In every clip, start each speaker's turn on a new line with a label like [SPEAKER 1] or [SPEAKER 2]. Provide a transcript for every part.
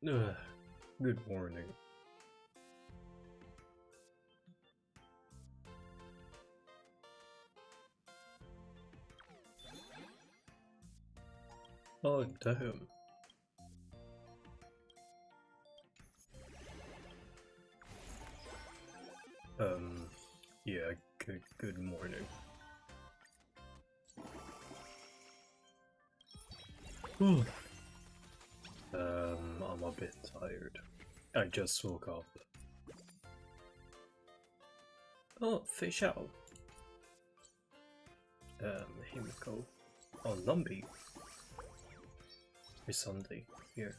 [SPEAKER 1] Ugh, good morning. Oh, damn. Yeah, good morning. I'm a bit tired. I just woke up. Oh, fish out. Himiko. Oh, Lumby. It's Sunday. Here.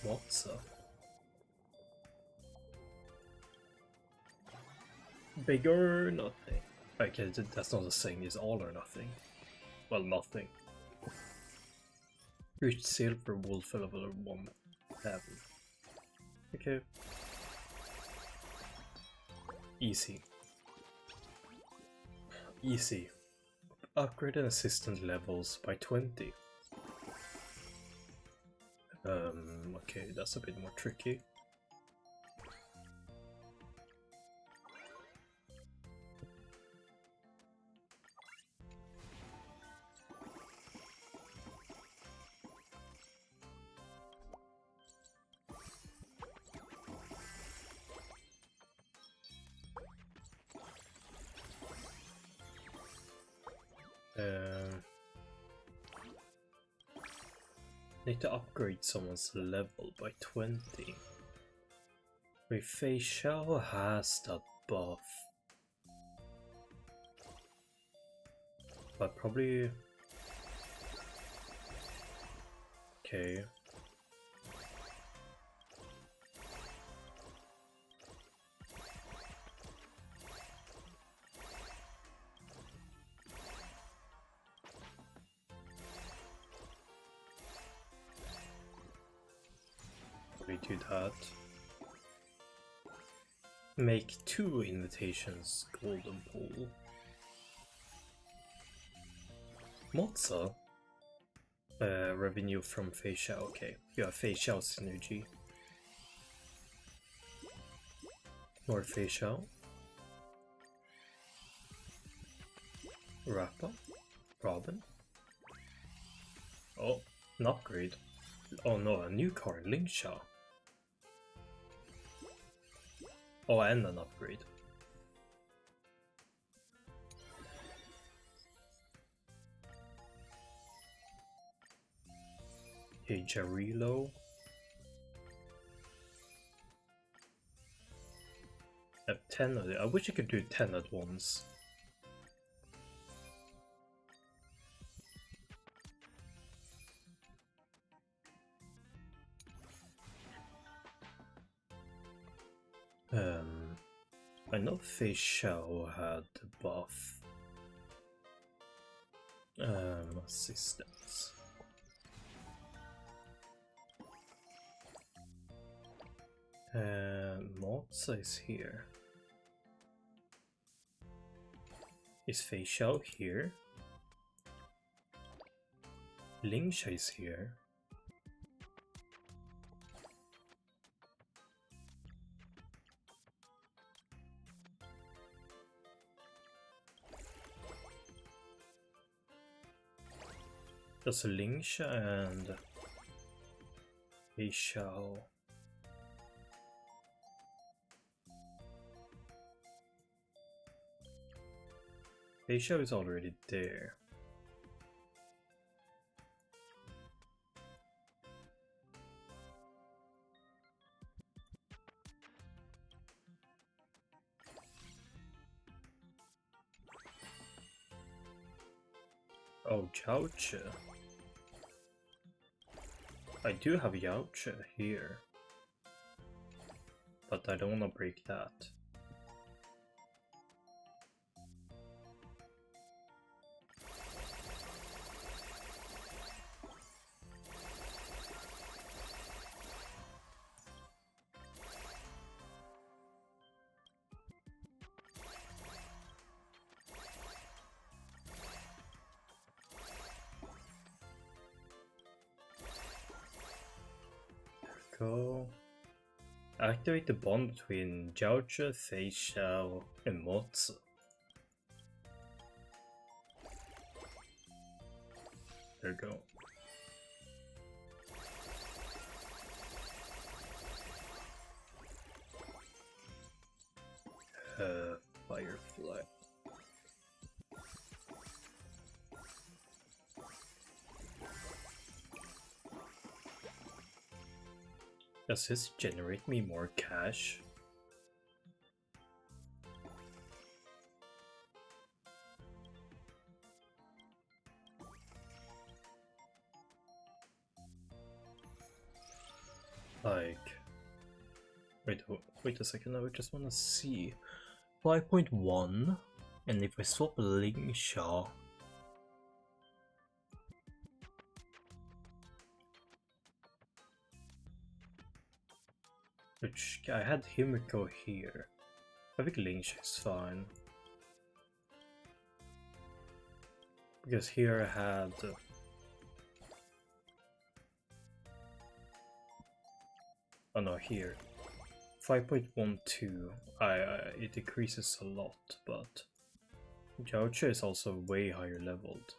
[SPEAKER 1] What's up? Big or nothing. Okay, that's not a saying, it's all or nothing. Well, nothing. Reach silver wolf level 1 heaven. Okay. Easy. Easy. Upgrade and assistant levels by 20. Okay, that's a bit more tricky. Need to upgrade someone's level by 20. Wait, Fei Xiao has that buff. But probably... Okay. Probably do that. Make 2 invitations golden pool. Mozza? Revenue from Fei Xiao, okay. You have Fei Xiao synergy. More Fei Xiao. Rappa. Robin. Oh, an upgrade. Oh no, a new card, Lingsha. Oh, and an upgrade. Hey, Jarilo. I have 10 of it. I wish I could do 10 at once. I know Fei Xiao had the buff. Assistance. Mozza is here. Is Fei Xiao here? Lingsha is here. Does Lingsha and Fei Xiao... Fei Xiao is already there. Oh, Yaoche. I do have Yaoche here. But I don't want to break that. Himiko. Activate the bond between Jiaoche, Fei Xiao, and Motsu. There you go. Firefly. Does this generate me more cash? Like, wait a second, I just wanna see. 5.1, and if I swap Ling Sha, which I had Himiko here. I think Ling Sha is fine. Because here I had oh no, here 5.12. It decreases a lot, but Jiaoche is also way higher leveled.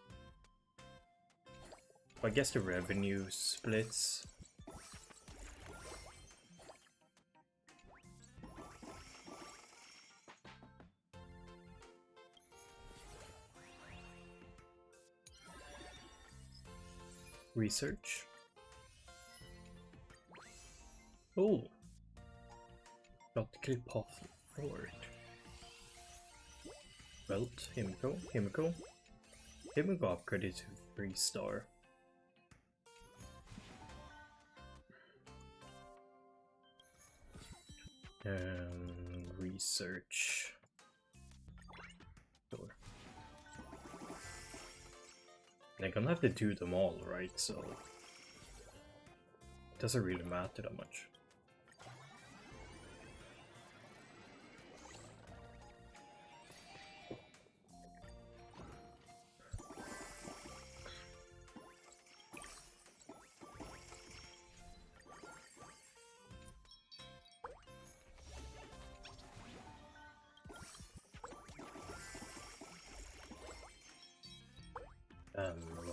[SPEAKER 1] I guess the revenue splits. Research. Oh, got the clip off forward. Belt, Himiko. Himiko upgraded to 3-star. Research. Sure. They're gonna have to do them all, right? So it doesn't really matter that much.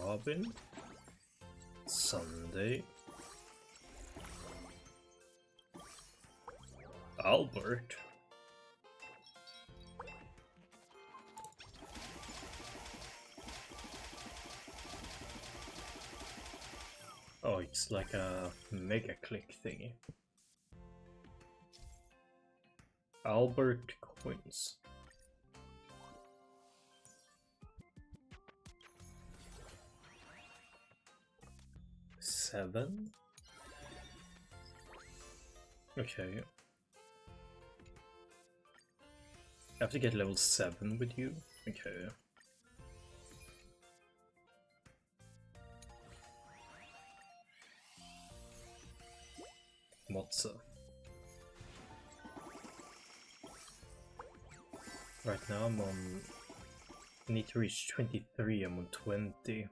[SPEAKER 1] Robin, Sunday, Albert, oh, it's like a mega click thingy. Albert coins. Seven? Okay. I have to get level 7 with you? Okay. Motsa. Right now I'm on... I need to reach 23, I'm on 20.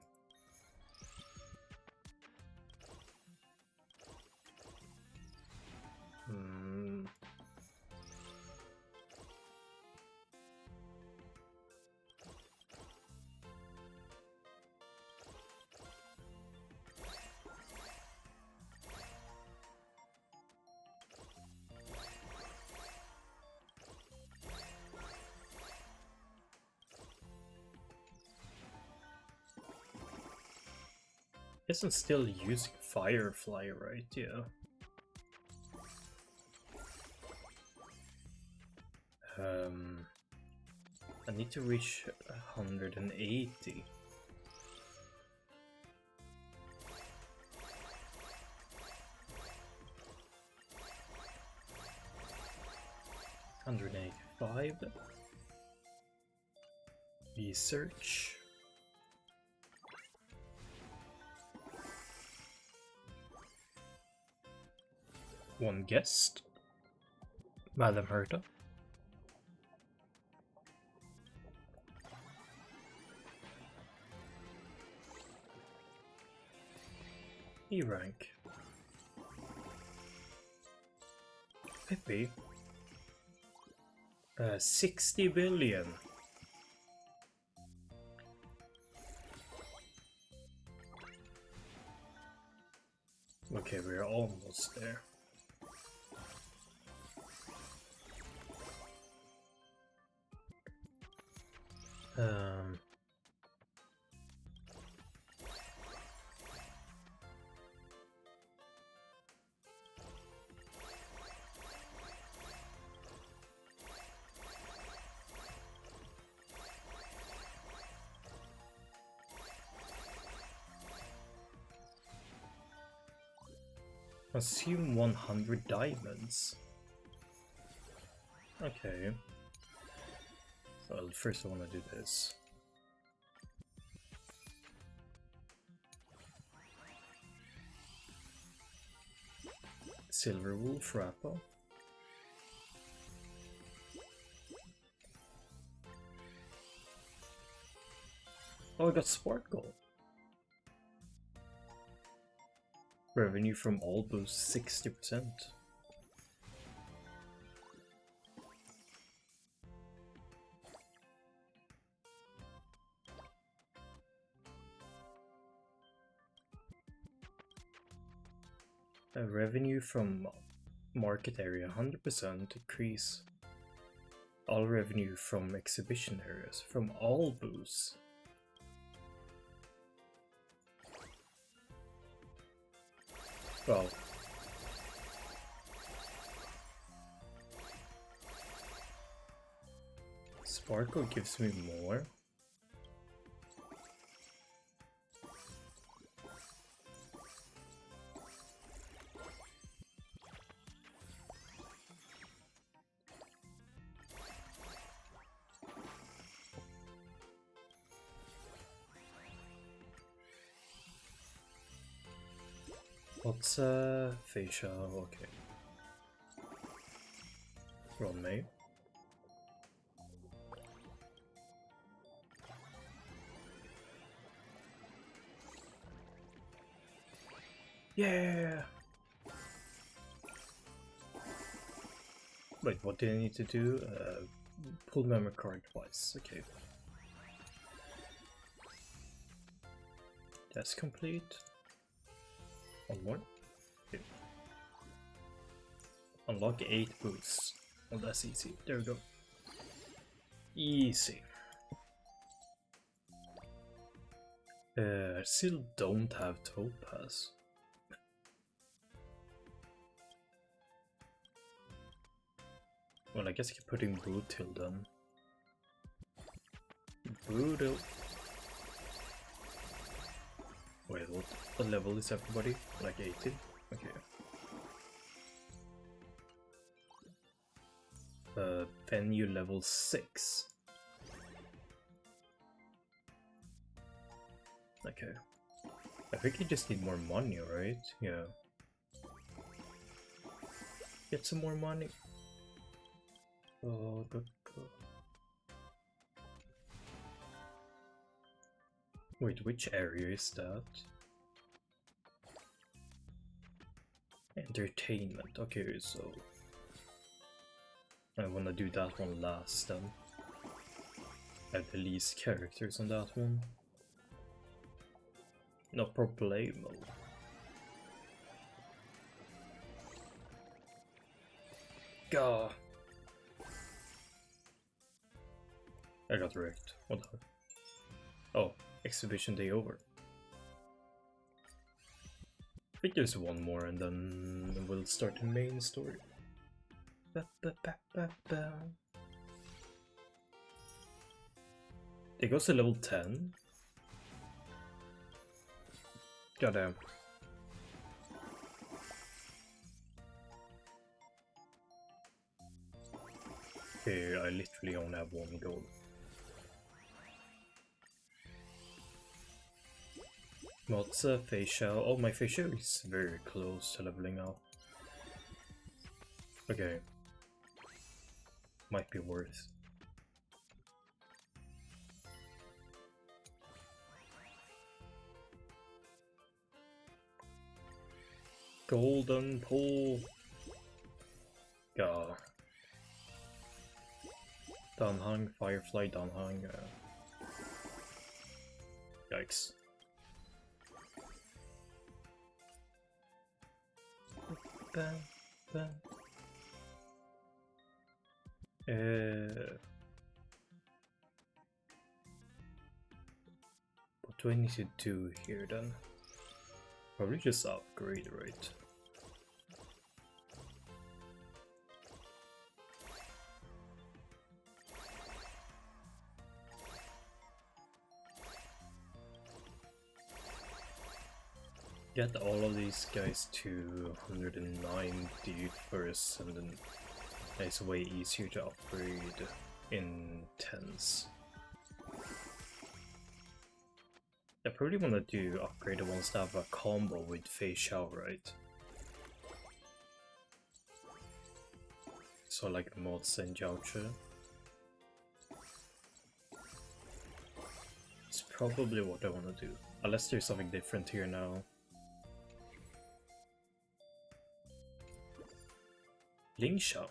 [SPEAKER 1] Guess I'm still using Firefly, right? Yeah. I need to reach 180. $185. Research. One guest. Madam Herta. E rank. XP. 60 billion. Okay, we're almost there. Assume 100 diamonds. Okay. Well, first I want to do this. Silver Wolf Rapper. Oh, I got Sparkle. Revenue from all boosts 60%. Revenue from market area 100% increase. All revenue from exhibition areas from all boosts. Well, Sparkle gives me more. What's facial? Okay. Run me. Yeah. Wait, what do I need to do? Pull memory card twice. Okay. That's complete. One more. Okay. Unlock 8 boosts. Oh, that's easy. There we go. Easy. Still don't have Topaz. Well, I guess I can put in Brutal then. Brutal. Wait, what level is everybody? Like 80? Okay. Venue level 6. Okay. I think you just need more money, right? Yeah. Get some more money. Oh, go. Wait, which area is that? Entertainment. Okay, so I wanna do that one last then. I have the least characters on that one. No problemo. Gah! I got wrecked. What the? Oh, exhibition day over. I think there's one more and then we'll start the main story. It goes to level 10. Goddamn. Okay, I literally only have one goal. What's a facial? Oh, my facial is very close to leveling up. Okay. Might be worth. Golden pool. Yeah. Danhang, Firefly, Danhang. Yikes. Bam, bam. What do I need to do here then? Probably just upgrade, right? Get all of these guys to 190 first, and then it's way easier to upgrade in 10s. I probably want to do upgrade the ones that have a combo with Fei Xiao, right? So like mods and Jiaoche. It's probably what I want to do, unless there's something different here now. Lingsha.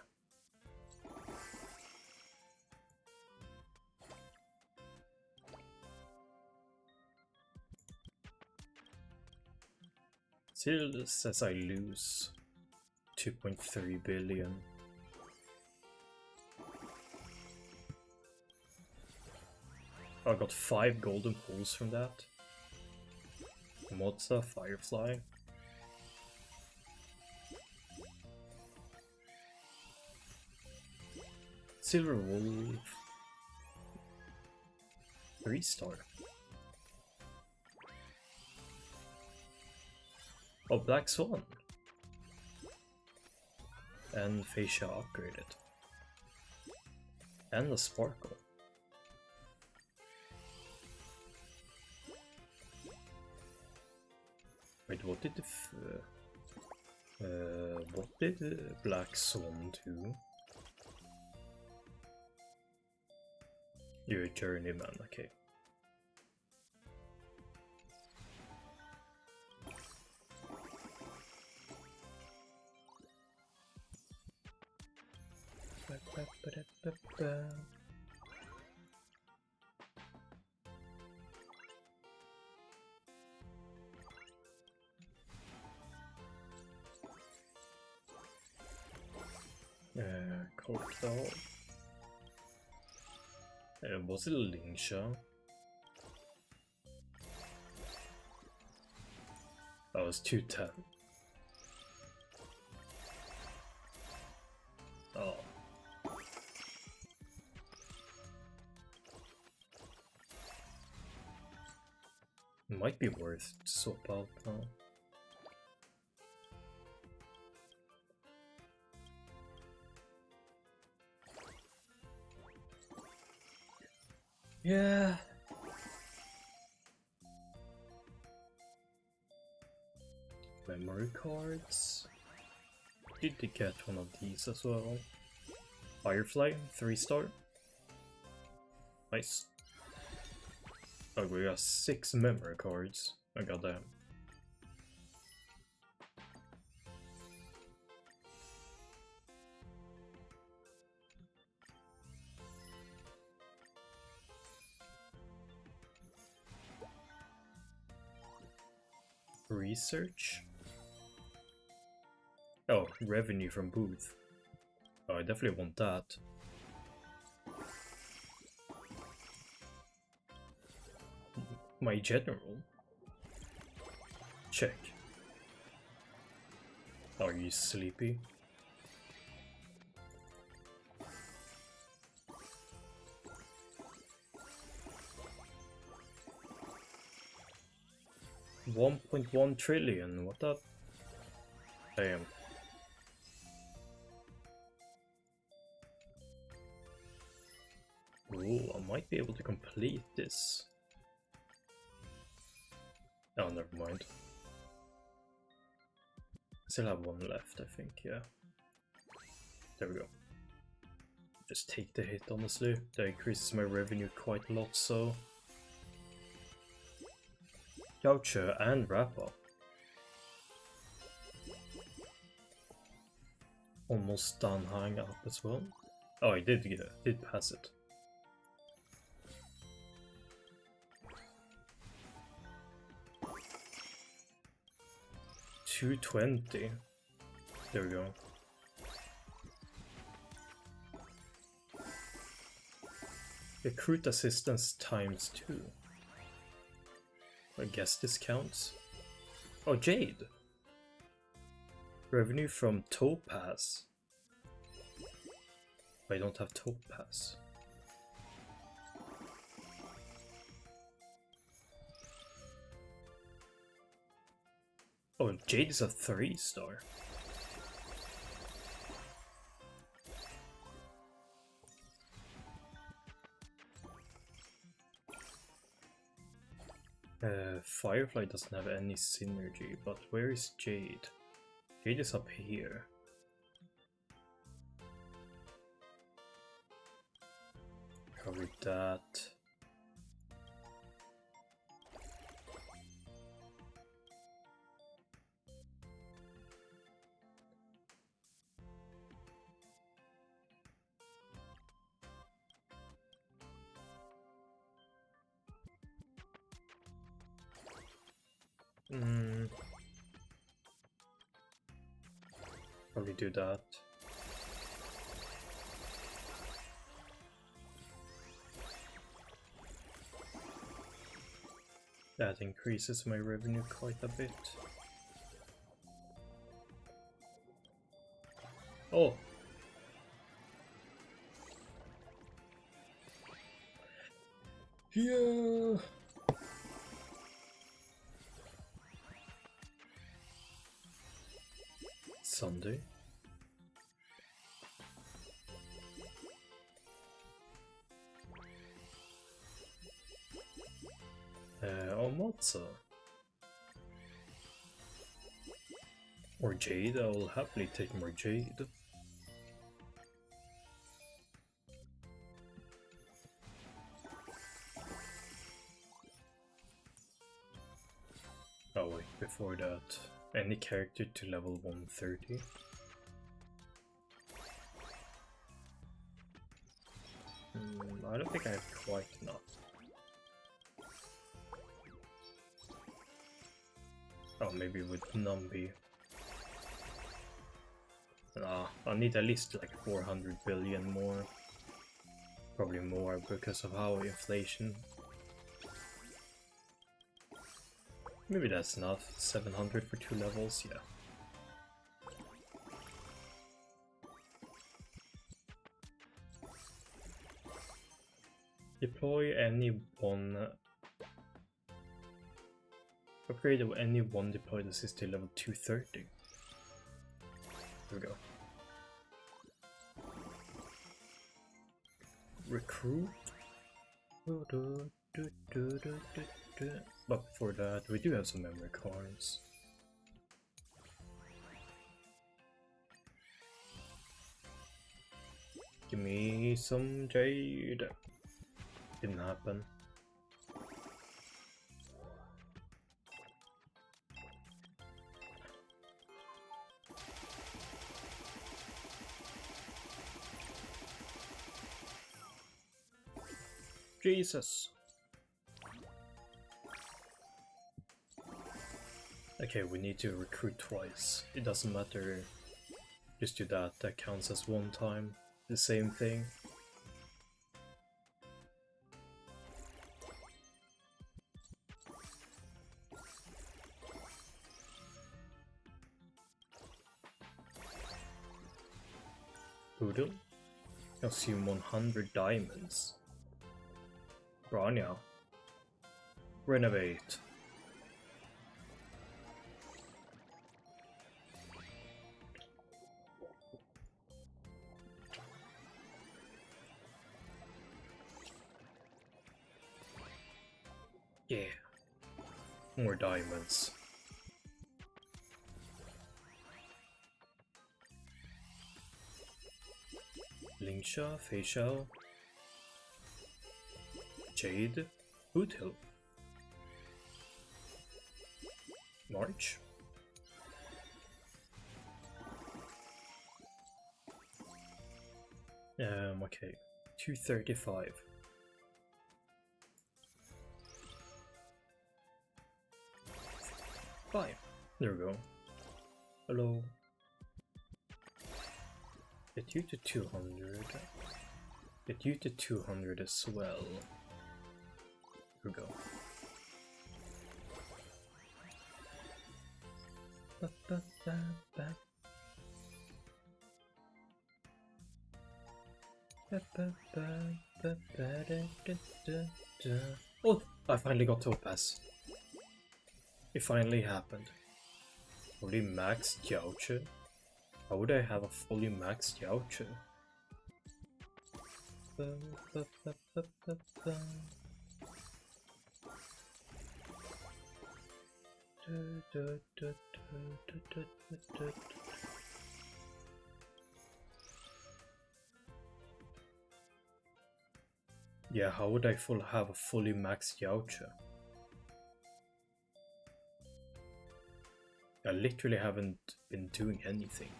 [SPEAKER 1] Still says I lose 2.3 billion. I got 5 golden pools from that. Mozza, Firefly. Silver Wolf. 3-star. Oh, Black Swan. And Fei Xiao upgraded. And the Sparkle. Wait, what did Black Swan do? You're a journeyman, okay. Crocodile. Was it Lingsha? That was 210. Oh. Might be worth to swap out now. Yeah. Memory cards. Did they get one of these as well? Firefly, 3-star. Nice. Oh, we got 6 memory cards. I got that. Research? Oh, revenue from booth. Oh, I definitely want that. My general? Check. Are you sleepy? $1.1 trillion, what the? Damn. Ooh, I might be able to complete this. Oh, never mind. Still have one left, I think, yeah. There we go. Just take the hit, honestly. That increases my revenue quite a lot, so... Yaoche and Rappa. Almost done hang up as well. Oh, I did get it. Did pass it. $220. There we go. Recruit assistance ×2. I guess this counts. Oh, Jade! Revenue from Topaz. I don't have Topaz. Oh, Jade is a 3-star. Firefly doesn't have any synergy, but where is Jade? Jade is up here. Probably that. Probably do that. That increases my revenue quite a bit. Oh! Yeah! Sunday. Matza. Or Jade, I will happily take more Jade. Oh wait, before that, any character to level 130. I don't think I have quite enough. Oh, maybe with Numby. I'll need at least like 400 billion more. Probably more because of how inflation. Maybe that's enough. 700 for 2 levels, yeah. Deploy any one. Upgrade of any one deployed assist to level 230. There we go. Recruit. But before that, we do have some memory cards. Give me some Jade. Didn't happen. Jesus. Okay, we need to recruit twice. It doesn't matter. Just do that. That counts as one time. The same thing. Poodle. Consume 100 diamonds. Rania. Renovate. Yeah. More diamonds. Lingsha, Facial. Jade, Boothill, March, Okay, 235. Five. There we go. Hello. Get you to 200. Get you to 200 as well. Here we go. Oh, I finally got Topaz. It finally happened. Fully maxed Yaoche? How would I have a fully maxed Yaoche? Yeah, how would I have a fully maxed Yaoche? I literally haven't been doing anything.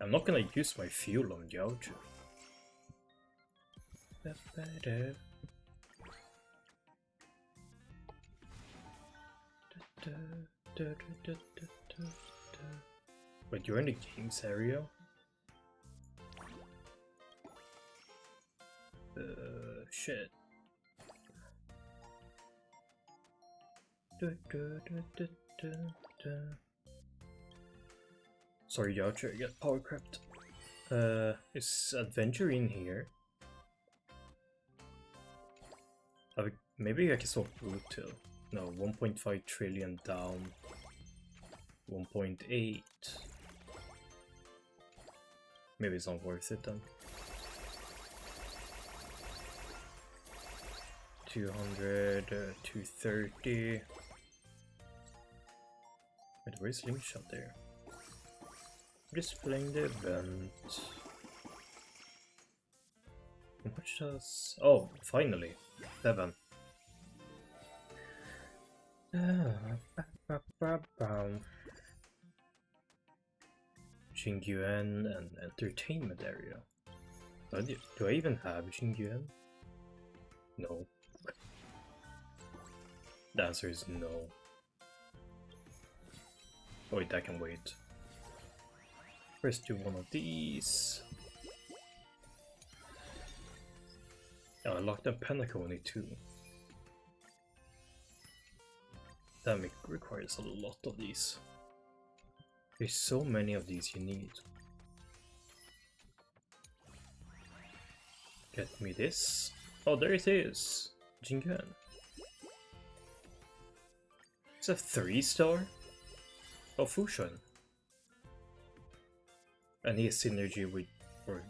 [SPEAKER 1] I'm not gonna use my fuel on Yaoche. Wait, you're in the games area? Shit. Sorry, Yaoche, I got power crept. Is adventure in here? Maybe I can swap brutal. No, 1.5 trillion down. 1.8. Maybe it's not worth it then. 200, 230. Wait, where's Slingshot there? Just playing the event. How much does... Oh, finally! 7. Jingyuan and entertainment area. Do I even have Jingyuan? No. The answer is no. Oh wait, that can wait. First do one of these. Oh, I locked up Penacony too. That requires a lot of these. There's so many of these you need. Get me this. Oh, there it is! Jingyuan. It's a 3-star? Oh, Fushun. And he has synergy with... or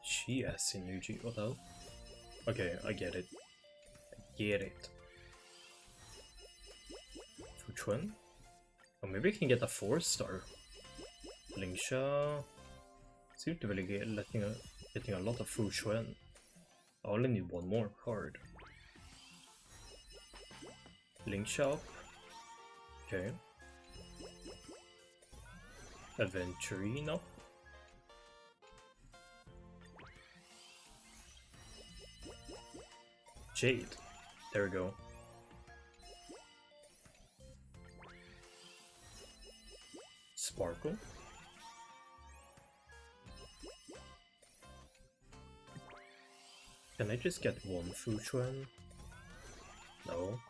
[SPEAKER 1] she has synergy, what the hell? Okay, I get it. I get it. Fuchun? Oh, maybe I can get a 4-star. Lingsha seems to really getting a lot of Fuchun. I only need one more card. Lingsha up. Okay. Aventurine up. Jade. There we go. Sparkle. Can I just get one Fuchuan? No.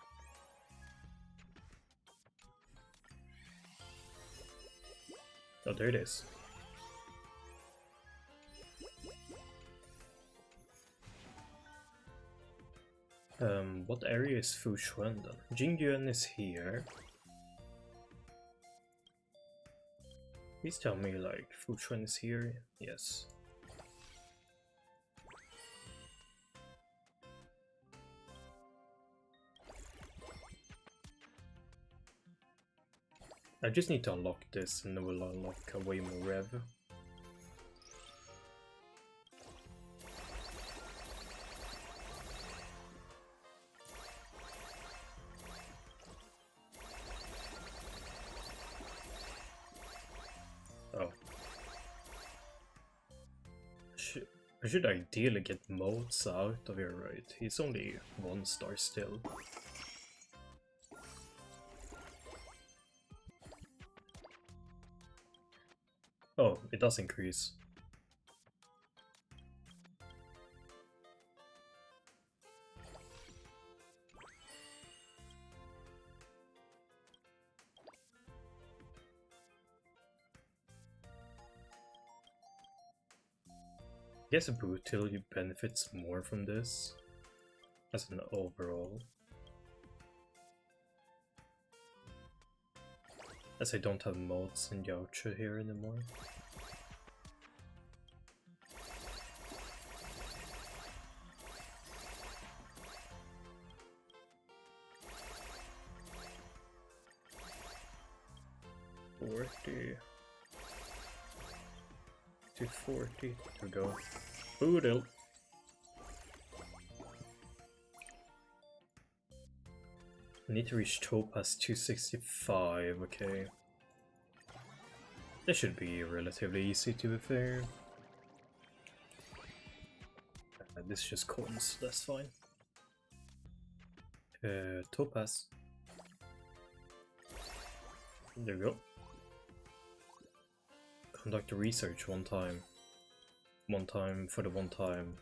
[SPEAKER 1] Oh, there it is. What area is Fuchuan then? Jingyuan is here. Please tell me, like, Fuchuan is here? Yes. I just need to unlock this and then we'll unlock a way more rev. Oh. I should ideally get modes out of here, right? He's only 1 star still. Oh, it does increase. I guess Brutal benefits more from this as an overall. As I don't have mods in Yaocha here anymore. To 40. Here we go. Boodle. I need to reach Topaz 265, okay. This should be relatively easy to be fair. This is just coins, that's fine. Topaz. There we go. Conduct a research one time. One time for the one time.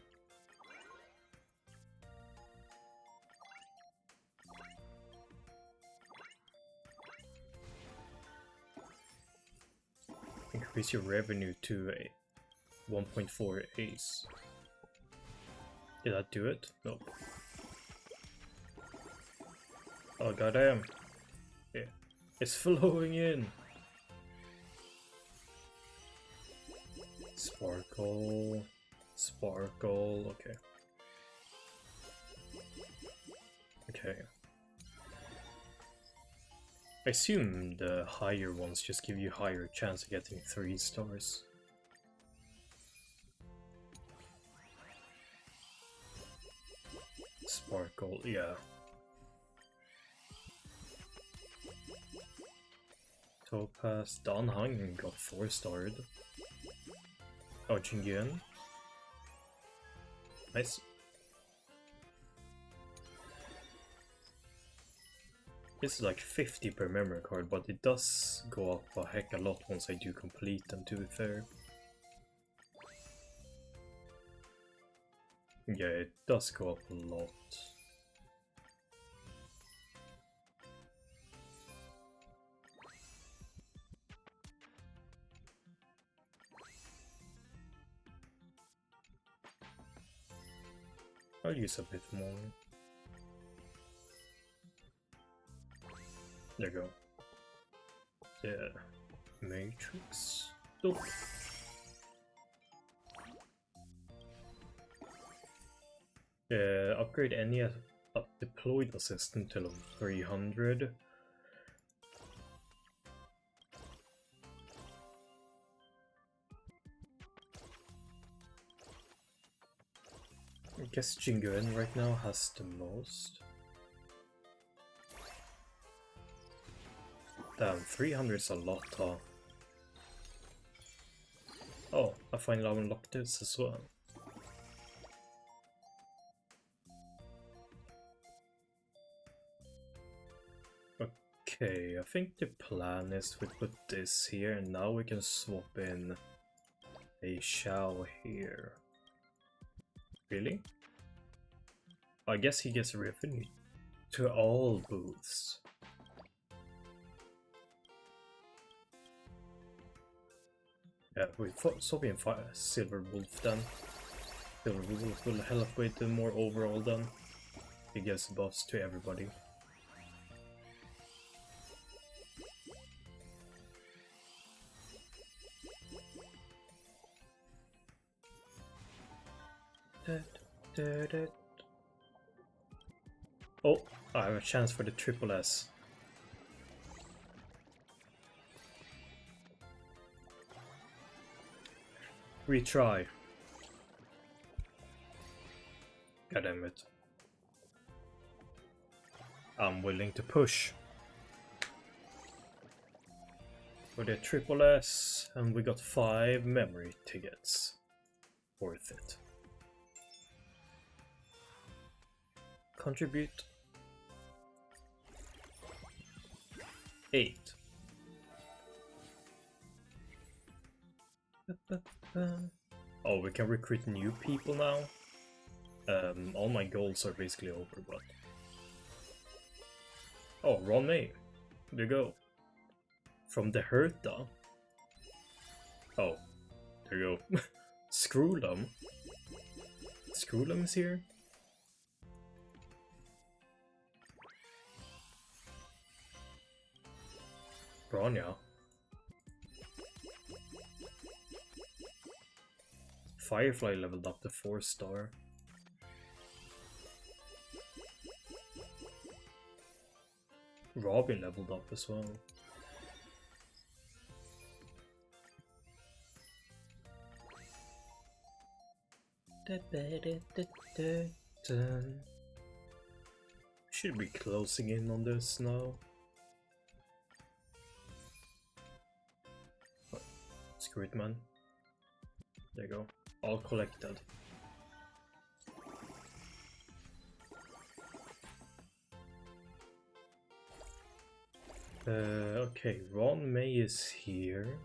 [SPEAKER 1] Increase your revenue to a 1.4 ace. Did that do it? No. Oh goddamn. Yeah. It's flowing in. Sparkle. Sparkle. Okay. Okay. I assume the higher ones just give you higher chance of getting 3 stars. Sparkle, yeah. Topaz, Dan Hang got 4 starred. Oh, Jingyuan. Nice. This is like 50 per memory card, but it does go up a heck a lot once I do complete them, to be fair. Yeah, it does go up a lot. I'll use a bit more. There you go. Yeah. Matrix. Nope. Upgrade any deployed assistant to level 300. I guess Jingyuan right now has the most. Damn, 300 is a lot, huh? Oh, I finally unlocked this as well. Okay, I think the plan is we put this here and now we can swap in a Shao here. Really? I guess he gets revenue to all booths. Yeah, we swap in Silver Wolf then. Silver Wolf will help with the more overall then. He gives buffs to everybody. Oh, I have a chance for the triple S. Retry. God damn it. I'm willing to push. For the triple S, and we got 5 memory tickets. Worth it. contribute? 8. Oh, we can recruit new people now. All my goals are basically over, but... Oh, Ron May. There you go. From the Herta. Oh, there you go. Screwlum. Screwlum is here? Bronya. Firefly leveled up to 4-star. Robin leveled up as well. Should be closing in on this now. Oh, screw it, man. There you go. All collected. Okay, Ron May is here.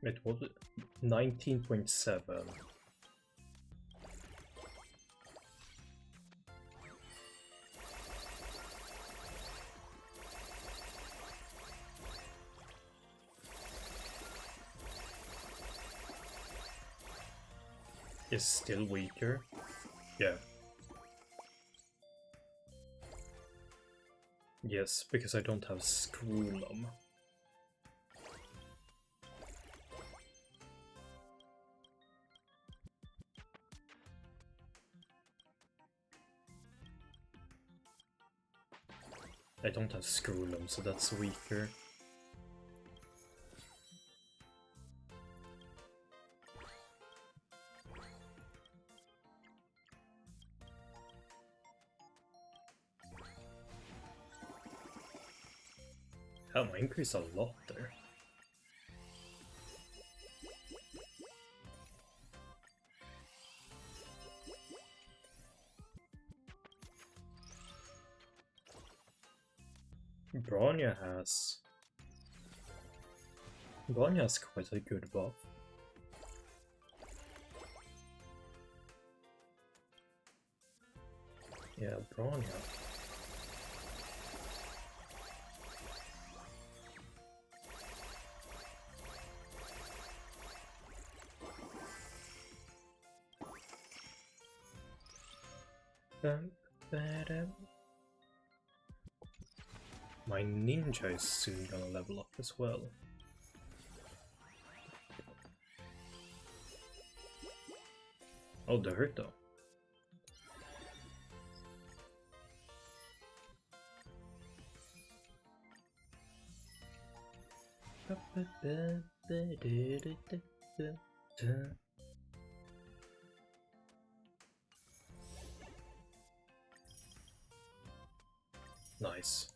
[SPEAKER 1] It was 19.7. Is still weaker. Yeah. Yes, because I don't have Screwlum. I don't have Screwlum, so that's weaker. Hell, I increased a lot there. Bronya has quite a good buff. Yeah, Bronya. My ninja is soon gonna level up as well. Oh, the Herta. Nice.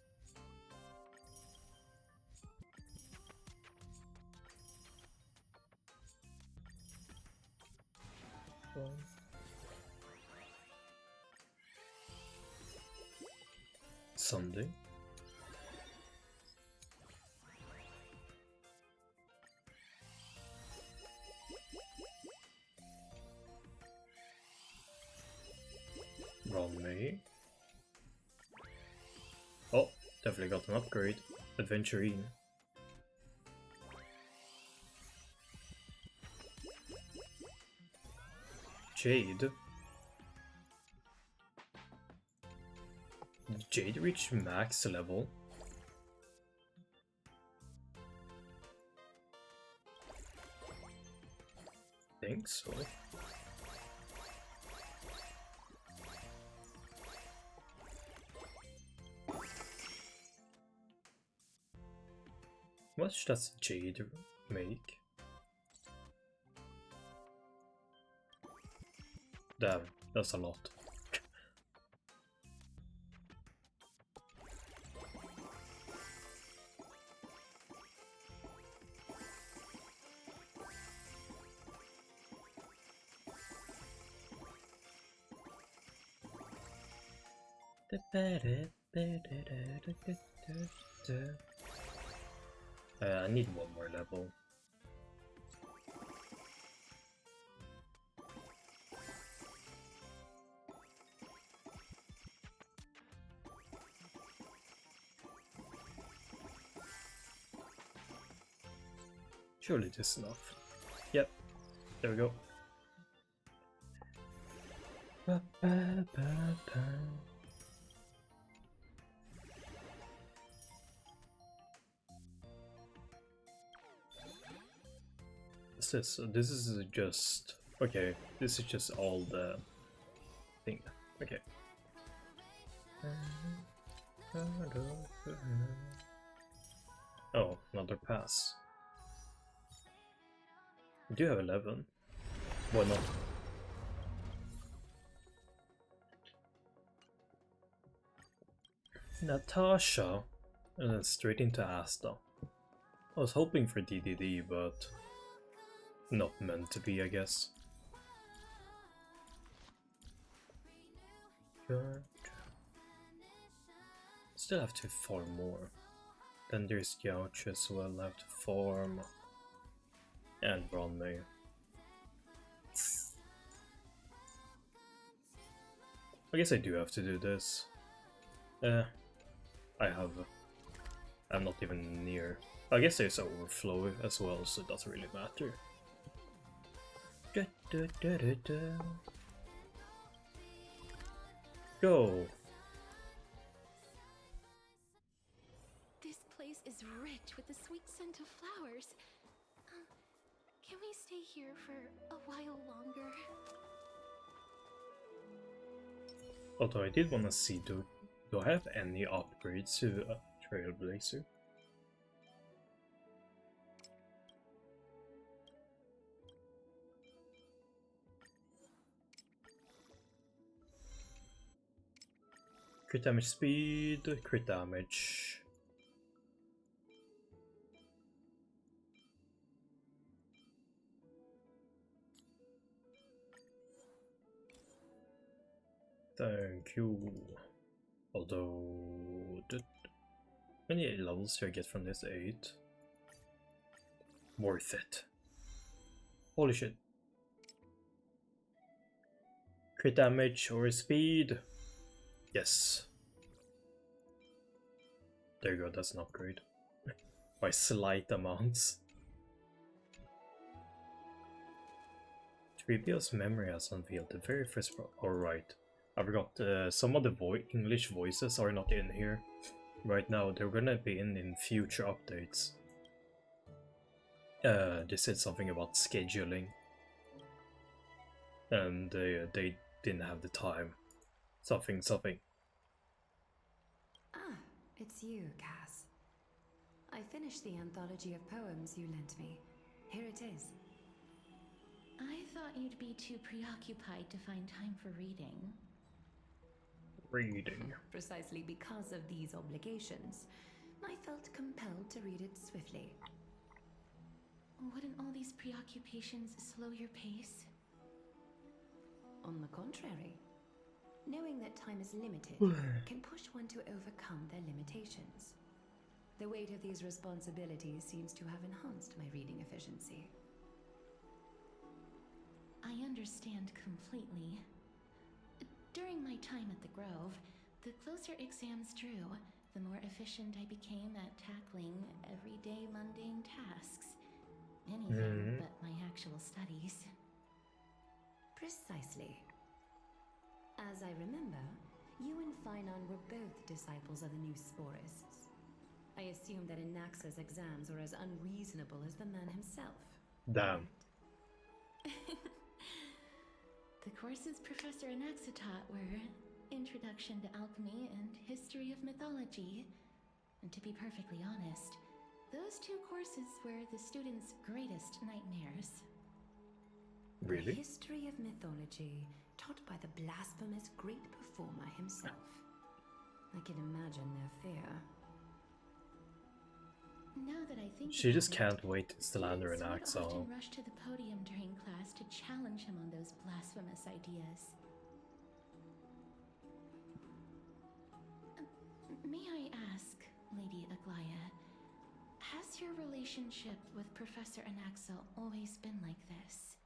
[SPEAKER 1] Sunday. Ron May. Oh, definitely got an upgrade. Adventurine. Jade. Did Jade reach max level? Think so. How much does Jade make? Damn, that's a lot. I need one more level. Surely this is enough. Yep, there we go. This is just okay. This is just all the thing. Okay. Oh, another pass. We do have 11. Why not? Natasha, and then straight into Asta. I was hoping for DDD, but not meant to be, I guess. Still have to farm more. Then there's Gouch as well, I have to farm. And Ronmei. I guess I do have to do this. I'm not even near. I guess there's overflow as well, so it doesn't really matter. Go!
[SPEAKER 2] This place is rich with the sweet scent of flowers. Can we stay here for a while longer?
[SPEAKER 1] Although I did want to see, do I have any upgrades to Trailblazer? Crit damage speed, crit damage. Thank you. Although, how many levels do I get from this? 8? Worth it. Holy shit. Crit damage or speed? Yes. There you go, that's an upgrade. By slight amounts. Trivia's memory has unveiled the very first alright. I forgot, some of the English voices are not in here right now. They're gonna be in future updates. They said something about scheduling. And they didn't have the time. Something.
[SPEAKER 3] Ah, it's you, Cass. I finished the anthology of poems you lent me. Here it is.
[SPEAKER 2] I thought you'd be too preoccupied to find time for reading.
[SPEAKER 3] Precisely because of these obligations, I felt compelled to read it swiftly.
[SPEAKER 2] Wouldn't all these preoccupations slow your pace?
[SPEAKER 3] On the contrary, knowing that time is limited can push one to overcome their limitations. The weight of these responsibilities seems to have enhanced my reading efficiency.
[SPEAKER 2] I understand completely. During my time at the Grove, the closer exams drew, the more efficient I became at tackling everyday mundane tasks. Anything but my actual studies.
[SPEAKER 3] Precisely. As I remember, you and Finon were both disciples of the new Sporists. I assume that Anaxa's exams were as unreasonable as the man himself.
[SPEAKER 1] Damn.
[SPEAKER 2] The courses Professor Anaxa taught were Introduction to Alchemy and History of Mythology. And to be perfectly honest, those two courses were the students' greatest nightmares.
[SPEAKER 3] The
[SPEAKER 1] Really?
[SPEAKER 3] history of mythology taught by the blasphemous great performer himself. I can imagine their fear.
[SPEAKER 2] Now that I think
[SPEAKER 1] She just
[SPEAKER 2] about
[SPEAKER 1] can't wait to slander an
[SPEAKER 2] students would
[SPEAKER 1] Axel.
[SPEAKER 2] often rush to the podium during class to challenge him on those blasphemous ideas. May I ask, Lady Aglaya, has your relationship with Professor Anaxel always been like this?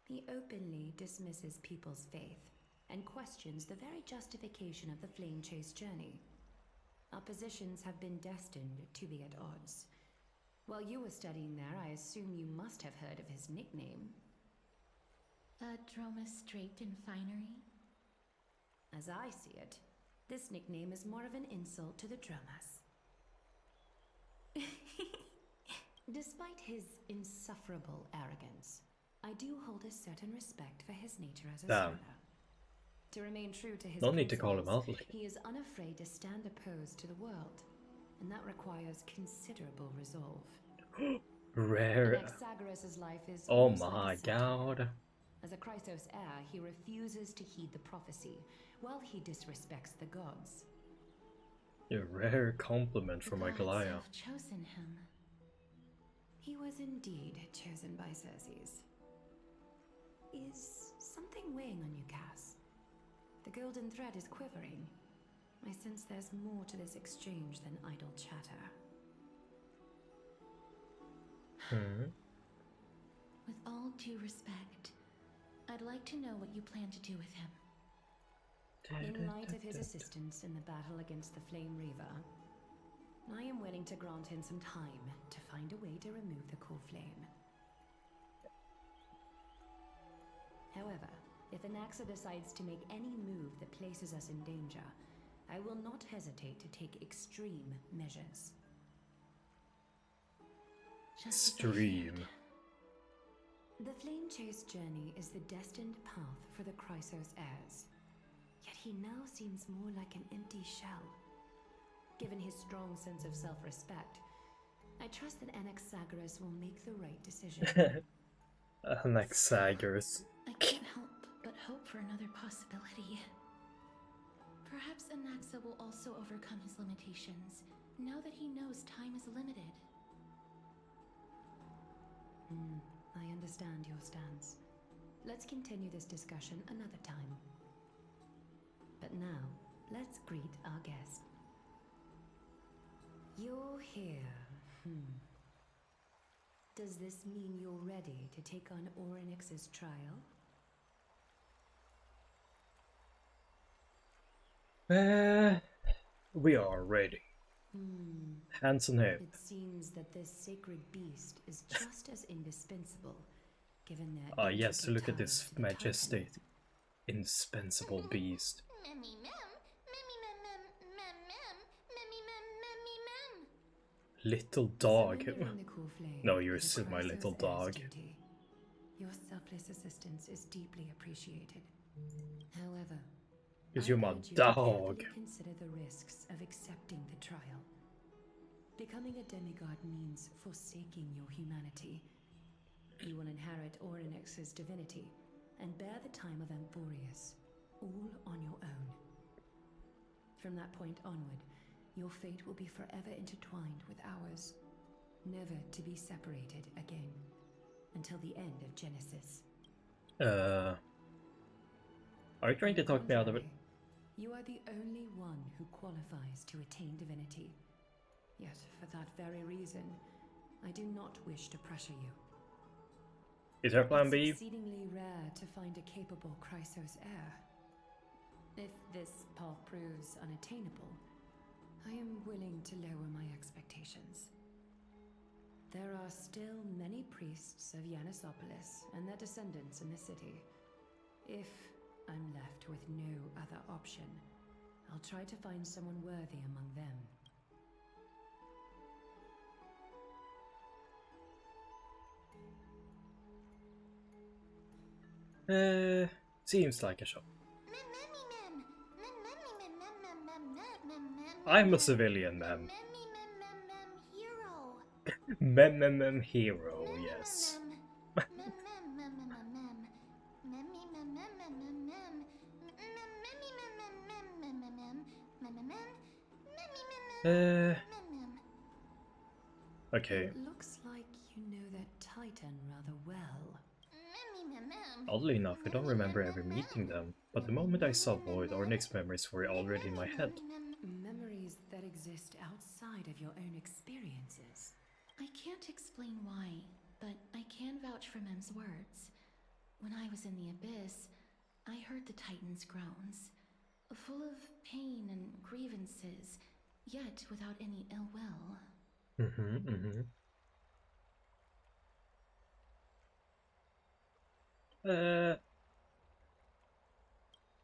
[SPEAKER 3] He openly dismisses people's faith and questions the very justification of the Flame Chase journey. Our positions have been destined to be at odds. While you were studying there, I assume you must have heard of his nickname.
[SPEAKER 2] Dromus draped in finery?
[SPEAKER 3] As I see it, this nickname is more of an insult to the Dromas. Despite his insufferable arrogance, I do hold a certain respect for his nature as a
[SPEAKER 1] Damn.
[SPEAKER 3] scholar. To remain true to his
[SPEAKER 1] No need to call him
[SPEAKER 3] principles,
[SPEAKER 1] out like
[SPEAKER 3] he is unafraid to stand opposed to the world, and that requires considerable resolve.
[SPEAKER 1] rare.
[SPEAKER 3] Anaxagoras' life is
[SPEAKER 1] Oh
[SPEAKER 3] almost like
[SPEAKER 1] my
[SPEAKER 3] a satire.
[SPEAKER 1] god.
[SPEAKER 3] As a Chrysos heir, he refuses to heed the prophecy, while he disrespects the gods.
[SPEAKER 1] A rare compliment
[SPEAKER 2] The
[SPEAKER 1] from
[SPEAKER 2] gods
[SPEAKER 1] Aglaya.
[SPEAKER 2] have chosen him.
[SPEAKER 3] He was indeed chosen by Circes. Is something weighing on you, Cass? The golden thread is quivering. I sense there's more to this exchange than idle chatter.
[SPEAKER 2] With all due respect, I'd like to know what you plan to do with him.
[SPEAKER 3] In light of his assistance in the battle against the Flame Reaver, I am willing to grant him some time to find a way to remove the core flame. However, if Anaxa decides to make any move that places us in danger, I will not hesitate to take extreme measures.
[SPEAKER 2] Just as I
[SPEAKER 1] Extreme.
[SPEAKER 2] feared.
[SPEAKER 3] The Flame Chase journey is the destined path for the Chrysos heirs. Yet he now seems more like an empty shell. Given his strong sense of self-respect, I trust that Anaxagoras will make the right decision.
[SPEAKER 1] Anaxagoras.
[SPEAKER 2] I can't help but hope for another possibility. Perhaps Anaxa will also overcome his limitations, now that he knows time is limited.
[SPEAKER 3] I understand your stance. Let's continue this discussion another time. But now, let's greet our guest. You're here. Does this mean you're ready to take on Orynyx's trial?
[SPEAKER 1] We are ready. Hands on hip.
[SPEAKER 3] It seems that this sacred beast is just as indispensable, given their
[SPEAKER 1] Yes,
[SPEAKER 3] intricate
[SPEAKER 1] look at
[SPEAKER 3] ties
[SPEAKER 1] this
[SPEAKER 3] to the
[SPEAKER 1] majestic, indispensable beast.
[SPEAKER 2] Memmy mem, memmy mem mem mem mem, memmy mem memmy mem.
[SPEAKER 1] Little dog.
[SPEAKER 3] Surrendering the core flame
[SPEAKER 1] No, you're
[SPEAKER 3] is a
[SPEAKER 1] still my
[SPEAKER 3] Chrysos
[SPEAKER 1] little
[SPEAKER 3] heir's
[SPEAKER 1] dog.
[SPEAKER 3] duty. Your selfless assistance is deeply appreciated. However,
[SPEAKER 1] Because
[SPEAKER 3] I
[SPEAKER 1] you're my
[SPEAKER 3] urge you to
[SPEAKER 1] dog.
[SPEAKER 3] carefully consider the risks of accepting the trial. Becoming a demigod means forsaking your humanity. You will inherit Orynyx's divinity and bear the time of Amphorius, all on your own. From that point onward, your fate will be forever intertwined with ours, never to be separated again, until the end of Genesis.
[SPEAKER 1] Are you trying to talk me out of it?
[SPEAKER 3] Contrary, you are the only one who qualifies to attain divinity. Yet, for that very reason, I do not wish to pressure you.
[SPEAKER 1] Is there plan
[SPEAKER 3] It's
[SPEAKER 1] B?
[SPEAKER 3] exceedingly rare to find a capable Chrysos heir. If this path proves unattainable, I am willing to lower my expectations. There are still many priests of Yanissopolis and their descendants in the city. If I'm left with no other option, I'll try to find someone worthy among them.
[SPEAKER 1] Seems like a shot.
[SPEAKER 2] Memmy mem, memmy mem mem mem mem mem mem.
[SPEAKER 1] I'm a civilian, ma'am.
[SPEAKER 2] Memmy mem mem mem hero.
[SPEAKER 1] Mem hero, yes.
[SPEAKER 2] Mem mem mem
[SPEAKER 1] Okay.
[SPEAKER 3] Looks like you know that Titan rather well.
[SPEAKER 1] Oddly enough, I don't remember ever meeting them, but the moment I saw Void, our next memories were already in my head.
[SPEAKER 3] Memories that exist outside of your own experiences.
[SPEAKER 2] I can't explain why, but I can vouch for Mem's words. When I was in the abyss, I heard the Titan's groans, full of pain and grievances, yet without any ill will.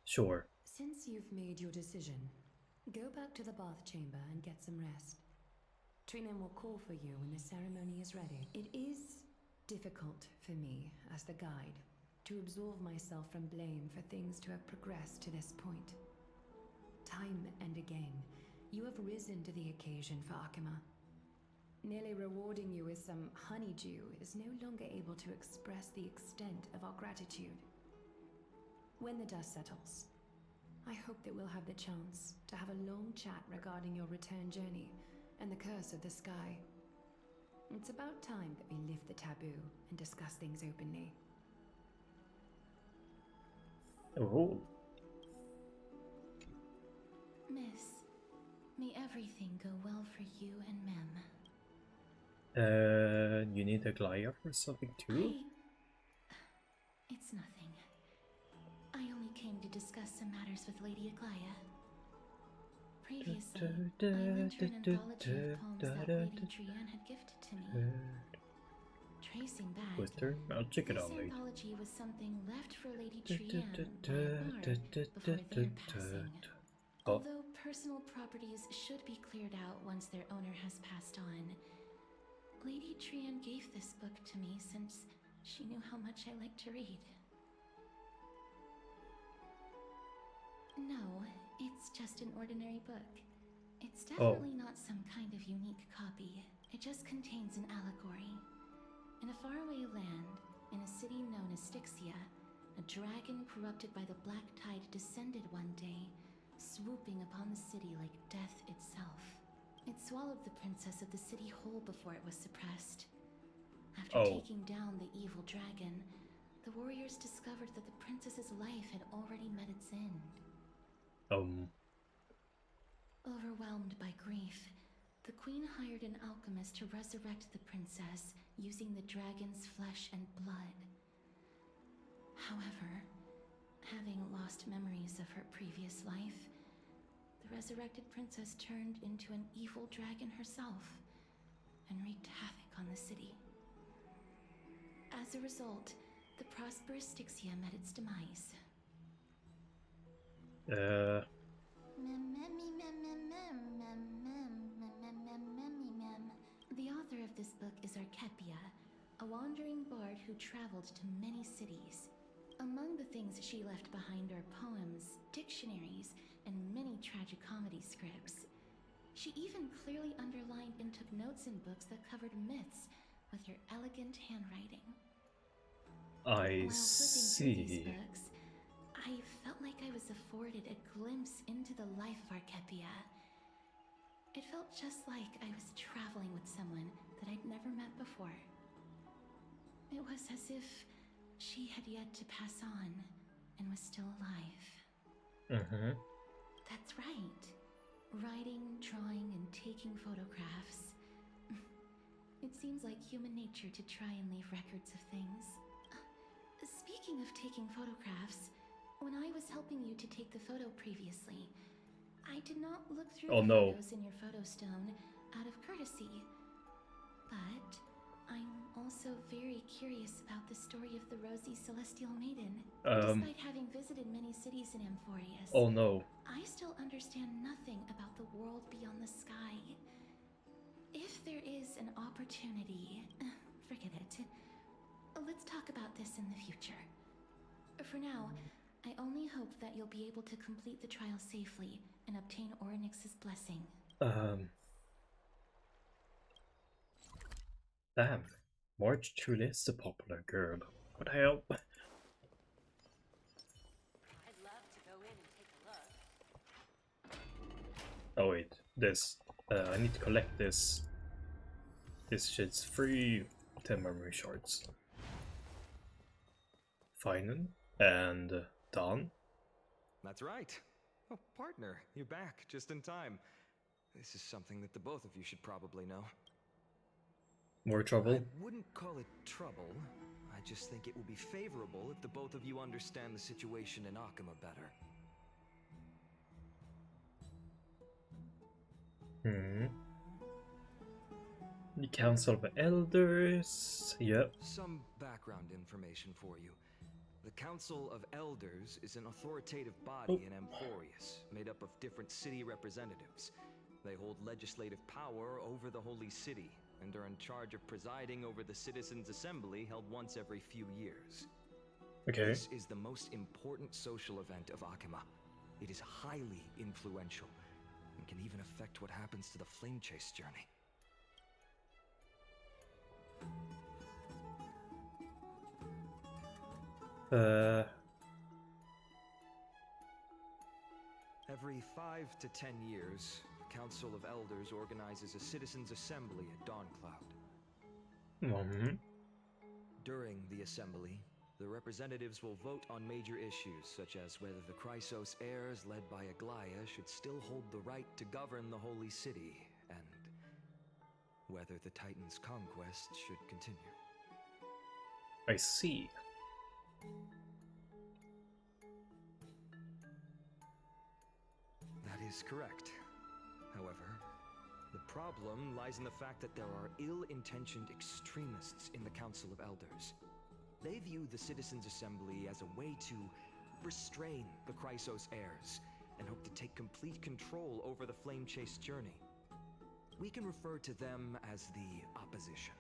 [SPEAKER 1] Sure.
[SPEAKER 3] Since you've made your decision, go back to the bath chamber and get some rest. Trinan will call for you when the ceremony is ready. It is difficult for me, as the guide, to absolve myself from blame for things to have progressed to this point. Time and again, you have risen to the occasion for Akima. Nearly rewarding you with some honeydew is no longer able to express the extent of our gratitude. When the dust settles, I hope that we'll have the chance to have a long chat regarding your return journey and the curse of the sky. It's about time that we lift the taboo and discuss things openly.
[SPEAKER 1] Oh.
[SPEAKER 2] Miss, may everything go well for you and Mem.
[SPEAKER 1] You need a Glaya or something too?
[SPEAKER 2] It's nothing. I only came to discuss some matters with Lady Aglaya. Previously, I lent her an anthology of poems that Lady Trian had gifted to me. Tracing back,
[SPEAKER 1] With her? I'll check it
[SPEAKER 2] this
[SPEAKER 1] out later.
[SPEAKER 2] anthology was something left for Lady Trian by a bard before their passing. Although personal properties should be cleared out once their owner has passed on, Lady Trian gave this book to me since she knew how much I like to read. No, it's just an ordinary book. It's definitely not some kind of unique copy. It just contains an allegory. In a faraway land, in a city known as Styxia, a dragon corrupted by the black tide descended one day, swooping upon the city like death itself. It swallowed the princess of the city whole before it was suppressed. After taking down the evil dragon, the warriors discovered that the princess's life had already met its end. Overwhelmed by grief, the queen hired an alchemist to resurrect the princess using the dragon's flesh and blood. However, having lost memories of her previous life, the resurrected princess turned into an evil dragon herself and wreaked havoc on the city. As a result, the prosperous Styxia met its demise. The author of this book is Archepia, a wandering bard who traveled to many cities. Among the things she left behind are poems, dictionaries, and many tragicomedy scripts. She even clearly underlined and took notes in books that covered myths with her elegant handwriting.
[SPEAKER 1] I
[SPEAKER 2] While flipping through these books, I felt like I was afforded a glimpse into the life of Archepia. It felt just like I was traveling with someone that I'd never met before. It was as if she had yet to pass on and was still alive. That's right. Writing, drawing, and taking photographs. It seems like human nature to try and leave records of things. Speaking of taking photographs, when I was helping you to take the photo previously, I did not look through the photos in your photo stone out of courtesy. But I'm also very curious about the story of the Rosy Celestial Maiden. Despite having visited many cities in Amphorius, I still understand nothing about the world beyond the sky. If there is an opportunity, forget it. Let's talk about this in the future. For now, I only hope that you'll be able to complete the trial safely and obtain Orynyx's blessing.
[SPEAKER 1] Damn. Marge truly is a popular girl. What the hell?
[SPEAKER 4] I'd love to go in and take a look.
[SPEAKER 1] Oh wait, this. I need to collect this. This shit's free 10 memory shards. Fine. And done.
[SPEAKER 4] That's right. Oh, partner, you're back just in time. This is something that the both of you should probably know.
[SPEAKER 1] More trouble?
[SPEAKER 4] I wouldn't call it trouble. I just think it will be favorable if the both of you understand the situation in Akuma better.
[SPEAKER 1] The Council of Elders. Yep.
[SPEAKER 4] Some background information for you. The Council of Elders is an authoritative body in Amphorius, made up of different city representatives. They hold legislative power over the Holy City, and are in charge of presiding over the Citizens' Assembly held once every few years.
[SPEAKER 1] Okay.
[SPEAKER 4] This is the most important social event of Akuma. It is highly influential, and can even affect what happens to the Flame Chase journey. Every 5 to 10 years, the Council of Elders organizes a Citizens' Assembly at Dawncloud. During the assembly, the representatives will vote on major issues such as whether the Chrysos heirs led by Aglaya should still hold the right to govern the Holy City, and whether the Titan's conquest should continue.
[SPEAKER 1] I see.
[SPEAKER 4] That is correct. However, the problem lies in the fact that there are ill-intentioned extremists in the Council of Elders. They view the Citizens' Assembly as a way to restrain the Chrysos heirs, and hope to take complete control over the Flame Chase journey. We can refer to them as the opposition.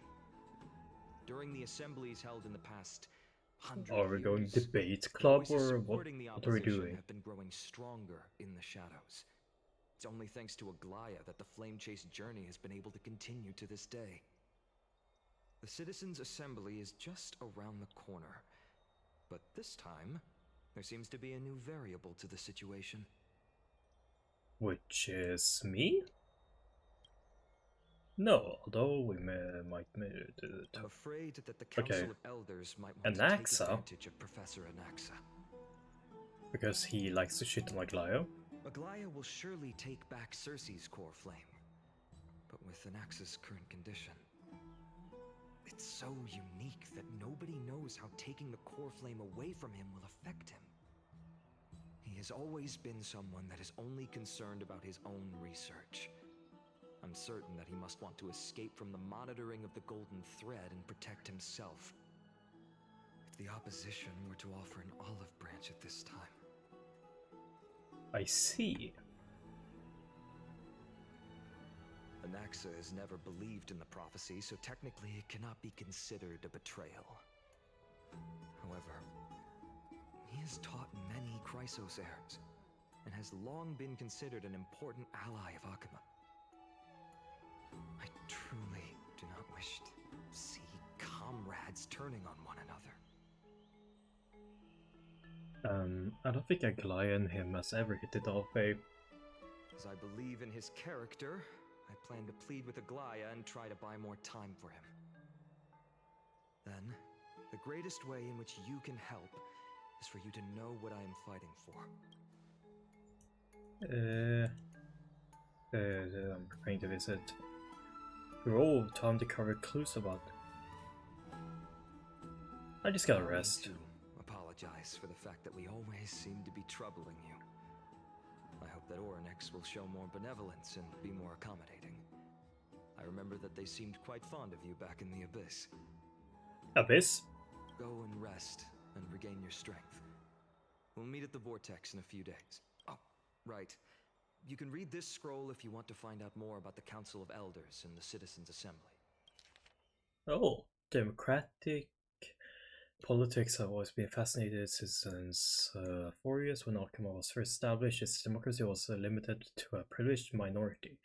[SPEAKER 4] During the assemblies held in the past 100 years,
[SPEAKER 1] Are we going debate
[SPEAKER 4] the
[SPEAKER 1] club
[SPEAKER 4] voices
[SPEAKER 1] or what
[SPEAKER 4] supporting the
[SPEAKER 1] are we
[SPEAKER 4] opposition
[SPEAKER 1] doing?
[SPEAKER 4] have been growing stronger in the shadows. It's only thanks to Aglaya that the Flame Chase journey has been able to continue to this day. The Citizens' Assembly is just around the corner, but this time, there seems to be a new variable to the situation.
[SPEAKER 1] Which is me? No, although we might do it.
[SPEAKER 4] I'm afraid that the Council of Elders might want to take
[SPEAKER 1] Anaxa?
[SPEAKER 4] advantage of Professor Anaxa.
[SPEAKER 1] Because he likes to shit on Aglaya?
[SPEAKER 4] Aglaya will surely take back Circe's core flame, but with Anaxa's current condition, it's so unique that nobody knows how taking the core flame away from him will affect him. He has always been someone that is only concerned about his own research. I'm certain that he must want to escape from the monitoring of the Golden Thread and protect himself. If the opposition were to offer an olive branch at this time.
[SPEAKER 1] I see.
[SPEAKER 4] Anaxa has never believed in the prophecy, so technically it cannot be considered a betrayal. However, he has taught many Chrysos heirs, and has long been considered an important ally of Akuma. I truly do not wish to see comrades turning on one another.
[SPEAKER 1] I don't think Aglaya and him has ever hit it off, babe.
[SPEAKER 4] As I believe in his character, I plan to plead with Aglaya and try to buy more time for him. Then, the greatest way in which you can help is for you to know what I am fighting for.
[SPEAKER 1] I'm preparing to visit. We're all time to cover clues about. I just gotta rest.
[SPEAKER 4] I need to apologize for the fact that we always seem to be troubling you. I hope that Oryx will show more benevolence and be more accommodating. I remember that they seemed quite fond of you back in the Abyss.
[SPEAKER 1] Abyss?
[SPEAKER 4] Go and rest and regain your strength. We'll meet at the Vortex in a few days. Oh, right. You can read this scroll if you want to find out more about the Council of Elders and the Citizens' Assembly.
[SPEAKER 1] Oh, democratic politics have always been fascinated since 4 years when Akuma was first established. Its democracy was limited to a privileged minority.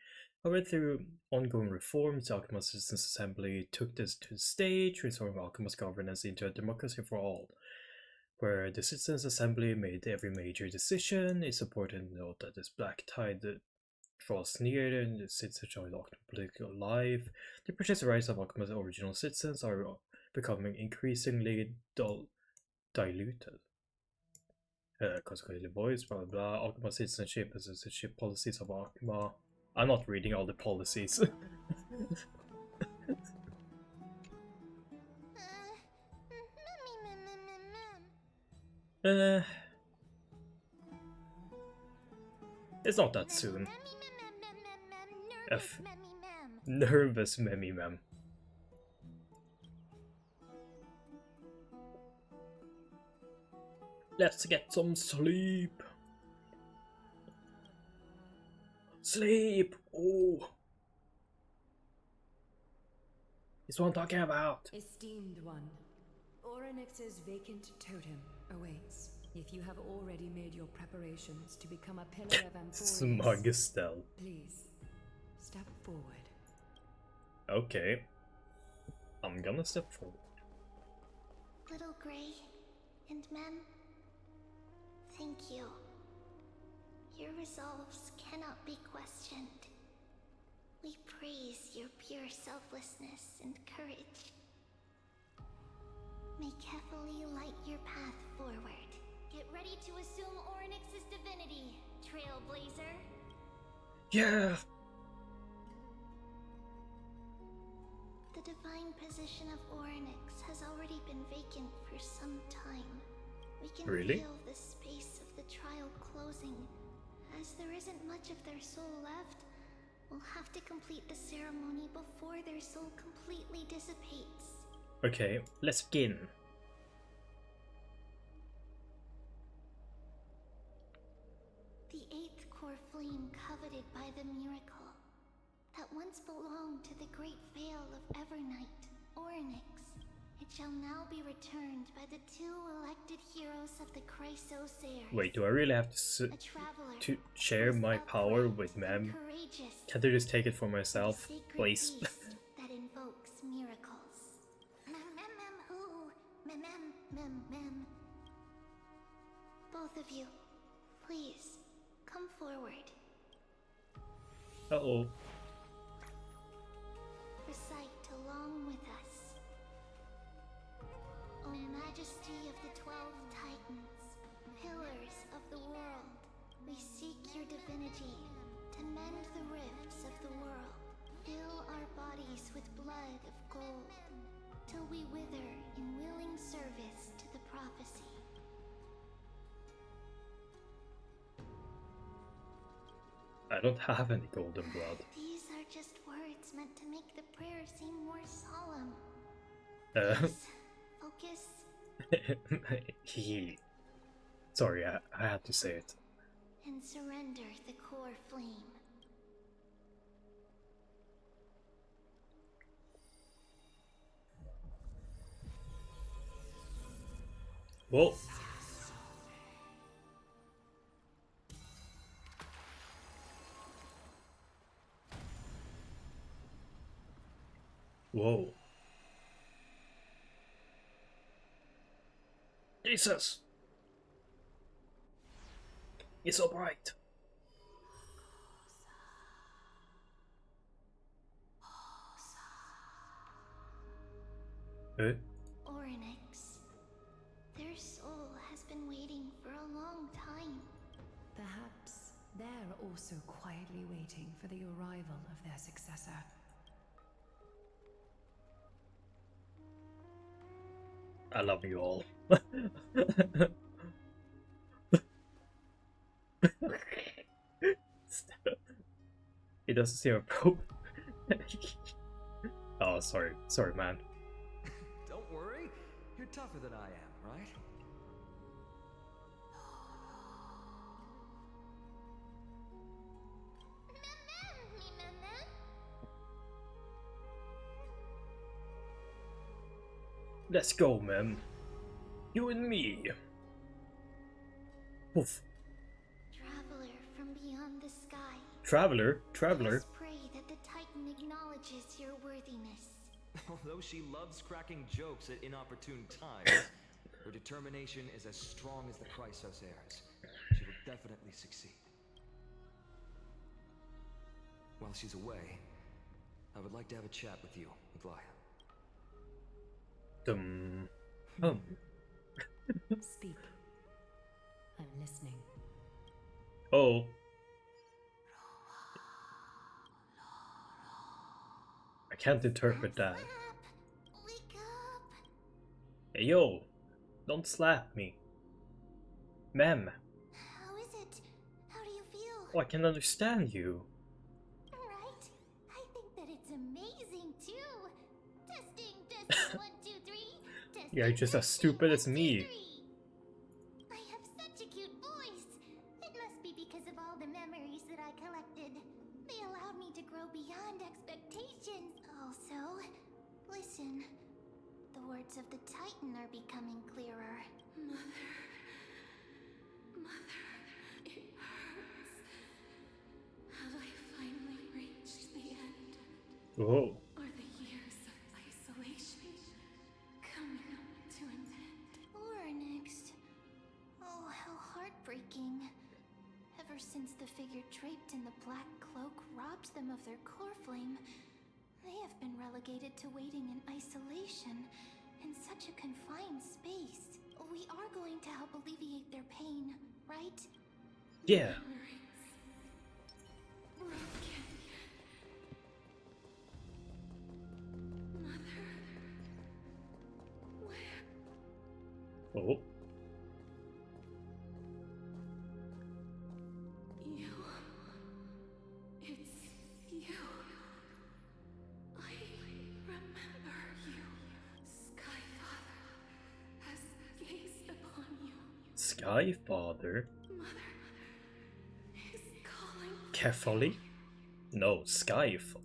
[SPEAKER 1] However, through ongoing reforms, the Akuma Citizens' Assembly took this to the stage, transforming Akuma's governance into a democracy for all, where the Citizens' Assembly made every major decision. It's important to note that this black tide draws near, and the citizens join the Octopus political life. The purchase rights of Octopus original citizens are becoming increasingly diluted. Consequently, boys, blah blah blah. Octopus citizenship and citizenship policies of Akuma. I'm not reading all the policies. It's not that soon. F. Nervous Memmy Mem. Let's get some sleep. Sleep! Oh! It's what I'm talking about.
[SPEAKER 3] Esteemed one, Orynyx's vacant totem awaits. If you have already made your preparations to become a pillar of
[SPEAKER 1] Smug
[SPEAKER 3] Amphorius,
[SPEAKER 1] Estelle.
[SPEAKER 3] please step forward.
[SPEAKER 1] Okay. I'm gonna step forward.
[SPEAKER 2] Little Gray and Mem, thank you. Your resolves cannot be questioned. We praise your pure selflessness and courage. May Kefali light your path forward. Get ready to assume Orynyx's divinity, Trailblazer.
[SPEAKER 1] Yeah!
[SPEAKER 2] The divine position of Orynyx has already been vacant for some time. We can
[SPEAKER 1] Really?
[SPEAKER 2] feel the space of the trial closing. As there isn't much of their soul left, we'll have to complete the ceremony before their soul completely dissipates.
[SPEAKER 1] Okay, let's begin.
[SPEAKER 2] The eighth core flame coveted by the miracle that once belonged to the great veil of Evernight, Orynyx. It shall now be returned by the two elected heroes of the Chrysosaurs.
[SPEAKER 1] Wait, do I really have to
[SPEAKER 2] A traveler
[SPEAKER 1] to share
[SPEAKER 2] who is
[SPEAKER 1] my power
[SPEAKER 2] upright
[SPEAKER 1] with
[SPEAKER 2] and
[SPEAKER 1] Mem?
[SPEAKER 2] courageous,
[SPEAKER 1] Can't I just take it for
[SPEAKER 2] and a
[SPEAKER 1] myself,
[SPEAKER 2] sacred
[SPEAKER 1] please?
[SPEAKER 2] beast that invokes miracles. Mem mem mem who? Mem mem mem mem. Both of you, please come forward.
[SPEAKER 1] Uh-oh.
[SPEAKER 2] Recite along with us. O Majesty of the 12 Titans, pillars of the world, we seek your divinity to mend the rifts of the world. Fill our bodies with blood of gold, till we wither in willing service to the prophecy.
[SPEAKER 1] I don't have any golden blood.
[SPEAKER 2] These are just words meant to make the prayer seem more solemn. Please, focus
[SPEAKER 1] Sorry, I had to say it.
[SPEAKER 2] and surrender the core flame.
[SPEAKER 1] Whoa. Whoa. Jesus! It's so bright.
[SPEAKER 2] Orynyx, their soul has been waiting for a long time.
[SPEAKER 3] Perhaps they're also quietly waiting for the arrival of their successor.
[SPEAKER 1] I love you all. It doesn't seem a problem. Oh, sorry, man.
[SPEAKER 4] Don't worry, you're tougher than I am, right?
[SPEAKER 1] Let's go, man. You and me. Oof.
[SPEAKER 2] Traveler from beyond the sky.
[SPEAKER 1] Traveler.
[SPEAKER 2] Let us pray that the Titan acknowledges your worthiness.
[SPEAKER 4] Although she loves cracking jokes at inopportune times, her determination is as strong as the Chrysosaurs. She will definitely succeed. While she's away, I would like to have a chat with you, Aglaia.
[SPEAKER 3] Speak. I'm listening.
[SPEAKER 1] Oh. I can't interpret that.
[SPEAKER 2] Wake up!
[SPEAKER 1] Hey yo, don't slap me. Ma'am.
[SPEAKER 2] How is it? How do you feel?
[SPEAKER 1] Oh, I can understand you.
[SPEAKER 2] Right? I think that it's amazing too. Testing, 1, 2, 3. Testing,
[SPEAKER 1] You're just as stupid as me.
[SPEAKER 2] I have such a cute voice. It must be because of all the memories that I collected. They allowed me to grow beyond expectations. Also, listen. The words of the Titan are becoming clearer.
[SPEAKER 3] Mother, it hurts. Have I finally reached the end?
[SPEAKER 1] Oh.
[SPEAKER 3] Are the years of isolation coming to an end?
[SPEAKER 2] Or next. Oh, how heartbreaking. Ever since the figure draped in the black cloak robbed them of their core flame, they have been relegated to waiting in isolation in such a confined space. We are going to help alleviate their pain, right?
[SPEAKER 1] Yeah.
[SPEAKER 3] Broken. Mother, where?
[SPEAKER 1] Oh.
[SPEAKER 3] You. It's you. I remember you. Skyfather has gazed upon you.
[SPEAKER 1] Skyfather?
[SPEAKER 3] Mother is calling.
[SPEAKER 1] Carefully? No, Skyfather.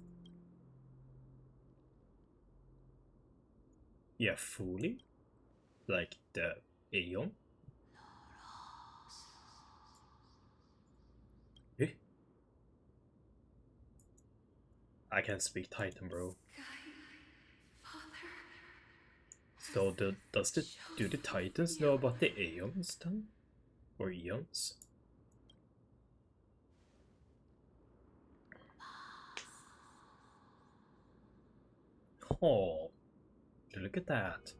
[SPEAKER 1] Yeah, fully? Like the Aeon? Eh? I can't speak Titan, bro. So do the Titans know about the Aeons then? Or Eons? Oh, look at that.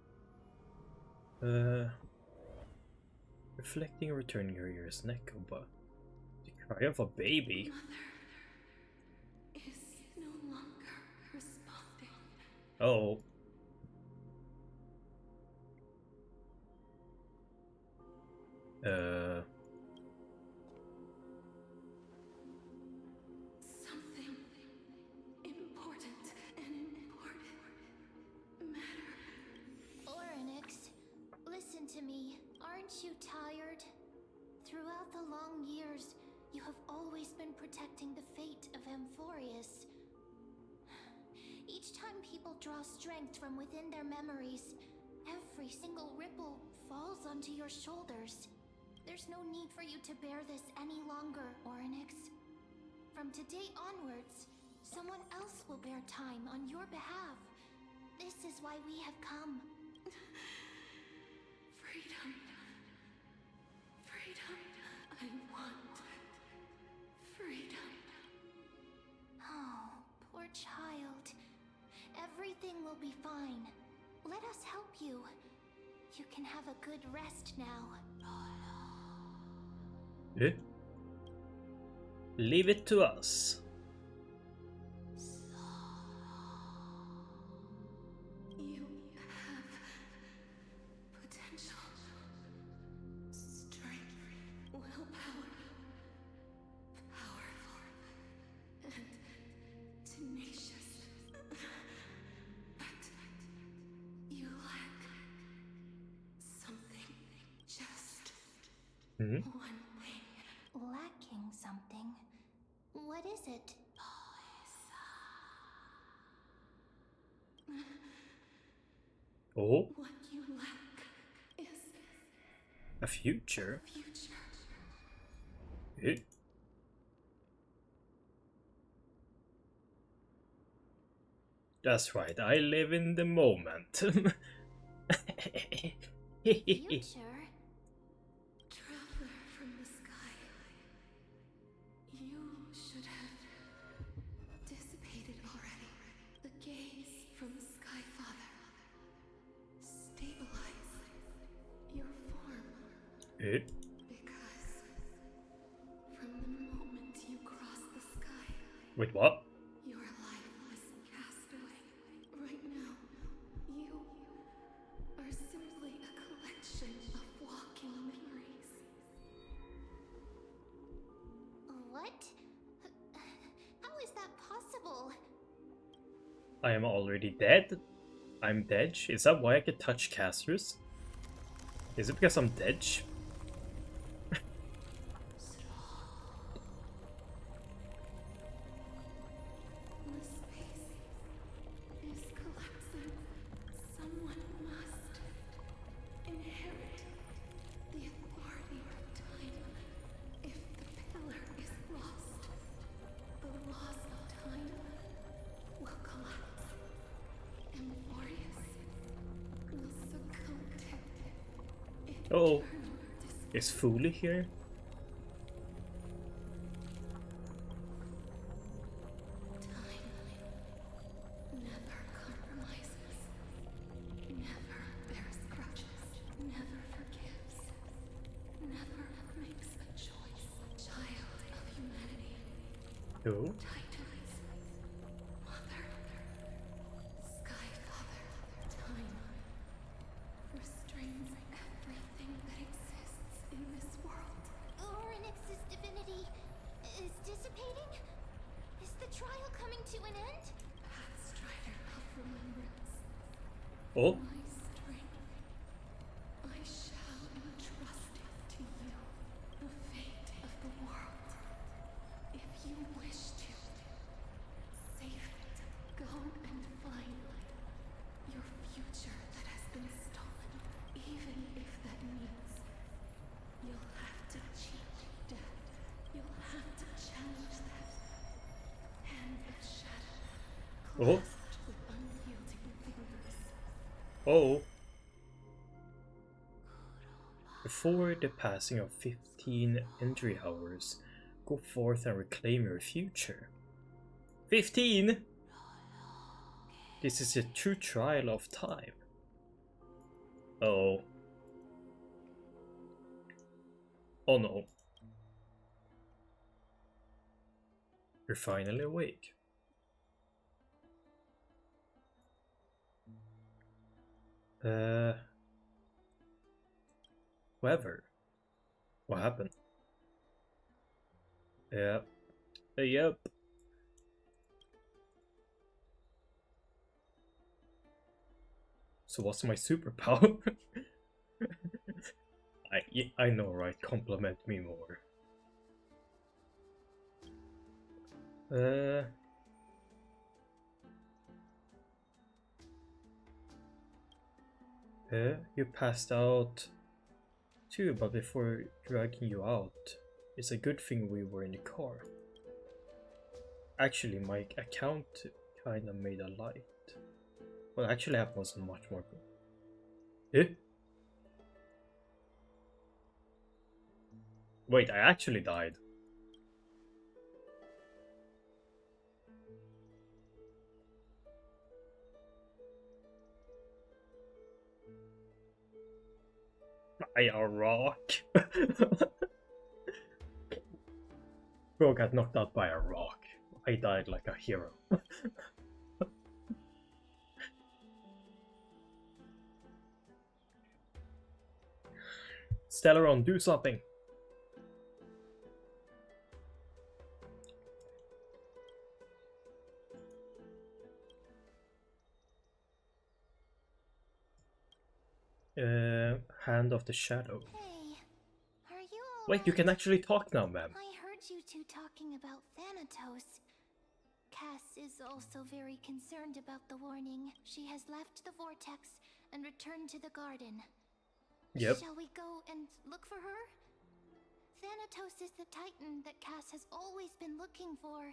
[SPEAKER 1] Reflecting and returning her ears, Neko, but the cry of a baby.
[SPEAKER 3] Mother is no longer responding.
[SPEAKER 1] Oh.
[SPEAKER 3] Something important matter.
[SPEAKER 2] Oryx, listen to me. Aren't you tired? Throughout the long years, you have always been protecting the fate of Amphorius. Each time people draw strength from within their memories, every single ripple falls onto your shoulders. There's no need for you to bear this any longer, Oryx. From today onwards, someone else will bear time on your behalf. This is why we have come.
[SPEAKER 3] Freedom. Freedom. I want freedom.
[SPEAKER 2] Oh, poor child. Everything will be fine. Let us help you. You can have a good rest now.
[SPEAKER 1] Eh? Leave it to us.
[SPEAKER 3] You have potential, strength, willpower, powerful, and tenacious. But you lack something, just one thing.
[SPEAKER 2] Lacking something. What is it?
[SPEAKER 1] Oh,
[SPEAKER 3] What you lack is
[SPEAKER 1] a future?
[SPEAKER 3] future.
[SPEAKER 1] Eh? That's right, I live in the moment.
[SPEAKER 2] Future?
[SPEAKER 3] Traveler from the sky. You should have
[SPEAKER 1] Wait, what?
[SPEAKER 3] Your life is cast away. Right now, you are simply a collection of walking memories.
[SPEAKER 2] What? How is that possible?
[SPEAKER 1] I am already dead? I'm dead? Is that why I can touch casters? Is it because I'm dead?
[SPEAKER 3] The space is collapsing. Someone must inherit the authority of time. If the pillar is lost, the laws of time will collapse. Emborius will succumb to
[SPEAKER 1] Oh,
[SPEAKER 3] eternal
[SPEAKER 1] is Fooly here?
[SPEAKER 3] never compromises, never bears grudges, never forgives, never makes a choice. Child of humanity,
[SPEAKER 1] Who?
[SPEAKER 3] Titans, Mother, Sky Father, time restrains everything that exists in this world.
[SPEAKER 2] Orynyx's divinity is dissipating? Is the trial coming to an end?
[SPEAKER 3] Pathstrider of remembrance,
[SPEAKER 1] Oh,
[SPEAKER 3] my strength, I shall entrust it to you. The fate of the world. If you wish to save it, go and find your future that has been stolen. Even if that means you'll have to cheat death. You'll have to challenge that. Hand of shadow,
[SPEAKER 1] oh,
[SPEAKER 3] clasped with unyielding fingers.
[SPEAKER 1] oh. Before the passing of 15 entry hours, go forth and reclaim your future. 15? This is a true trial of time. Oh. Oh no. You're finally awake. Whoever. What happened? Yep. Yep. So what's my superpower? I know, right? Compliment me more. You passed out too, but before dragging you out, it's a good thing we were in the car. Actually, my account kinda made a light. What actually happened was much more good. Eh? Wait, I actually died. By a rock. Bro got knocked out by a rock. I died like a hero. Stellaron, do something! Hand of the Shadow.
[SPEAKER 2] Hey, are you all
[SPEAKER 1] Wait, you can actually talk now, ma'am.
[SPEAKER 2] I heard you two talking about Thanatos. Cass is also very concerned about the warning. She has left the vortex and returned to the garden.
[SPEAKER 1] Yep.
[SPEAKER 2] Shall we go and look for her? Thanatos is the titan that Cass has always been looking for.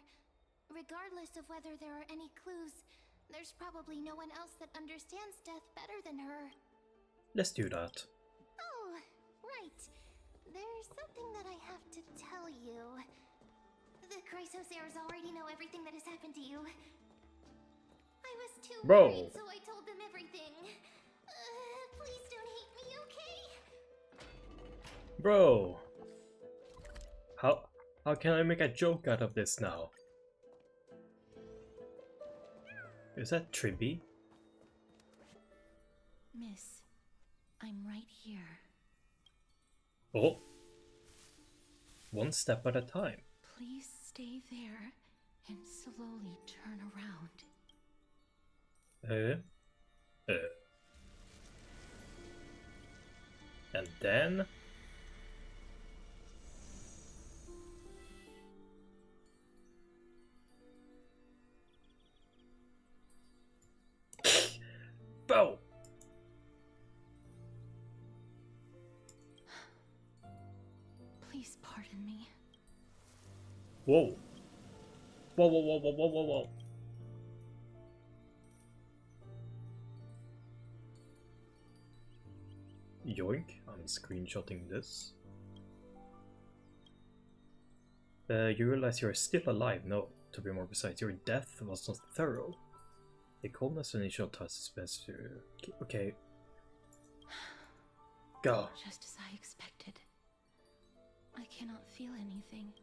[SPEAKER 2] Regardless of whether there are any clues, there's probably no one else that understands death better than her.
[SPEAKER 1] Let's do that.
[SPEAKER 2] Oh, right. There's something that I have to tell you. The Chrysosaurs already know everything that has happened to you. I was too
[SPEAKER 1] Bro.
[SPEAKER 2] worried, so I told them everything. Please don't hate me, okay?
[SPEAKER 1] Bro. How can I make a joke out of this now? Is that Tribby?
[SPEAKER 2] Miss, I'm right here.
[SPEAKER 1] Oh. One step at a time.
[SPEAKER 2] Please stay there and slowly turn around.
[SPEAKER 1] And then... Bow!
[SPEAKER 2] Please pardon me.
[SPEAKER 1] Whoa. Whoa, whoa, whoa, whoa, whoa, whoa, whoa. Yoink, I'm screenshotting this. You realize you're still alive? No, to be more precise, your death was not thorough. The coldness initial test is best to... Okay. Go.
[SPEAKER 2] Just as I expected. I cannot feel anything.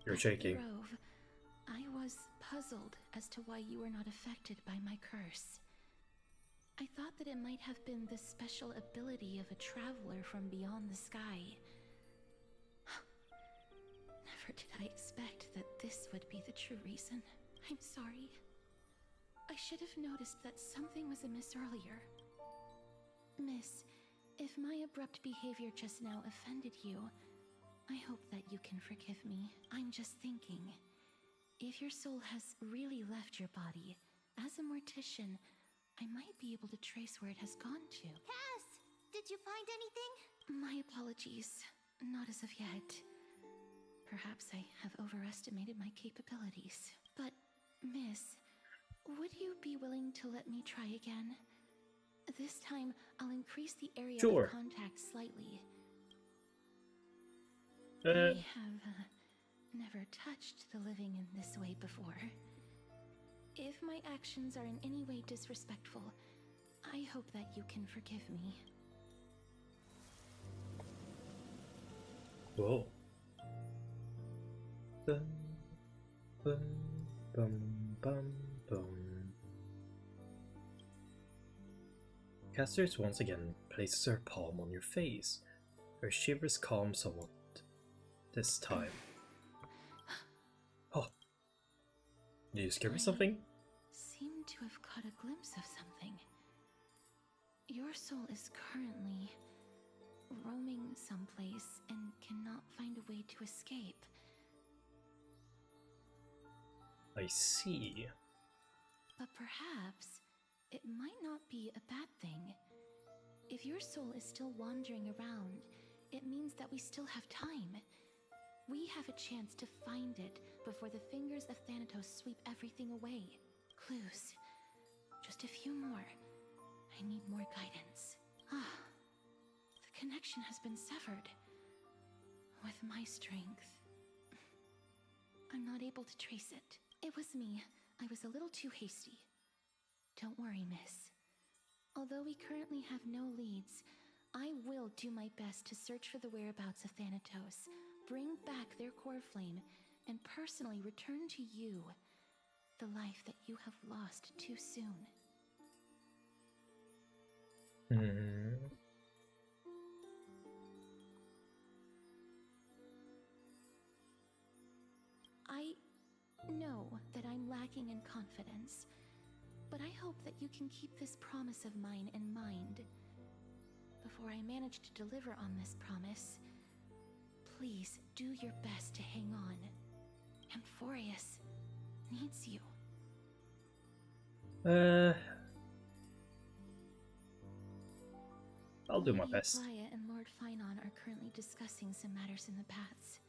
[SPEAKER 1] You're
[SPEAKER 2] At the
[SPEAKER 1] shaking.
[SPEAKER 2] Grove, I was puzzled as to why you were not affected by my curse. I thought that it might have been the special ability of a traveler from beyond the sky. Never did I expect that this would be the true reason. I'm sorry. I should have noticed that something was amiss earlier. Miss, if my abrupt behavior just now offended you, I hope that you can forgive me. I'm just thinking, if your soul has really left your body, as a mortician, I might be able to trace where it has gone to.
[SPEAKER 5] Cass, did you find anything?
[SPEAKER 2] My apologies. Not as of yet. Perhaps I have overestimated my capabilities. But, Miss, would you be willing to let me try again? This time, I'll increase the area
[SPEAKER 1] Sure.
[SPEAKER 2] of contact slightly. I have never touched the living in this way before. If my actions are in any way disrespectful, I hope that you can forgive me.
[SPEAKER 1] Whoa. Bum, bum, bum, bum, bum. Casters once again places her palm on your face. Her shivers calm somewhat this time. Oh. Did you scare me something?
[SPEAKER 2] Seem to have caught a glimpse of something. Your soul is currently roaming someplace and cannot find a way to escape.
[SPEAKER 1] I see.
[SPEAKER 2] But perhaps it might not be a bad thing. If your soul is still wandering around, it means that we still have time. We have a chance to find it before the fingers of Thanatos sweep everything away. Clues. Just a few more. I need more guidance. The connection has been severed. With my strength, I'm not able to trace it. It was me. I was a little too hasty. Don't worry, miss. Although we currently have no leads, I will do my best to search for the whereabouts of Thanatos, bring back their core flame, and personally return to you the life that you have lost too soon. I know that I'm lacking in confidence, but I hope that you can keep this promise of mine in mind. Before I manage to deliver on this promise, please do your best to hang on. Amphorius needs you.
[SPEAKER 1] I'll do my
[SPEAKER 2] Lady
[SPEAKER 1] best.
[SPEAKER 2] Playa and Lord Finon are currently discussing some matters in the paths.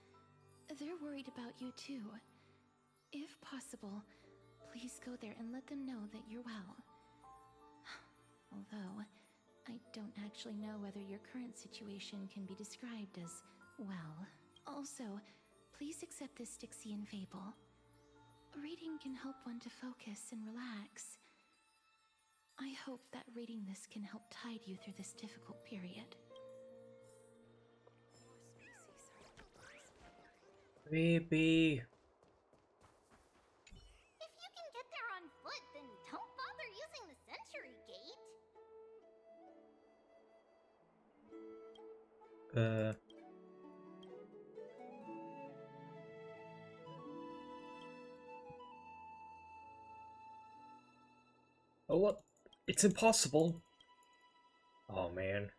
[SPEAKER 2] They're worried about you too. If possible, please go there and let them know that you're well. Although, I don't actually know whether your current situation can be described as well. Also, please accept this Styxian fable. Reading can help one to focus and relax. I hope that reading this can help tide you through this difficult period.
[SPEAKER 1] Baby. Oh, what? It's impossible! Oh man.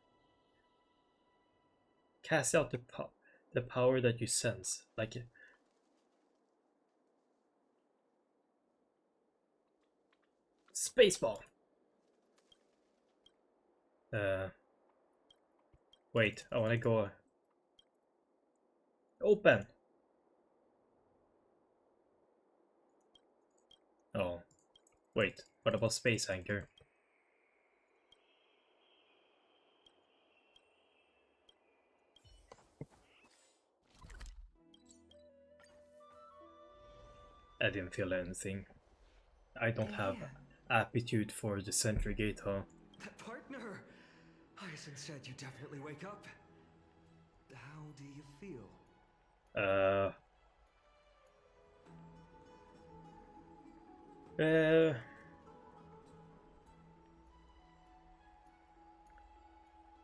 [SPEAKER 1] Cast out the power that you sense. Like, Spaceball! Wait, I wanna go... Open! Oh. Wait, what about Space Anchor? I didn't feel anything. I don't have aptitude for the centrigate, huh?
[SPEAKER 4] That partner! Hyacinth said you definitely wake up. How do you feel?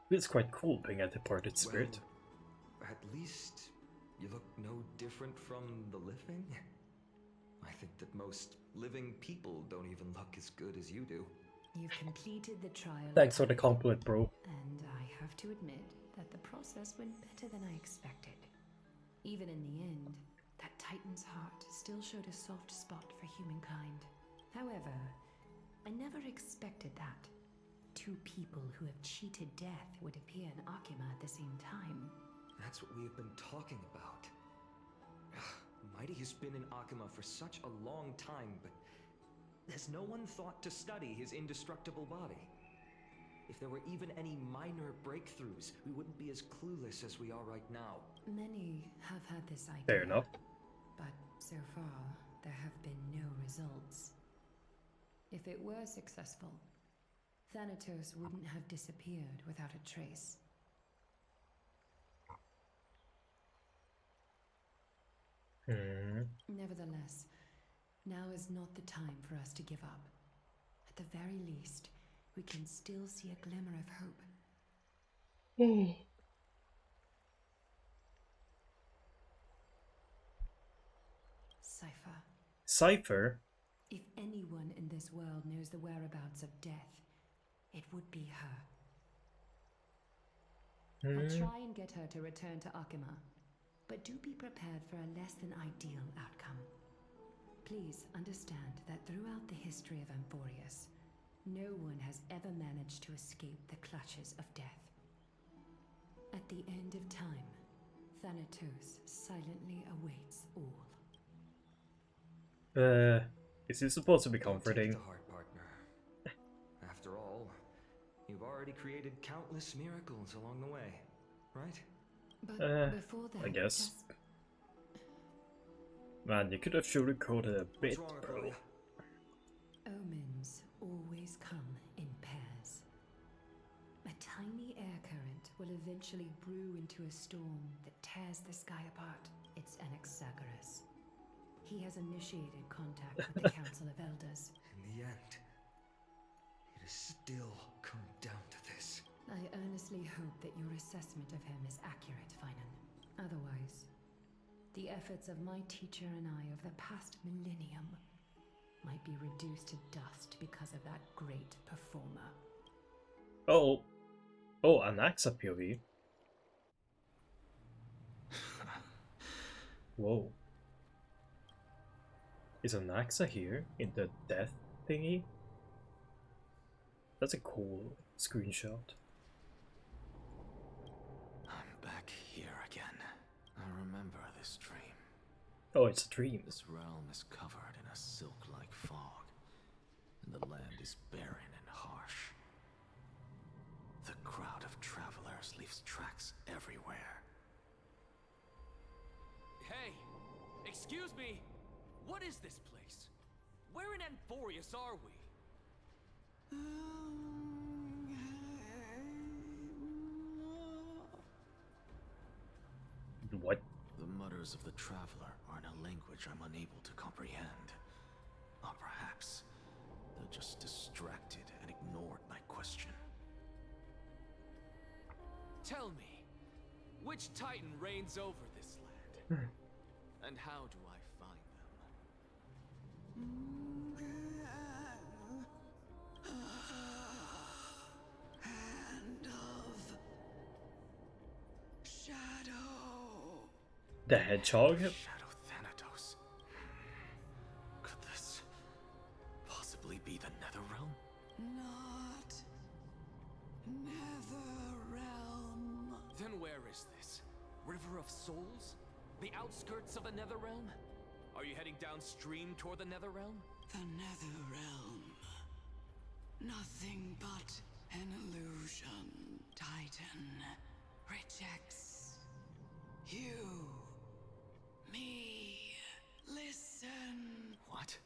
[SPEAKER 1] Feels quite cool being a departed spirit.
[SPEAKER 4] Well, at least you look no different from the living. I think that most living people don't even look as good as you do.
[SPEAKER 3] You've completed the trial.
[SPEAKER 1] Thanks for the compliment, bro.
[SPEAKER 3] And I have to admit that the process went better than I expected. Even in the end, that Titan's heart still showed a soft spot for humankind. However, I never expected that. Two people who have cheated death would appear in Akima at the same time.
[SPEAKER 4] That's what we have been talking about. Mighty has been in Akima for such a long time, but has no one thought to study his indestructible body? If there were even any minor breakthroughs, we wouldn't be as clueless as we are right now.
[SPEAKER 3] Many have had this idea.
[SPEAKER 1] Fair enough.
[SPEAKER 3] But so far, there have been no results. If it were successful, Thanatos wouldn't have disappeared without a trace. Nevertheless, now is not the time for us to give up. At the very least, we can still see a glimmer of hope. Cypher.
[SPEAKER 1] Cypher?
[SPEAKER 3] If anyone in this world knows the whereabouts of death, it would be her. I'll try and get her to return to Akima, but do be prepared for a less than ideal outcome. Please understand that throughout the history of Amphorius, no one has ever managed to escape the clutches of death. At the end of time, Thanatos silently awaits all.
[SPEAKER 1] Is this supposed to be
[SPEAKER 4] Don't
[SPEAKER 1] comforting?
[SPEAKER 4] take it to heart, partner. After all, you've already created countless miracles along the way, right?
[SPEAKER 3] But before that,
[SPEAKER 1] I guess.
[SPEAKER 3] just...
[SPEAKER 1] Man, you could have sugarcoated a bit,
[SPEAKER 4] What's wrong,
[SPEAKER 1] bro.
[SPEAKER 4] Akoya?
[SPEAKER 3] Omens always come in pairs. A tiny air current will eventually brew into a storm that tears the sky apart. It's Anaxagoras. He has initiated contact with the Council of Elders.
[SPEAKER 4] In the end, it has still come down to this.
[SPEAKER 3] I earnestly hope that your assessment of him is accurate, Finan. Otherwise, the efforts of my teacher and I of the past millennium might be reduced to dust because of that great performer.
[SPEAKER 1] Oh, Anaxa POV. Whoa. Is Anaxa here in the death thingy? That's a cool screenshot.
[SPEAKER 6] I'm back here again. I remember this dream.
[SPEAKER 1] Oh, it's a dream.
[SPEAKER 6] This realm is covered in a silk-like fog, and the land is barren and harsh. The crowd of travelers leaves tracks everywhere.
[SPEAKER 7] Hey! Excuse me! What is this place? Where in Amphorius are we?
[SPEAKER 1] What?
[SPEAKER 6] The mutters of the traveler are in a language I'm unable to comprehend. Or perhaps they're just distracted and ignored my question.
[SPEAKER 7] Tell me, Which titan reigns over this land? And how do I find them?
[SPEAKER 8] Hand of Shadow.
[SPEAKER 1] The hedgehog?
[SPEAKER 6] Shadow Thanatos. Could this possibly be the Netherrealm?
[SPEAKER 8] Not Netherrealm.
[SPEAKER 7] Then where is this? River of Souls? The outskirts of the Netherrealm? Are you heading downstream toward the Netherrealm?
[SPEAKER 8] The Netherrealm. Nothing but an illusion. Titan rejects you. Me. Listen.
[SPEAKER 6] What?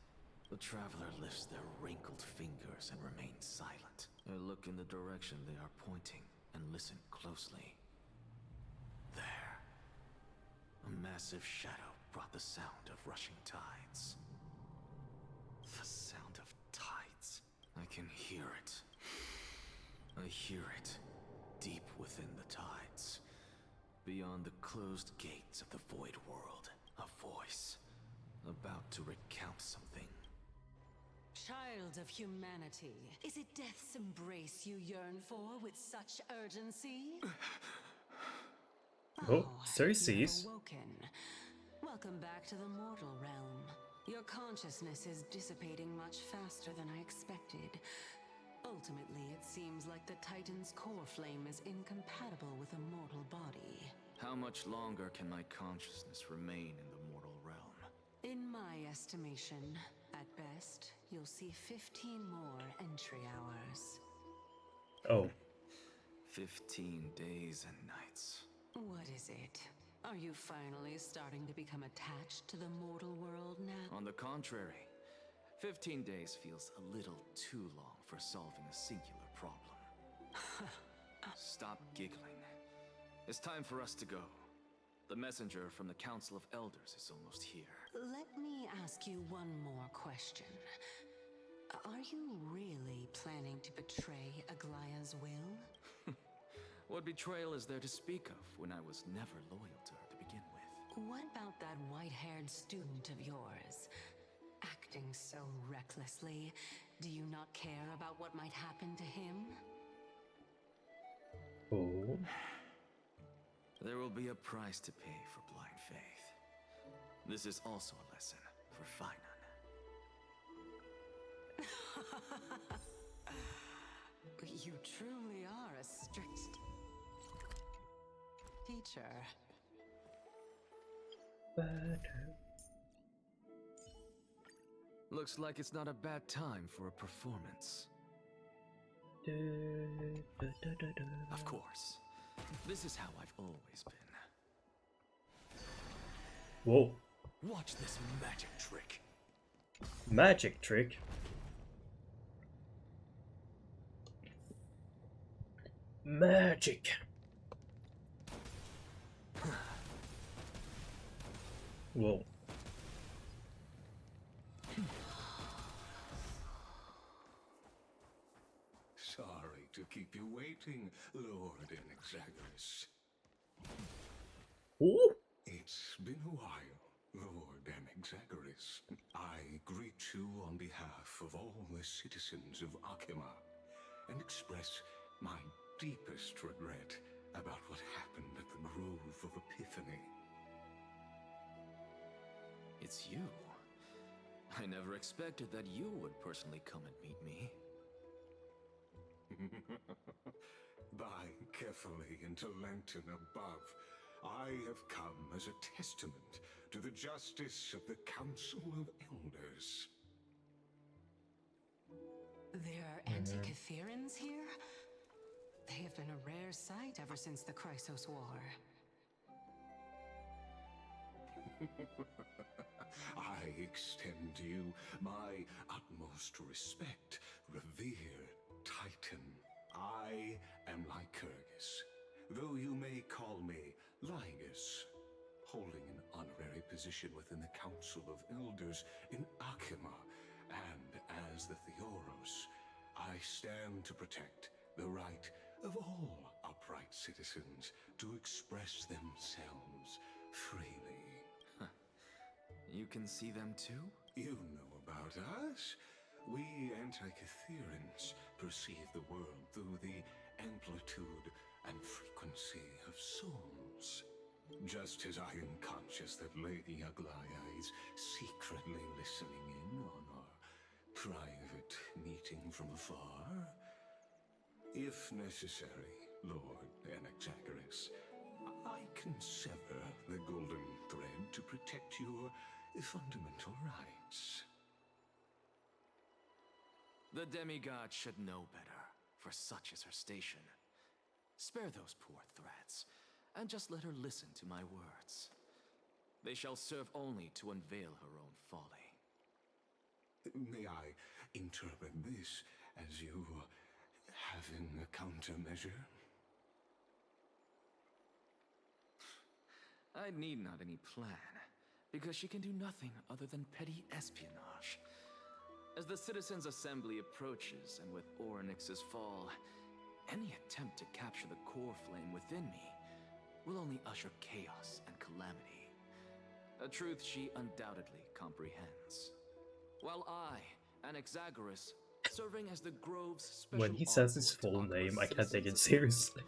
[SPEAKER 6] The traveler lifts their wrinkled fingers and remains silent. I look in the direction they are pointing and listen closely. There. A massive shadow brought the sound of rushing tides. The sound of tides. I can hear it. I hear it deep within the tides. Beyond the closed gates of the void world, a voice about to recount something.
[SPEAKER 9] Child of humanity, is it death's embrace you yearn for with such urgency?
[SPEAKER 1] Oh, Cersei's.
[SPEAKER 9] You've awoken. Welcome back to the mortal realm. Your consciousness is dissipating much faster than I expected. Ultimately, it seems like the Titan's core flame is incompatible with a mortal body.
[SPEAKER 6] How much longer can my consciousness remain in the mortal realm?
[SPEAKER 9] In my estimation, at best, you'll see 15 more entry hours.
[SPEAKER 1] Oh.
[SPEAKER 6] 15 days and nights.
[SPEAKER 9] What is it? Are you finally starting to become attached to the mortal world now?
[SPEAKER 6] On the contrary, 15 days feels a little too long for solving a singular problem. Stop giggling. It's time for us to go. The messenger from the Council of Elders is almost here.
[SPEAKER 9] Let me ask you one more question. Are you really planning to betray Aglaya's will?
[SPEAKER 6] What betrayal is there to speak of when I was never loyal to her to begin with?
[SPEAKER 9] What about that white-haired student of yours? Acting so recklessly, do you not care about what might happen to him?
[SPEAKER 1] Oh.
[SPEAKER 6] There will be a price to pay for blind faith. This is also a lesson for Finan.
[SPEAKER 9] You truly are a strict teacher.
[SPEAKER 6] Looks like it's not a bad time for a performance. Of course. This is how I've always been.
[SPEAKER 1] Whoa.
[SPEAKER 6] Watch this magic trick.
[SPEAKER 1] Magic trick? Magic. Whoa.
[SPEAKER 10] Sorry to keep you waiting, Lord Enexagoras.
[SPEAKER 1] Ooh.
[SPEAKER 10] It's been a while, Lord Enexagoras. I greet you on behalf of all the citizens of Akima and express my deepest regret about what happened at the Grove of Epiphany.
[SPEAKER 6] It's you. I never expected that you would personally come and meet me.
[SPEAKER 10] By carefully into Lantern above, I have come as a testament to the justice of the Council of Elders.
[SPEAKER 9] There are Antikytherians here? They have been a rare sight ever since the Chrysos War.
[SPEAKER 10] I extend to you my utmost respect, revered Titan. I am Lycurgus, though you may call me Lygus, holding an honorary position within the Council of Elders in Akima, and as the Theoros, I stand to protect the right of all upright citizens to express themselves freely.
[SPEAKER 6] You can see them too?
[SPEAKER 10] You know about us. We Antikytherians perceive the world through the amplitude and frequency of souls. Just as I am conscious that Lady Aglaya is secretly listening in on our private meeting from afar. If necessary, Lord Anaxagoras, I can sever the golden thread to protect your fundamental rights.
[SPEAKER 6] The demigod should know better, for such is her station. Spare those poor threats, and just let her listen to my words. They shall serve only to unveil her own folly.
[SPEAKER 10] May I interpret this as you having a countermeasure?
[SPEAKER 6] I need not any plan, because she can do nothing other than petty espionage. As the Citizens' Assembly approaches, and with Orynyx's fall, any attempt to capture the core flame within me will only usher chaos and calamity. A truth she undoubtedly comprehends. While I, Anaxagoras, serving as the Grove's special
[SPEAKER 1] When he says his
[SPEAKER 6] envoy to
[SPEAKER 1] full
[SPEAKER 6] Aqua's
[SPEAKER 1] name, I can't take it
[SPEAKER 6] citizens'
[SPEAKER 1] seriously.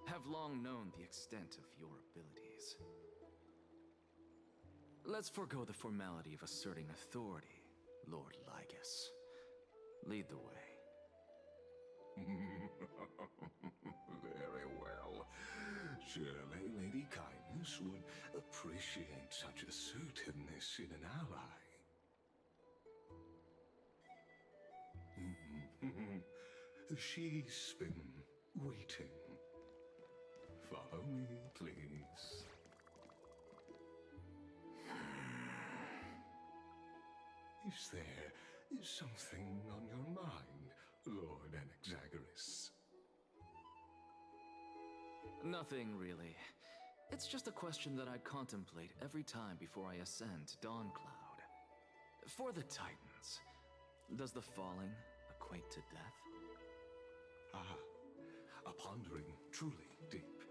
[SPEAKER 6] have long known the extent of your abilities. Let's forego the formality of asserting authority, Lord Lygus. Lead the way.
[SPEAKER 10] Very well. Surely Lady Kindness would appreciate such assertiveness in an ally. She's been waiting. Follow me, please. Is there something on your mind, Lord Anaxagoras?
[SPEAKER 6] Nothing, really. It's just a question that I contemplate every time before I ascend to Dawncloud. For the Titans, does the falling equate to death?
[SPEAKER 10] Ah, a pondering truly deep.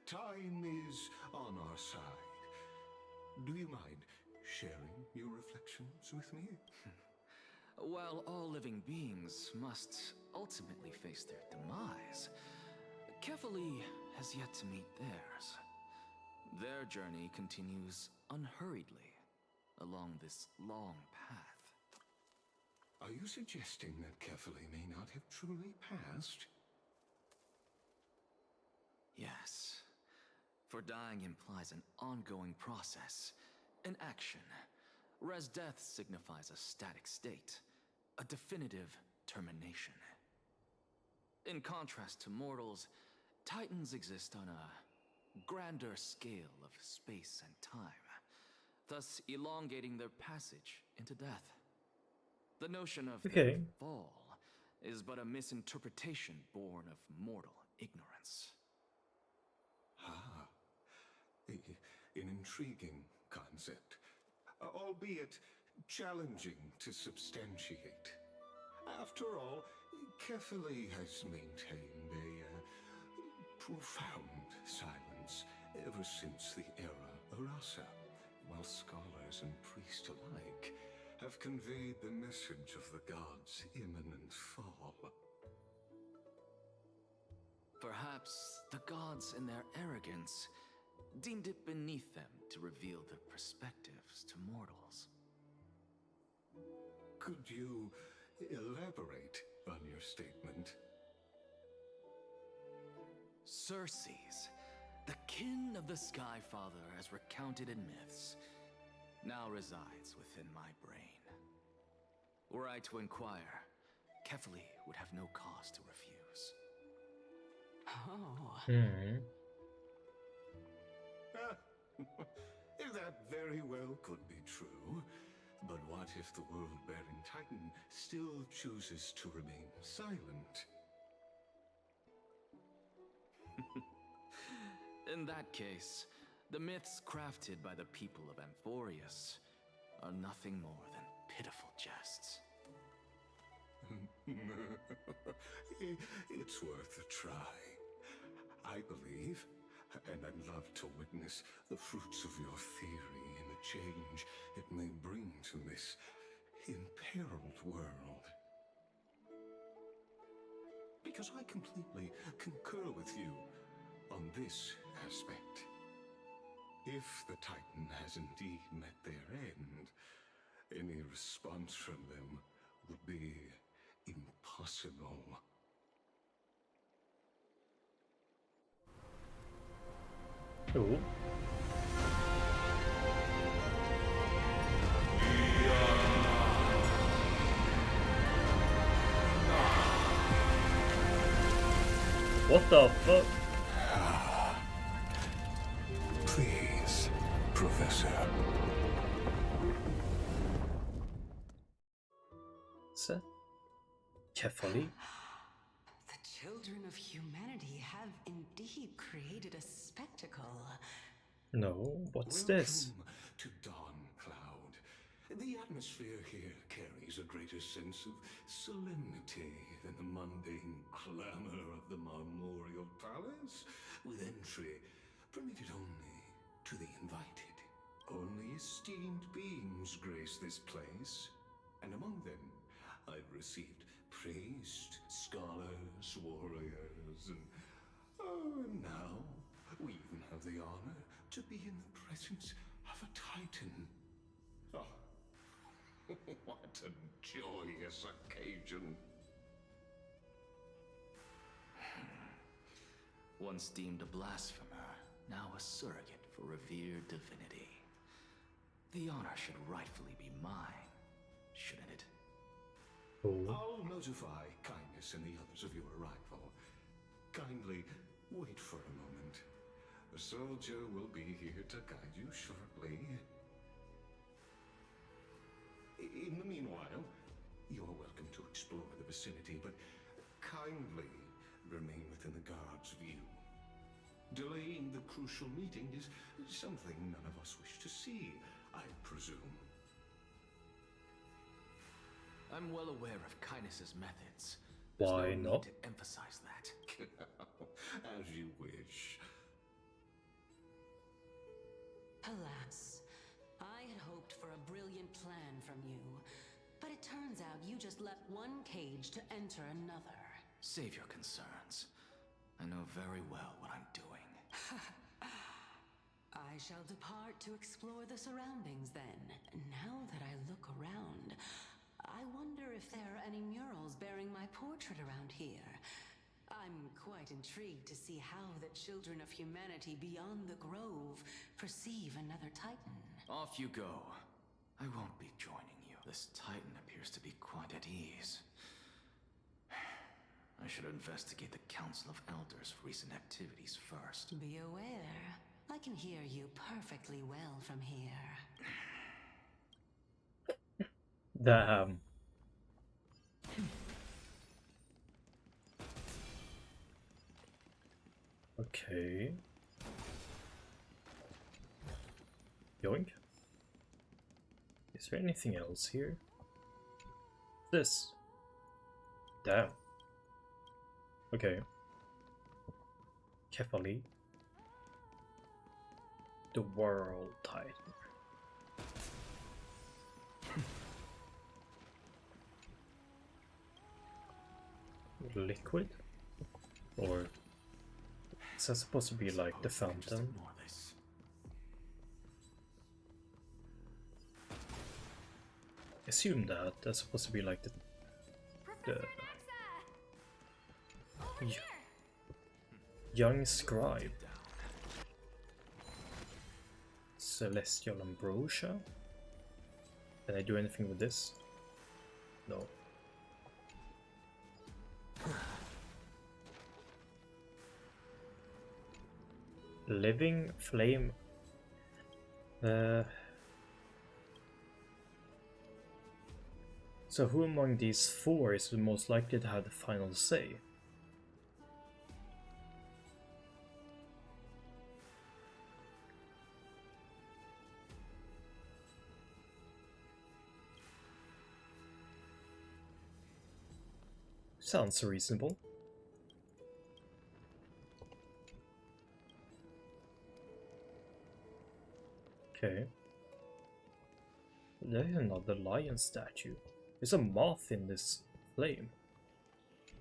[SPEAKER 10] Time is on our side. Do you mind sharing your reflections with me?
[SPEAKER 6] While all living beings must ultimately face their demise, Kefali has yet to meet theirs. Their journey continues unhurriedly along this long path.
[SPEAKER 10] Are you suggesting that Kefali may not have truly passed?
[SPEAKER 6] Yes. For dying implies an ongoing process, an action, whereas death signifies a static state, a definitive termination. In contrast to mortals, Titans exist on a grander scale of space and time, thus elongating their passage into death. The notion of their fall is but a misinterpretation born of mortal ignorance.
[SPEAKER 10] Ah, an intriguing concept, albeit challenging to substantiate. After all, Kefali has maintained a profound silence ever since the era Arasa, while scholars and priests alike have conveyed the message of the gods' imminent fall.
[SPEAKER 6] Perhaps the gods, in their arrogance, deemed it beneath them to reveal their perspectives to mortals.
[SPEAKER 10] Could you elaborate on your statement?
[SPEAKER 6] Circes, the kin of the Sky Father as recounted in myths, now resides within my brain. Were I to inquire, Kefali would have no cause to refuse.
[SPEAKER 9] Oh.
[SPEAKER 10] That very well could be true. But what if the world-bearing Titan still chooses to remain silent?
[SPEAKER 6] In that case, the myths crafted by the people of Amphorius are nothing more than pitiful jests.
[SPEAKER 10] It's worth a try. I I believe, and I'd love to witness the fruits of your theory and the change it may bring to this imperiled world. Because I completely concur with you on this aspect. If the Titan has indeed met their end, any response from them would be impossible.
[SPEAKER 1] Oh. What the fuck?
[SPEAKER 10] Please, Professor.
[SPEAKER 1] Sir? Carefully.
[SPEAKER 9] The children of humanity have indeed created a spectacle.
[SPEAKER 1] No, what's this?
[SPEAKER 10] Welcome to Dawn Cloud. The atmosphere here carries a greater sense of solemnity than the mundane clamor of the Marmorial Palace, with entry permitted only to the invited. Only esteemed beings grace this place, and among them I've received priests, scholars, warriors, and now we even have the honor to be in the presence of a Titan. Oh, what a joyous occasion.
[SPEAKER 6] Once deemed a blasphemer, now a surrogate for revered divinity. The honor should rightfully be mine, shouldn't it?
[SPEAKER 1] Oh.
[SPEAKER 10] I'll notify Kindness and the others of your arrival. Kindly wait for a moment. A soldier will be here to guide you shortly. In the meanwhile, you're welcome to explore the vicinity, but kindly remain within the guard's view. Delaying the crucial meeting is something none of us wish to see, I presume.
[SPEAKER 6] I'm well aware of Kindness's methods.
[SPEAKER 1] Why
[SPEAKER 6] There's no
[SPEAKER 1] not?
[SPEAKER 6] need to emphasize that.
[SPEAKER 10] As you wish.
[SPEAKER 9] Alas, I had hoped for a brilliant plan from you, but it turns out you just left one cage to enter another.
[SPEAKER 6] Save your concerns. I know very well what I'm doing.
[SPEAKER 9] I shall depart to explore the surroundings then. Now that I look around, I wonder if there are any murals bearing my portrait around here. I'm quite intrigued to see how the children of humanity beyond the grove perceive another Titan.
[SPEAKER 6] Off you go. I won't be joining you. This Titan appears to be quite at ease. I should investigate the Council of Elders' recent activities first.
[SPEAKER 9] Be aware, I can hear you perfectly well from here.
[SPEAKER 1] Damn. Okay. Yoink. Is there anything else here? This. Damn. Okay. Carefully. The World Titan. Liquid? Or is that supposed to be like the fountain? Assume that that's supposed to be like the young scribe. Celestial Ambrosia. Can I do anything with this? No. Living flame. So who among these four is the most likely to have the final say? Sounds reasonable. Okay. There's another lion statue. There's a moth in this flame.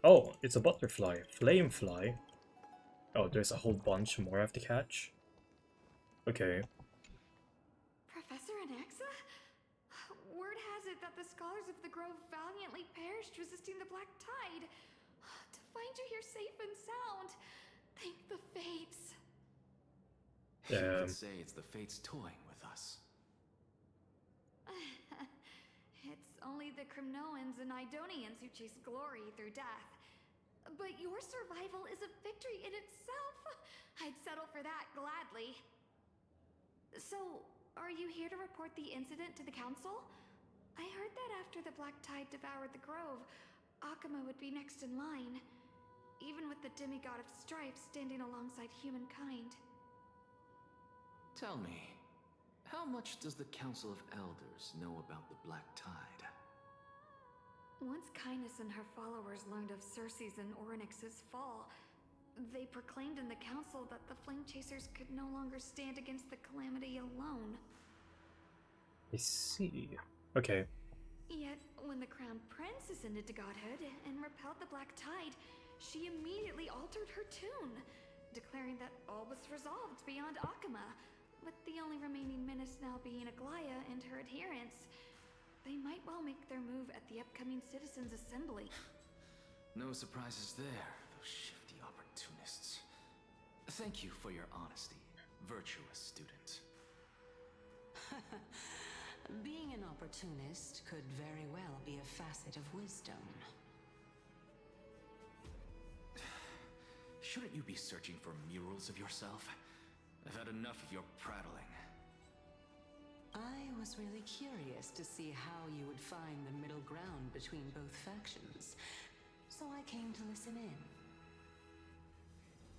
[SPEAKER 1] Oh, it's a butterfly. Flame fly. Oh, there's a whole bunch more I have to catch. Okay.
[SPEAKER 11] Professor Anaxa? Word has it that the scholars of the Grove valiantly perished resisting the Black Tide. To find you here safe and sound, thank the Fates.
[SPEAKER 6] You could say it's the Fates toying with us.
[SPEAKER 11] It's only the Crimnoans and Idonians who chase glory through death. But your survival is a victory in itself. I'd settle for that gladly. So, are you here to report the incident to the Council? I heard that after the Black Tide devoured the Grove, Akuma would be next in line, even with the demigod of strife standing alongside humankind.
[SPEAKER 6] Tell me, how much does the Council of Elders know about the Black Tide?
[SPEAKER 11] Once Kindness and her followers learned of Circe's and Orynyx's fall, they proclaimed in the council that the Flame Chasers could no longer stand against the calamity alone.
[SPEAKER 1] I see. Okay.
[SPEAKER 11] Yet, when the Crown Prince ascended to godhood and repelled the Black Tide, she immediately altered her tune, declaring that all was resolved beyond Akuma, with the only remaining menace now being Aglaya and her adherents. They might well make their move at the upcoming Citizens' Assembly.
[SPEAKER 6] No surprises there, those shifty opportunists. Thank you for your honesty, virtuous student.
[SPEAKER 9] Being an opportunist could very well be a facet of wisdom.
[SPEAKER 6] Shouldn't you be searching for murals of yourself? I've had enough of your prattling.
[SPEAKER 9] I was really curious to see how you would find the middle ground between both factions, so I came to listen in.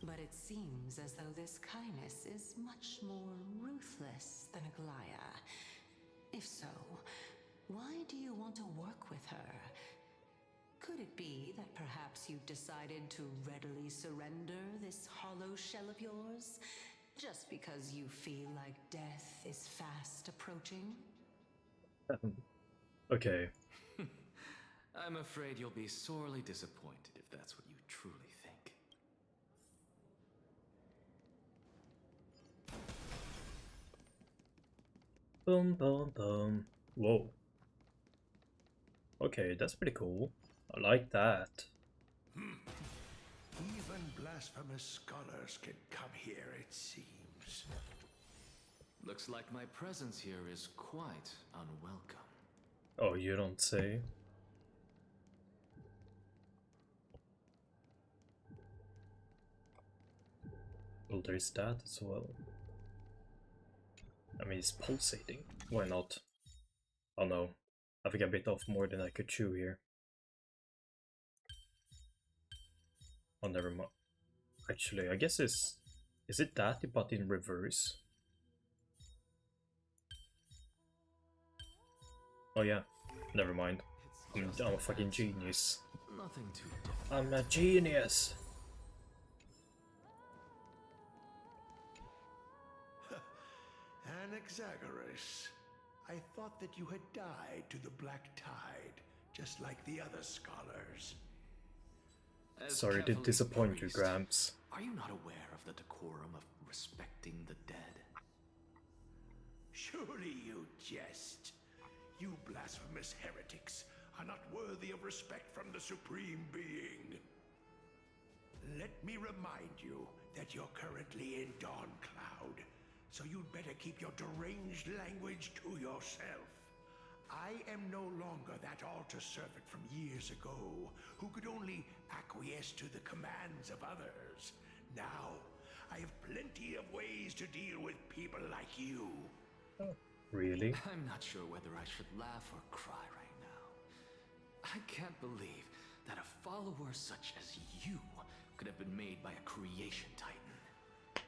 [SPEAKER 9] But it seems as though this Kindness is much more ruthless than Aglaya. If so, why do you want to work with her? Could it be that perhaps you've decided to readily surrender this hollow shell of yours, just because you feel like death is fast approaching?
[SPEAKER 1] Okay.
[SPEAKER 6] I'm afraid you'll be sorely disappointed if that's what you truly think.
[SPEAKER 1] Boom, boom, boom. Whoa. Okay, that's pretty cool. I like that.
[SPEAKER 10] Even blasphemous scholars can come here, it seems.
[SPEAKER 6] Looks like my presence here is quite unwelcome.
[SPEAKER 1] Oh, you don't say? Well, there's that as well. I mean, it's pulsating. Why not? Oh no. I think I bit off more than I could chew here. Oh, never mind. Actually, I guess is it that but in reverse? Oh yeah, never mind. I'm a fucking genius.
[SPEAKER 6] Nothing too difficult.
[SPEAKER 1] I'm a genius.
[SPEAKER 10] Anaxagoras, I thought that you had died to the Black Tide, just like the other scholars.
[SPEAKER 6] As
[SPEAKER 1] Sorry to
[SPEAKER 6] Catholic
[SPEAKER 1] disappoint you,
[SPEAKER 6] priest,
[SPEAKER 1] Gramps.
[SPEAKER 6] Are you not aware of the decorum of respecting the dead?
[SPEAKER 10] Surely you jest. You blasphemous heretics are not worthy of respect from the Supreme Being. Let me remind you that you're currently in Dawn Cloud, so you'd better keep your deranged language to yourself. I am no longer that altar servant from years ago who could only acquiesce to the commands of others. Now, I have plenty of ways to deal with people like you.
[SPEAKER 1] Really?
[SPEAKER 6] I'm not sure whether I should laugh or cry right now. I can't believe that a follower such as you could have been made by a creation titan.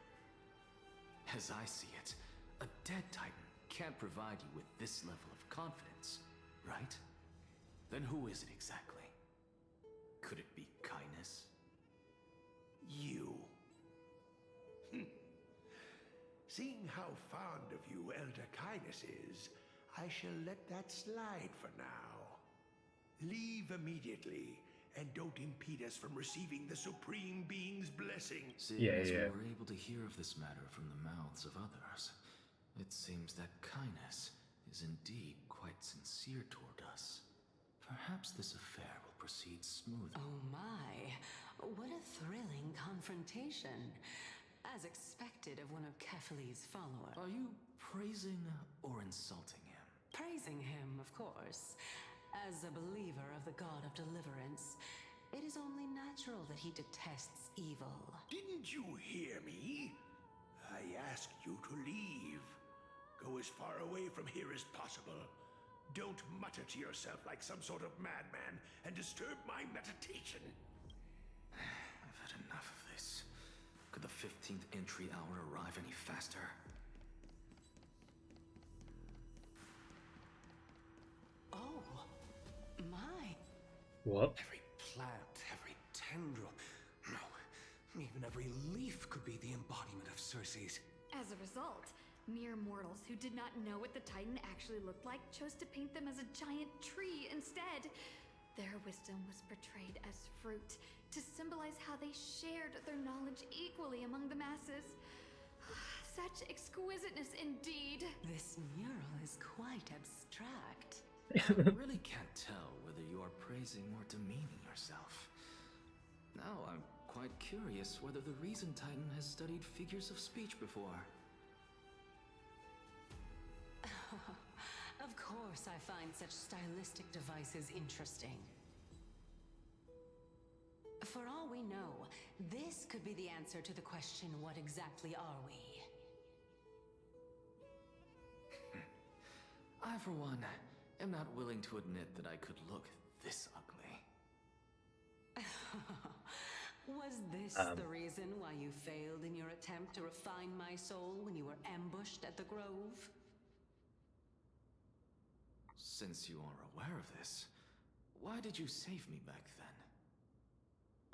[SPEAKER 6] As I see it, a dead titan can't provide you with this level of confidence, right? Then who is it exactly? Could it be Kindness?
[SPEAKER 10] You.
[SPEAKER 12] Seeing how fond of you Elder Kindness is, I shall let that slide for now. Leave immediately, and don't impede us from receiving the Supreme Being's blessing.
[SPEAKER 6] Seeing as we were able to hear of this matter from the mouths of others, it seems that Kindness is indeed quite sincere toward us. Perhaps this affair will proceed smoothly.
[SPEAKER 9] Oh my, what a thrilling confrontation. As expected of one of Kefali's followers.
[SPEAKER 6] Are you praising or insulting him?
[SPEAKER 9] Praising him, of course. As a believer of the god of deliverance, it is only natural that he detests evil.
[SPEAKER 12] Didn't you hear me? I asked you to leave. Go as far away from here as possible. Don't mutter to yourself like some sort of madman and disturb my meditation.
[SPEAKER 6] I've had enough of this. Could the 15th entry hour arrive any faster?
[SPEAKER 9] Oh, my.
[SPEAKER 1] What?
[SPEAKER 10] Every plant, every tendril, no, even every leaf could be the embodiment of Circe's.
[SPEAKER 11] As a result, mere mortals who did not know what the Titan actually looked like chose to paint them as a giant tree instead. Their wisdom was portrayed as fruit, to symbolize how they shared their knowledge equally among the masses. Such exquisiteness indeed.
[SPEAKER 9] This mural is quite abstract.
[SPEAKER 6] I really can't tell whether you are praising or demeaning yourself. Now I'm quite curious whether the Reason Titan has studied figures of speech before.
[SPEAKER 9] Of course I find such stylistic devices interesting. For all we know, this could be the answer to the question, what exactly are we?
[SPEAKER 6] I, for one, am not willing to admit that I could look this ugly.
[SPEAKER 9] Was this the reason why you failed in your attempt to refine my soul when you were ambushed at the Grove?
[SPEAKER 6] Since you are aware of this, why did you save me back then?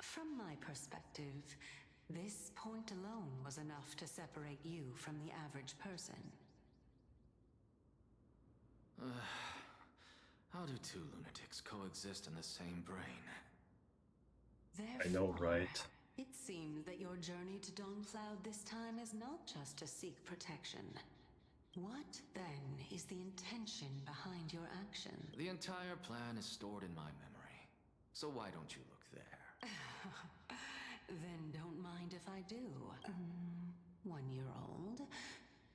[SPEAKER 9] From my perspective, this point alone was enough to separate you from the average person.
[SPEAKER 6] How do two lunatics coexist in the same brain?
[SPEAKER 9] Therefore,
[SPEAKER 1] I know, right?
[SPEAKER 9] It seems that your journey to Dawnfloud this time is not just to seek protection. What, then, is the intention behind your action?
[SPEAKER 6] The entire plan is stored in my memory. So why don't you look there?
[SPEAKER 9] Then don't mind if I do. 1 year old?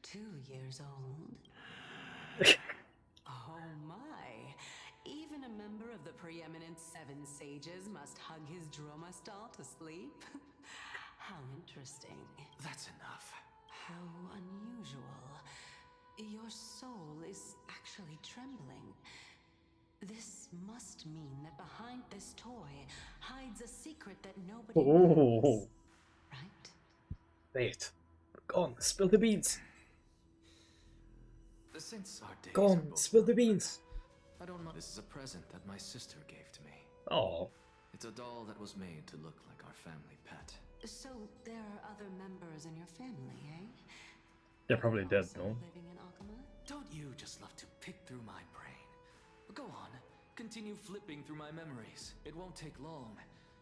[SPEAKER 9] 2 years old? Oh my! Even a member of the preeminent 7 sages must hug his droma stall to sleep? How interesting.
[SPEAKER 6] That's enough.
[SPEAKER 9] How unusual. Your soul is actually trembling. This must mean that behind this toy hides a secret that nobody knows. Right?
[SPEAKER 1] Wait. Go on, spill the beans.
[SPEAKER 6] Since our days
[SPEAKER 1] Go
[SPEAKER 6] are
[SPEAKER 1] on,
[SPEAKER 6] both
[SPEAKER 1] spill the
[SPEAKER 6] numbered,
[SPEAKER 1] beans.
[SPEAKER 6] I don't know. This is a present that my sister gave to me.
[SPEAKER 1] Oh.
[SPEAKER 6] It's a doll that was made to look like our family pet.
[SPEAKER 9] So there are other members in your family, eh?
[SPEAKER 1] They're probably dead, no?
[SPEAKER 9] Living in Akuma?
[SPEAKER 6] Don't you just love to pick through my brain? Go on, continue flipping through my memories. It won't take long.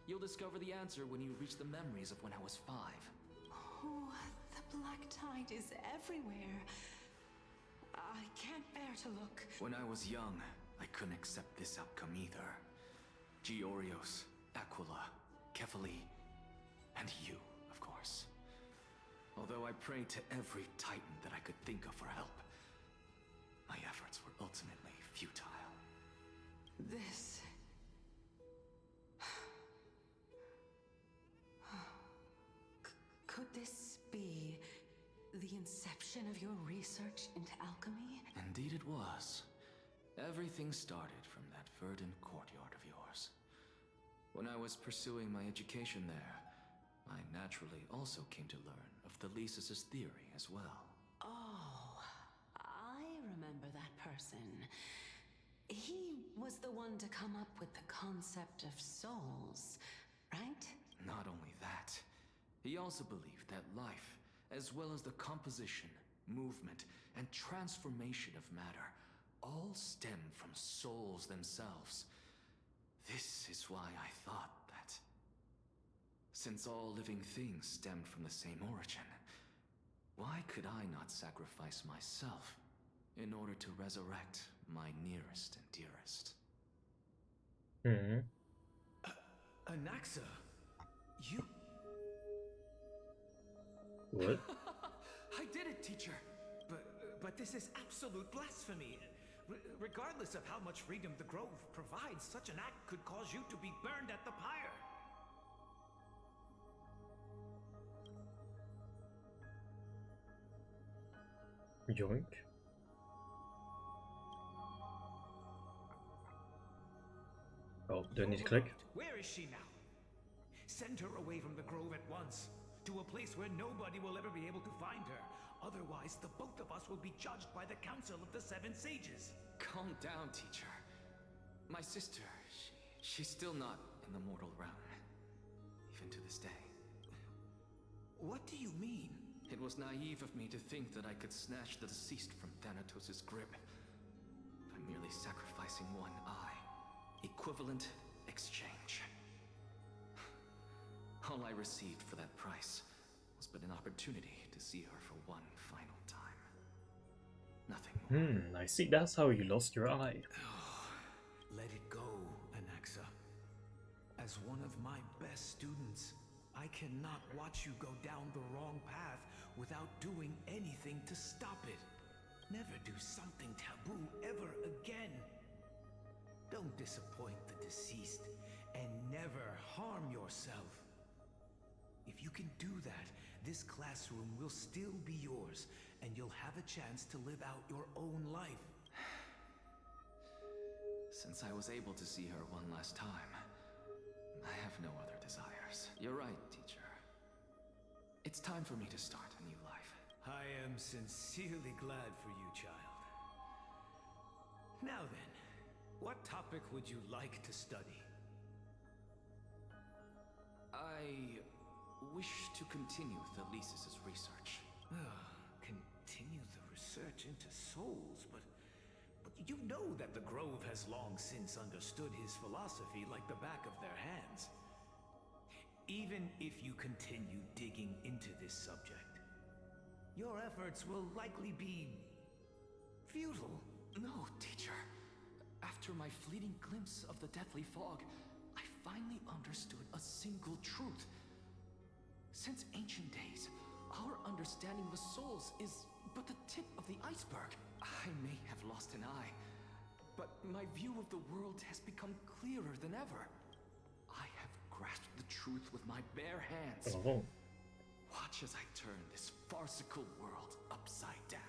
[SPEAKER 6] You'll discover the answer when you reach the memories of when I was 5.
[SPEAKER 9] Oh, the black tide is everywhere. I can't bear to look.
[SPEAKER 6] When I was young, I couldn't accept this outcome either. Georios, Aquila, Kefali, and you, of course. Although I prayed to every titan that I could think of for help, my efforts were ultimately futile.
[SPEAKER 9] This... Could this be the inception of your research into alchemy?
[SPEAKER 6] Indeed it was. Everything started from that verdant courtyard of yours. When I was pursuing my education there, I naturally also came to learn of the Thesis' theory as well.
[SPEAKER 9] Oh, I remember that person. He was the one to come up with the concept of souls, right?
[SPEAKER 6] Not only that, he also believed that life,
[SPEAKER 7] as well as the composition, movement, and transformation of matter, all stem from souls themselves. This is why I thought that, since all living things stemmed from the same origin, why could I not sacrifice myself in order to resurrect my nearest and dearest?
[SPEAKER 12] Anaxa, you...
[SPEAKER 1] What?
[SPEAKER 12] I did it, teacher. But this is absolute blasphemy. Regardless of how much freedom the Grove provides, such an act could cause you to be burned at the pyre.
[SPEAKER 1] Yoink. Oh, do I need to click?
[SPEAKER 12] Where is she now? Send her away from the Grove at once, to a place where nobody will ever be able to find her. Otherwise, the both of us will be judged by the Council of the Seven Sages.
[SPEAKER 7] Calm down, teacher. My sister, she's still not in the mortal realm, even to this day.
[SPEAKER 12] What do you mean?
[SPEAKER 7] It was naive of me to think that I could snatch the deceased from Thanatos' grip by merely sacrificing one eye. Equivalent exchange. All I received for that price was but an opportunity to see her for one final time. Nothing more.
[SPEAKER 1] I see. That's how you lost your eye.
[SPEAKER 12] Let it go, Anaxa. As one of my best students, I cannot watch you go down the wrong path without doing anything to stop it. Never do something taboo ever again. Don't disappoint the deceased, and never harm yourself. If you can do that, this classroom will still be yours, and you'll have a chance to live out your own life.
[SPEAKER 7] Since I was able to see her one last time, I have no other desires. You're right, teacher. It's time for me to start a new life.
[SPEAKER 12] I am sincerely glad for you, child. Now then, what topic would you like to study?
[SPEAKER 7] I wish to continue Thalesis' research.
[SPEAKER 12] Continue the research into souls, but you know that the Grove has long since understood his philosophy like the back of their hands. Even if you continue digging into this subject, your efforts will likely be futile.
[SPEAKER 7] No, teacher. After my fleeting glimpse of the deathly fog, I finally understood a single truth. Since ancient days, our understanding of the souls is but the tip of the iceberg. I may have lost an eye, but my view of the world has become clearer than ever. I have grasped the truth with my bare hands.
[SPEAKER 1] Oh.
[SPEAKER 7] Watch as I turn this farcical world upside down.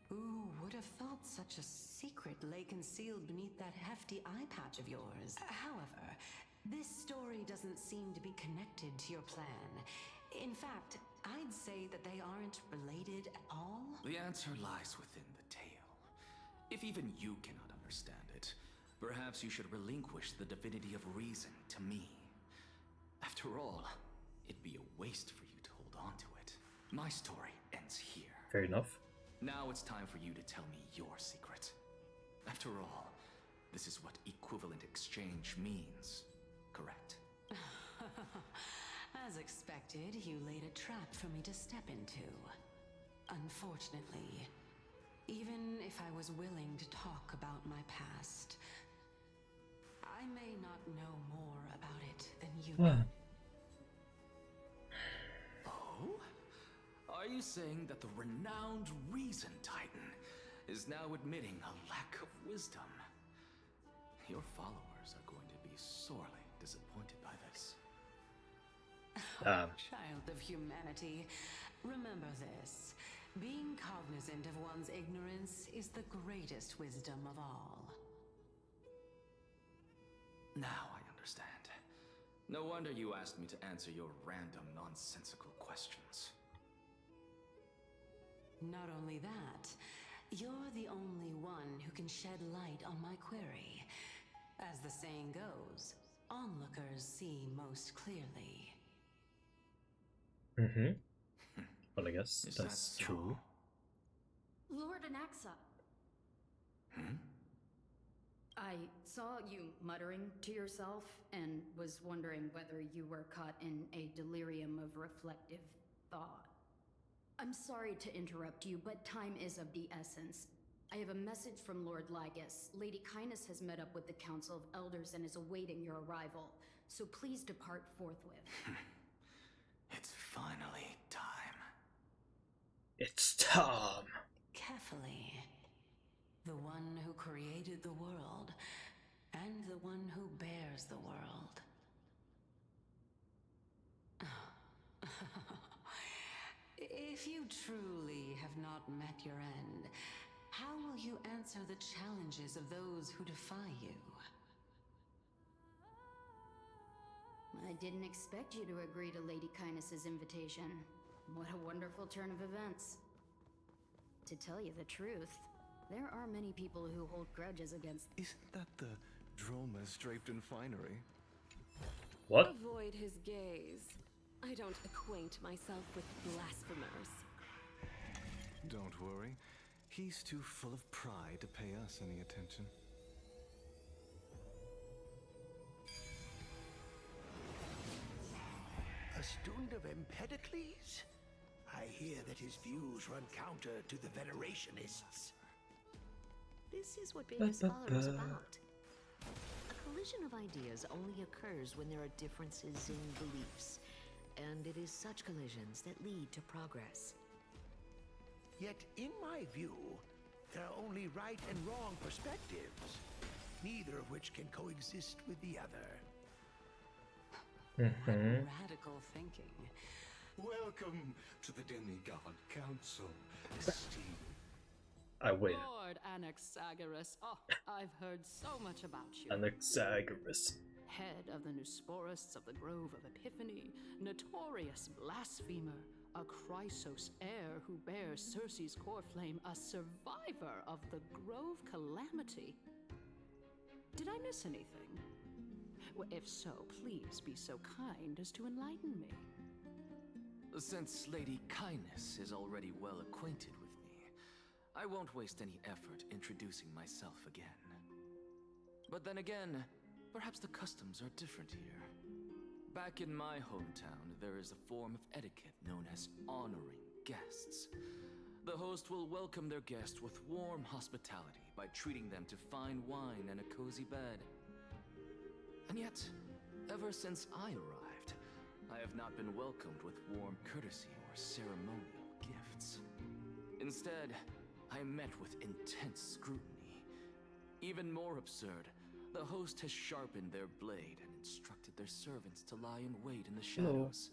[SPEAKER 9] Who would have thought such a secret lay concealed beneath that hefty eye patch of yours? However, this story doesn't seem to be connected to your plan. In fact, I'd say that they aren't related at all.
[SPEAKER 7] The answer lies within the tale. If even you cannot understand it, perhaps you should relinquish the divinity of reason to me. After all, it'd be a waste for you to hold on to it. My story ends here.
[SPEAKER 1] Fair enough.
[SPEAKER 7] Now it's time for you to tell me your secret. After all, this is what equivalent exchange means, correct?
[SPEAKER 9] As expected, you laid a trap for me to step into. Unfortunately, even if I was willing to talk about my past, I may not know more about it than you do.
[SPEAKER 7] Oh? Are you saying that the renowned Reason Titan is now admitting a lack of wisdom? Your followers are going to be sorely disappointed by this.
[SPEAKER 9] Child of humanity, remember this. Being cognizant of one's ignorance is the greatest wisdom of all.
[SPEAKER 7] Now I understand. No wonder you asked me to answer your random, nonsensical questions.
[SPEAKER 9] Not only that, you're the only one who can shed light on my query. As the saying goes, onlookers see most clearly.
[SPEAKER 1] Mm-hmm. Well, I guess
[SPEAKER 6] Is
[SPEAKER 1] that's
[SPEAKER 6] that so?
[SPEAKER 1] true.
[SPEAKER 13] Lord Anaxa. I saw you muttering to yourself and was wondering whether you were caught in a delirium of reflective thought. I'm sorry to interrupt you, but time is of the essence. I have a message from Lord Lygus. Lady Kindness has met up with the Council of Elders and is awaiting your arrival, so please depart forthwith.
[SPEAKER 6] It's finally time.
[SPEAKER 1] It's time.
[SPEAKER 9] Carefully. The one who created the world, and the one who bears the world. If you truly have not met your end, how will you answer the challenges of those who defy you?
[SPEAKER 13] I didn't expect you to agree to Lady Kindness's invitation. What a wonderful turn of events. To tell you the truth, there are many people who hold grudges against...
[SPEAKER 6] Isn't that the Dromas draped in finery?
[SPEAKER 1] What?
[SPEAKER 14] Avoid his gaze. I don't acquaint myself with blasphemers.
[SPEAKER 6] Don't worry. He's too full of pride to pay us any attention.
[SPEAKER 12] A student of Empedocles? I hear that his views run counter to the Venerationists.
[SPEAKER 15] This is what being a scholar is about. A collision of ideas only occurs when there are differences in beliefs, and it is such collisions that lead to progress.
[SPEAKER 12] Yet, in my view, there are only right and wrong perspectives, neither of which can coexist with the other.
[SPEAKER 9] Radical thinking.
[SPEAKER 10] Welcome to the Demigod Council, esteemed.
[SPEAKER 1] I win.
[SPEAKER 16] Lord Anaxagoras. Oh, I've heard so much about you.
[SPEAKER 1] Anaxagoras.
[SPEAKER 16] Head of the Nusporists of the Grove of Epiphany, notorious blasphemer, a Chrysos heir who bears Circe's core flame, a survivor of the Grove Calamity. Did I miss anything? Well, if so, please be so kind as to enlighten me.
[SPEAKER 7] Since Lady Kindness is already well acquainted with me, I won't waste any effort introducing myself again. But then again, perhaps the customs are different here. Back in my hometown, there is a form of etiquette known as honoring guests. The host will welcome their guest with warm hospitality by treating them to fine wine and a cozy bed. And yet, ever since I arrived, I have not been welcomed with warm courtesy or ceremonial gifts. Instead, I am met with intense scrutiny. Even more absurd, the host has sharpened their blade and instructed their servants to lie in wait in the shadows.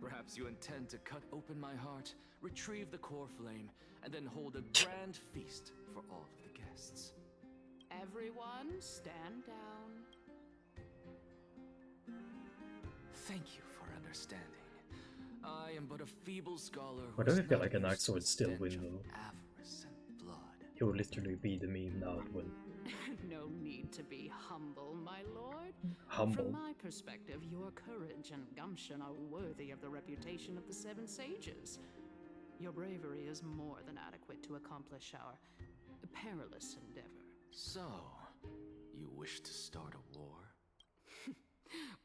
[SPEAKER 7] Perhaps you intend to cut open my heart, retrieve the core flame, and then hold a grand feast for all of the guests.
[SPEAKER 16] Everyone, stand down.
[SPEAKER 7] Thank you for understanding. I am but a feeble scholar.
[SPEAKER 1] Why do I feel like Anaxa would still win though?
[SPEAKER 7] Avarice and blood.
[SPEAKER 1] He would literally be the meme now and win.
[SPEAKER 16] No need to be humble, my lord.
[SPEAKER 1] Humble?
[SPEAKER 16] From my perspective, your courage and gumption are worthy of the reputation of the Seven Sages. Your bravery is more than adequate to accomplish our perilous endeavor.
[SPEAKER 7] So, you wish to start a war?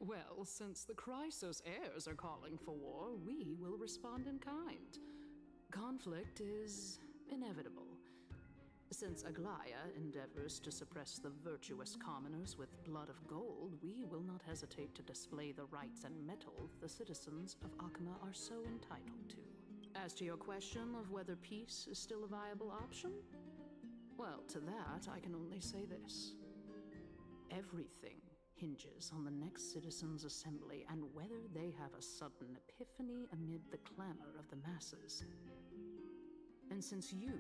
[SPEAKER 16] Well, since the Chrysos heirs are calling for war, we will respond in kind. Conflict is inevitable. Since Aglaya endeavors to suppress the virtuous commoners with blood of gold, we will not hesitate to display the rights and mettle the citizens of Akama are so entitled to. As to your question of whether peace is still a viable option, well, to that I can only say this. Everything hinges on the next citizens' assembly and whether they have a sudden epiphany amid the clamor of the masses. And since you,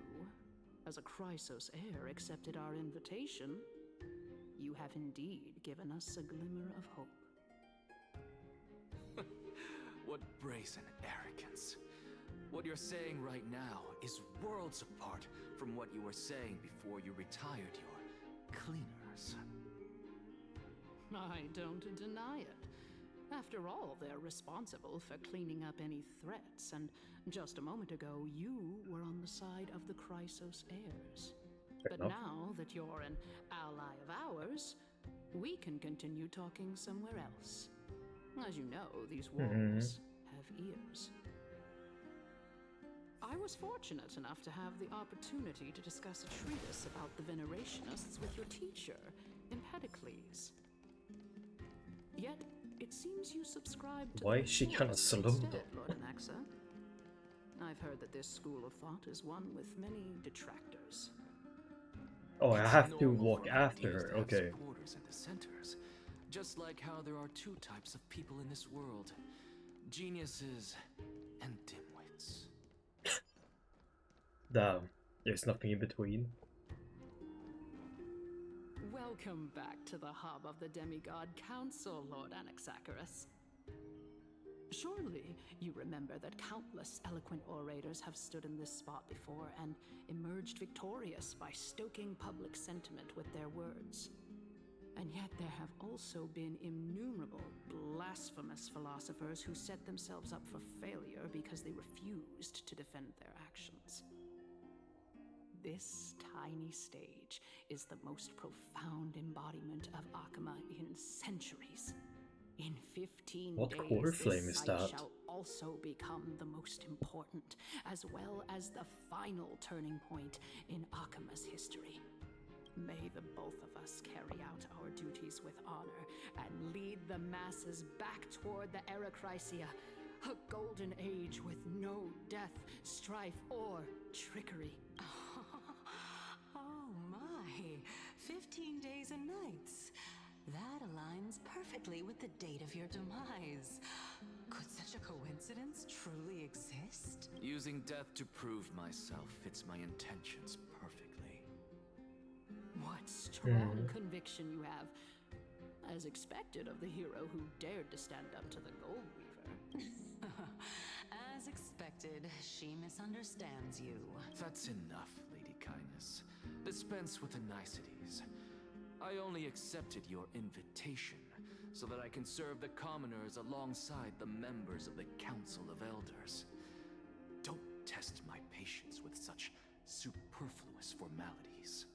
[SPEAKER 16] as a Chrysos heir, accepted our invitation, you have indeed given us a glimmer of hope.
[SPEAKER 7] What brazen arrogance. What you're saying right now is worlds apart from what you were saying before you retired your cleaners.
[SPEAKER 16] I don't deny it. After all, they're responsible for cleaning up any threats, and just a moment ago, you were on the side of the Chrysos heirs. But
[SPEAKER 1] enough.
[SPEAKER 16] now that you're an ally of ours, we can continue talking somewhere else. As you know, these walls have ears. I was fortunate enough to have the opportunity to discuss a treatise about the Venerationists with your teacher, Empedocles. Yet, it seems you subscribe to
[SPEAKER 1] Why is she kinda slow
[SPEAKER 16] instead,
[SPEAKER 1] though?
[SPEAKER 16] Lord Anaxa. I've heard that this school of thought is one with many detractors.
[SPEAKER 1] Oh, I
[SPEAKER 6] It's
[SPEAKER 1] have to
[SPEAKER 6] normal
[SPEAKER 1] walk
[SPEAKER 6] for
[SPEAKER 1] after
[SPEAKER 6] ideas
[SPEAKER 1] her.
[SPEAKER 6] to have
[SPEAKER 1] Okay.
[SPEAKER 6] supporters and dissenters. Just like how there are two types of people in this world. Geniuses and dimwits.
[SPEAKER 1] Damn. There's nothing in between.
[SPEAKER 16] Welcome back to the hub of the Demigod Council, Lord Anaxagoras. Surely you remember that countless eloquent orators have stood in this spot before and emerged victorious by stoking public sentiment with their words. And yet there have also been innumerable blasphemous philosophers who set themselves up for failure because they refused to defend their actions. This tiny stage is the most profound embodiment of Akama in centuries. In 15
[SPEAKER 1] What
[SPEAKER 16] days,
[SPEAKER 1] core flame
[SPEAKER 16] this
[SPEAKER 1] is
[SPEAKER 16] site
[SPEAKER 1] that?
[SPEAKER 16] shall also become the most important, as well as the final turning point in Akama's history. May the both of us carry out our duties with honor and lead the masses back toward the Erechrysia, a golden age with no death, strife, or trickery.
[SPEAKER 9] Oh my, 15 days and nights. That aligns perfectly with the date of your demise. Could such a coincidence truly exist?
[SPEAKER 6] Using death to prove myself fits my intentions perfectly.
[SPEAKER 16] What strong conviction you have. As expected of the hero who dared to stand up to the Gold Weaver.
[SPEAKER 9] As expected, she misunderstands you.
[SPEAKER 6] That's enough, Lady Kindness. Dispense with the niceties. I only accepted your invitation so that I can serve the commoners alongside the members of the Council of Elders. Don't test my patience with such superfluous formalities.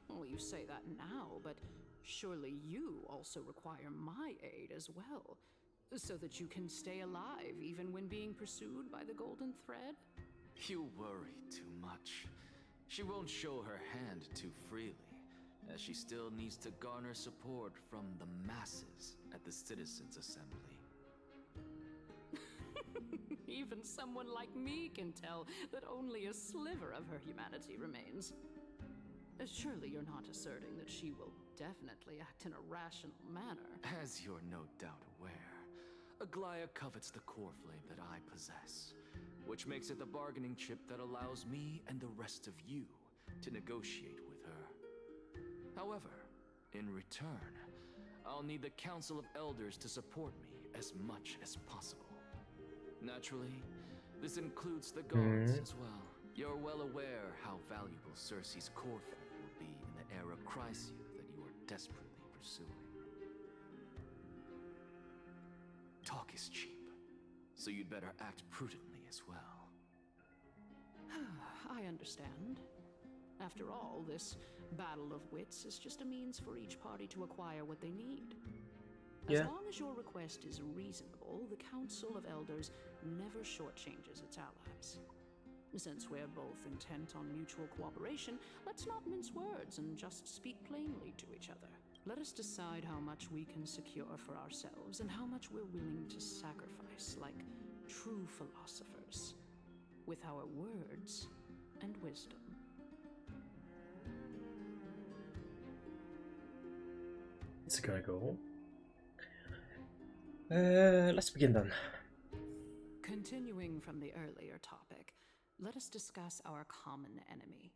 [SPEAKER 16] Well, you say that now, but surely you also require my aid as well, so that you can stay alive even when being pursued by the Golden Thread?
[SPEAKER 6] You worry too much. She won't show her hand too freely, as she still needs to garner support from the masses at the Citizens' Assembly.
[SPEAKER 16] Even someone like me can tell that only a sliver of her humanity remains. Surely you're not asserting that she will definitely act in a rational manner.
[SPEAKER 6] As you're no doubt aware, Aglaya covets the core flame that I possess, which makes it the bargaining chip that allows me and the rest of you to negotiate with her. However, in return, I'll need the Council of Elders to support me as much as possible. Naturally, this includes the guards as well. You're well aware how valuable Circe's core flame will be in the Erechrysia that you are desperately pursuing. Talk is cheap, so you'd better act prudently as well.
[SPEAKER 16] I understand. After all, this battle of wits is just a means for each party to acquire what they need. As long as your request is reasonable, the Council of Elders never shortchanges its allies. Since we're both intent on mutual cooperation, let's not mince words and just speak plainly to each other. Let us decide how much we can secure for ourselves and how much we're willing to sacrifice, like true philosophers, with our words and wisdom.
[SPEAKER 1] It's gonna go. Let's begin then.
[SPEAKER 16] Continuing from the earlier topic, let us discuss our common enemy,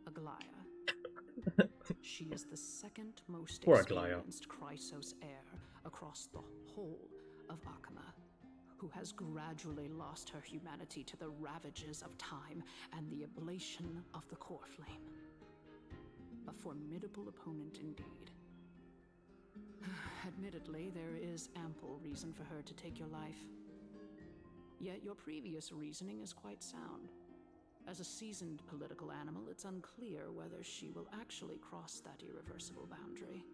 [SPEAKER 16] Aglaya. She is the second most experienced Chrysos heir across the whole of Akama, who has gradually lost her humanity to the ravages of time and the ablation of the core flame. A formidable opponent indeed. Admittedly, there is ample reason for her to take your life. Yet your previous reasoning is quite sound. As a seasoned political animal, it's unclear whether she will actually cross that irreversible boundary.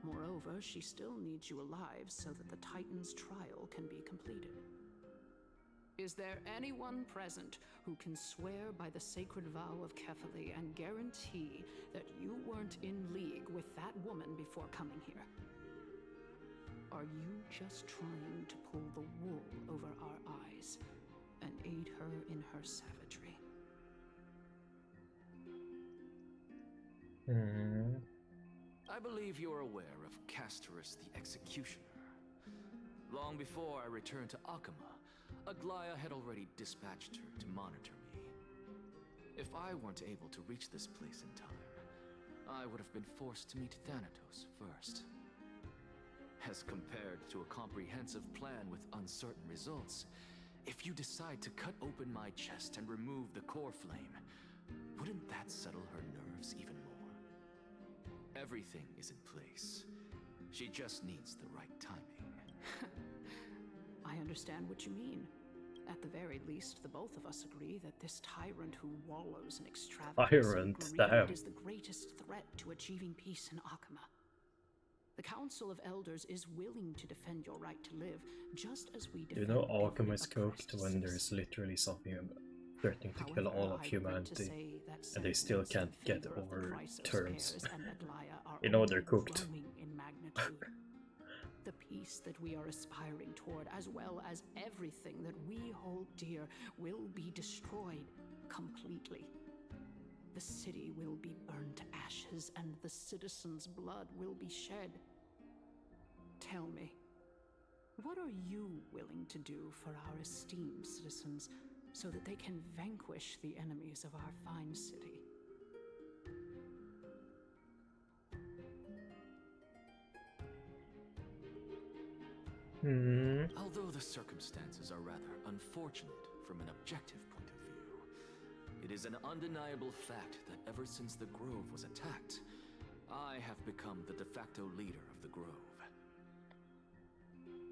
[SPEAKER 16] Moreover, she still needs you alive so that the Titan's trial can be completed. Is there anyone present who can swear by the sacred vow of Kefali and guarantee that you weren't in league with that woman before coming here? Are you just trying to pull the wool over our eyes and aid her in her savagery?
[SPEAKER 7] I believe you're aware of Castorus the Executioner. Long before I returned to Akama, Aglaya had already dispatched her to monitor me. If I weren't able to reach this place in time, I would have been forced to meet Thanatos first. As compared to a comprehensive plan with uncertain results, if you decide to cut open my chest and remove the core flame, wouldn't that settle her nerves even more? Everything is in place. She just needs the right timing.
[SPEAKER 16] I understand what you mean. At the very least, the both of us agree that this tyrant who wallows in extravagance and greed is the greatest threat to achieving peace in Akama. The Council of Elders is willing to defend your right to live, just as we defend.
[SPEAKER 1] You know, Akama is cooked when there's literally something threatening to kill all of humanity, and they still can't get over terms. You know they're cooked.
[SPEAKER 16] The peace that we are aspiring toward, as well as everything that we hold dear, will be destroyed completely. The city will be burned to ashes, and the citizens' blood will be shed. Tell me, what are you willing to do for our esteemed citizens so that they can vanquish the enemies of our fine city?
[SPEAKER 7] Although the circumstances are rather unfortunate from an objective point of view, it is an undeniable fact that ever since the Grove was attacked, I have become the de facto leader of the Grove.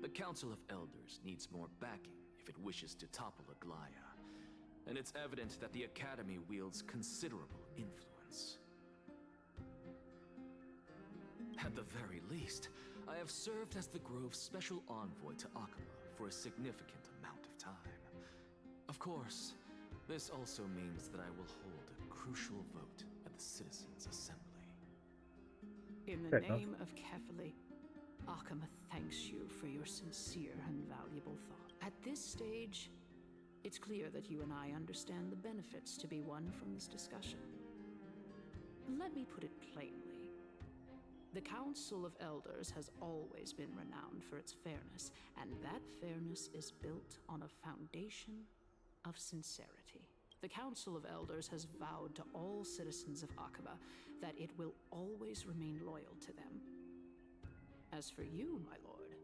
[SPEAKER 7] The Council of Elders needs more backing if it wishes to topple Aglaya, and it's evident that the Academy wields considerable influence. At the very least, I have served as the Grove's special envoy to Akama for a significant amount of time. Of course, this also means that I will hold a crucial vote at the Citizens' Assembly.
[SPEAKER 16] In the name of Kefali, Akama thanks you for your sincere and valuable thought. At this stage, it's clear that you and I understand the benefits to be won from this discussion. Let me put it plainly. The Council of Elders has always been renowned for its fairness, and that fairness is built on a foundation of sincerity. The Council of Elders has vowed to all citizens of Akaba that it will always remain loyal to them. As for you, my lord,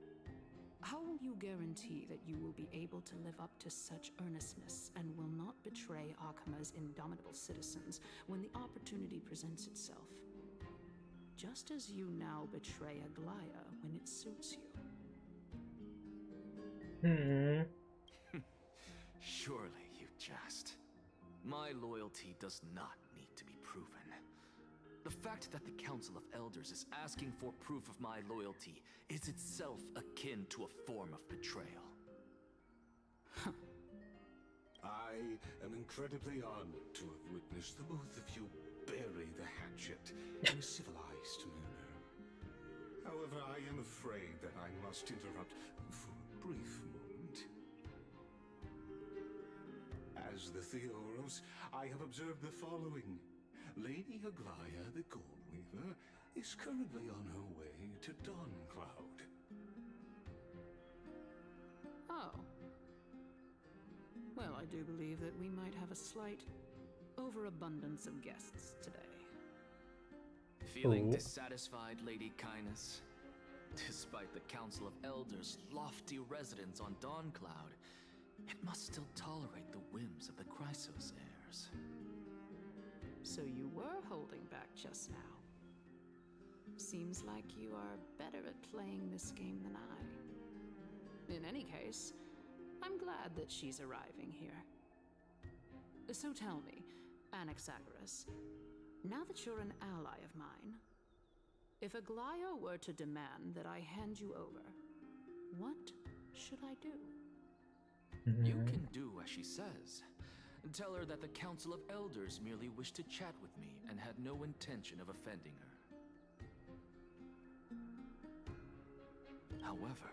[SPEAKER 16] how will you guarantee that you will be able to live up to such earnestness and will not betray Akama's indomitable citizens when the opportunity presents itself? Just as you now betray Aglaya when it suits you.
[SPEAKER 7] Surely you jest. My loyalty does not need to be proven. The fact that the Council of Elders is asking for proof of my loyalty is itself akin to a form of betrayal.
[SPEAKER 10] I am incredibly honored to have witnessed the both of you bury the hatchet in a civilized manner. However, I am afraid that I must interrupt for a brief moment. As the Theoros, I have observed the following. Lady Aglaya, the Goldweaver, is currently on her way to Dawncloud.
[SPEAKER 16] Oh. Well, I do believe that we might have a slight overabundance of guests today.
[SPEAKER 7] Feeling dissatisfied, Lady Kindness? Despite the Council of Elders' lofty residence on Dawncloud, it must still tolerate the whims of the Chrysos heirs.
[SPEAKER 16] So you were holding back just now. Seems like you are better at playing this game than I. In any case, I'm glad that she's arriving here. So tell me, Anaxagoras, now that you're an ally of mine, if Aglaya were to demand that I hand you over, what should I do?
[SPEAKER 7] You can do as she says. Tell her that the Council of Elders merely wished to chat with me and had no intention of offending her. However,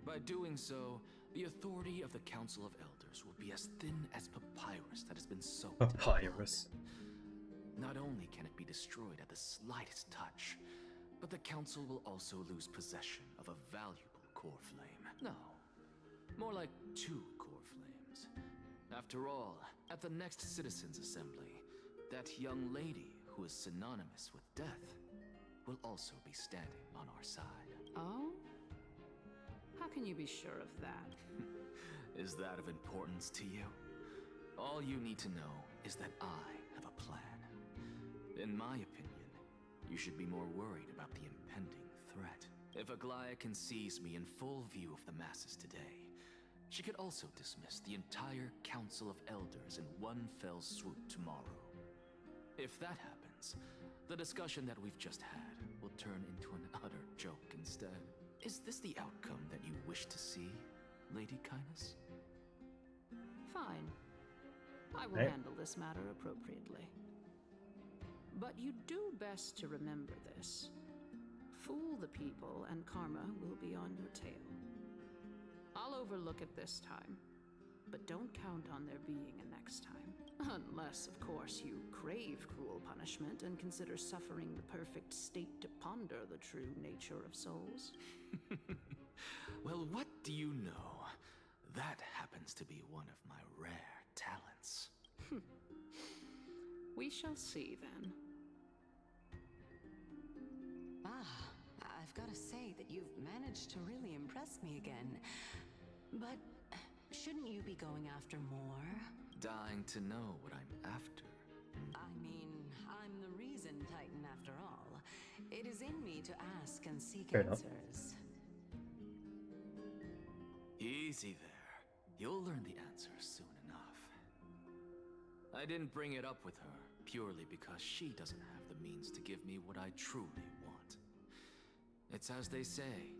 [SPEAKER 7] by doing so, the authority of the Council of Elders will be as thin as papyrus that has been soaked in
[SPEAKER 1] Papyrus.
[SPEAKER 7] blood. Not only can it be destroyed at the slightest touch, but the Council will also lose possession of a valuable core flame. No, more like 2 core flames. After all, at the next Citizens' Assembly, that young lady who is synonymous with death will also be standing on our side.
[SPEAKER 16] Oh? How can you be sure of that?
[SPEAKER 7] Is that of importance to you? All you need to know is that I have a plan. In my opinion, you should be more worried about the impending threat. If Aglaya can seize me in full view of the masses today, she could also dismiss the entire Council of Elders in one fell swoop tomorrow. If that happens, the discussion that we've just had will turn into an utter joke instead. Is this the outcome that you wish to see, Lady Kindness?
[SPEAKER 16] Fine. I will
[SPEAKER 1] Right.
[SPEAKER 16] handle this matter appropriately. But you do best to remember this. Fool the people and karma will be on your tail. I'll overlook it this time, but don't count on there being a next time. Unless, of course, you crave cruel punishment and consider suffering the perfect state to ponder the true nature of souls.
[SPEAKER 7] Well, what do you know? That happens to be one of my rare talents.
[SPEAKER 16] We shall see then.
[SPEAKER 9] Ah, I've got to say that you've managed to really impress me again. But shouldn't you be going after more?
[SPEAKER 7] Dying to know what I'm after.
[SPEAKER 9] I mean, I'm the reason Titan after all. It is in me to ask and seek
[SPEAKER 1] Fair enough.
[SPEAKER 9] answers.
[SPEAKER 7] Easy there. You'll learn the answers soon enough. I didn't bring it up with her purely because she doesn't have the means to give me what I truly want. It's as they say,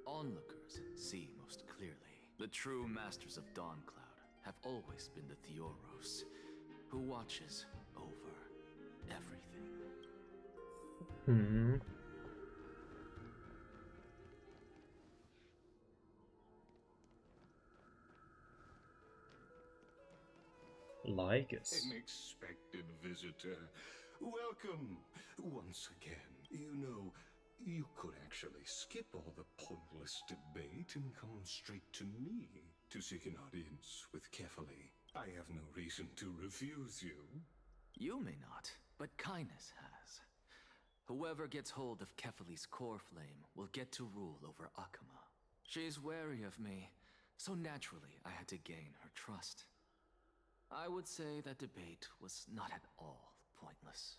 [SPEAKER 7] onlookers see most clearly. The true masters of Dawncloud have always been the Theoros, who watches over everything.
[SPEAKER 1] Lycus.
[SPEAKER 10] Unexpected visitor. Welcome once again. You know, you could actually skip all the pointless debate and come straight to me to seek an audience with Kefali. I have no reason to refuse you.
[SPEAKER 7] You may not, but Kindness has. Whoever gets hold of Kefali's core flame will get to rule over Akama. She's wary of me, so naturally I had to gain her trust. I would say that debate was not at all pointless.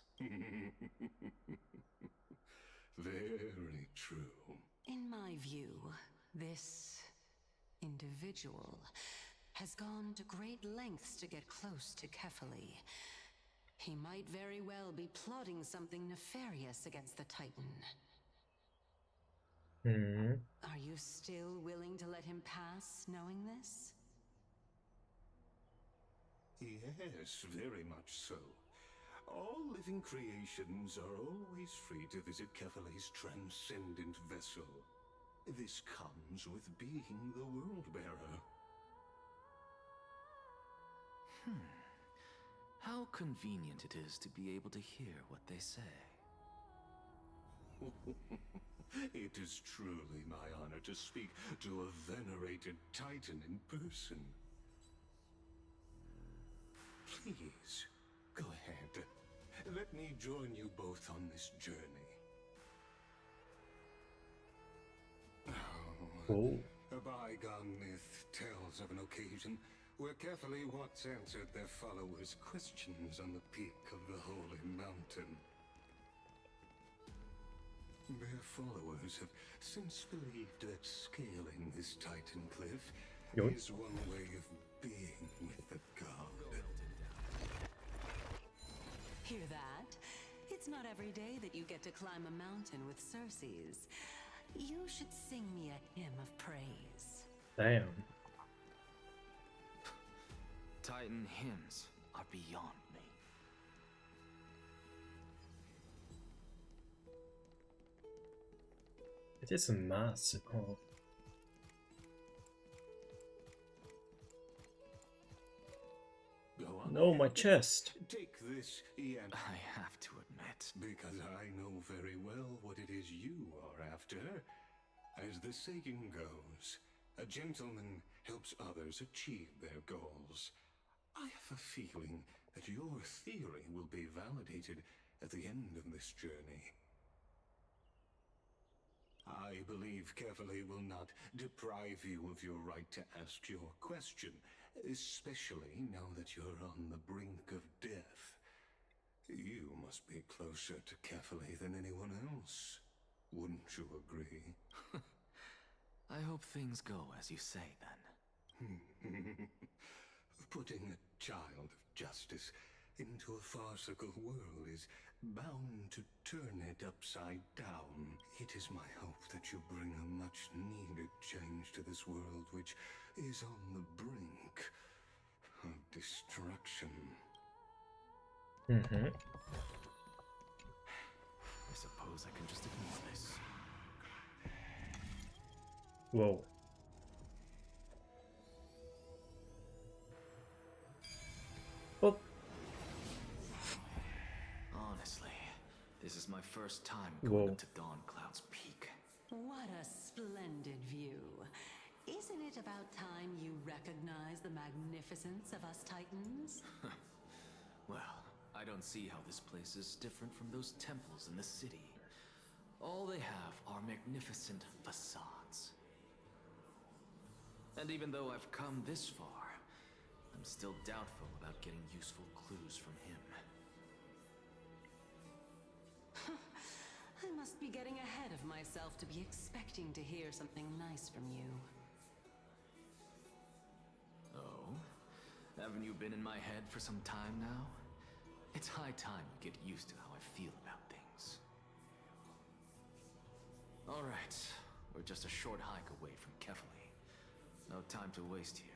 [SPEAKER 10] Very true.
[SPEAKER 9] In my view, this individual has gone to great lengths to get close to Kefali. He might very well be plotting something nefarious against the Titan. Are you still willing to let him pass, knowing this?
[SPEAKER 10] Yes, very much so. All living creations are always free to visit Kefali's transcendent vessel. This comes with being the World-Bearer.
[SPEAKER 7] How convenient it is to be able to hear what they say.
[SPEAKER 10] It is truly my honor to speak to a venerated Titan in person. Please, go ahead. Let me join you both on this journey.
[SPEAKER 1] Oh.
[SPEAKER 10] A bygone myth tells of an occasion where Kefali once answered their followers' questions on the peak of the Holy Mountain. Their followers have since believed that scaling this Titan cliff is one way of being with the god.
[SPEAKER 9] Hear that? It's not every day that you get to climb a mountain with Circes. You should sing me a hymn of praise.
[SPEAKER 1] Damn.
[SPEAKER 6] Titan hymns are beyond me.
[SPEAKER 1] It is a massacre.
[SPEAKER 10] Go on
[SPEAKER 1] No, my
[SPEAKER 10] ahead.
[SPEAKER 1] chest.
[SPEAKER 10] Take this, Ian.
[SPEAKER 6] I have to admit.
[SPEAKER 10] Because I know very well what it is you are after. As the saying goes, a gentleman helps others achieve their goals. I have a feeling that your theory will be validated at the end of this journey. I believe Kefali will not deprive you of your right to ask your question, especially now that you're on the brink of death. You must be closer to Kefali than anyone else. Wouldn't you agree?
[SPEAKER 6] I hope things go as you say, then.
[SPEAKER 10] Putting a child of justice into a farcical world is bound to turn it upside down. It is my hope that you bring a much-needed change to this world, which is on the brink of destruction.
[SPEAKER 1] Mm-hmm.
[SPEAKER 6] I suppose I can just ignore this.
[SPEAKER 1] Whoa. Well,
[SPEAKER 6] Honestly, this is my first time
[SPEAKER 1] Whoa.
[SPEAKER 6] going up to Dawn Cloud's peak.
[SPEAKER 9] What a splendid view. Isn't it about time you recognize the magnificence of us Titans?
[SPEAKER 6] Well, I don't see how this place is different from those temples in the city. All they have are magnificent facades. And even though I've come this far, I'm still doubtful about getting useful clues from him.
[SPEAKER 9] I must be getting ahead of myself to be expecting to hear something nice from you.
[SPEAKER 6] Oh? Haven't you been in my head for some time now? It's high time you get used to how I feel about things. Alright, we're just a short hike away from Kefali. No time to waste here.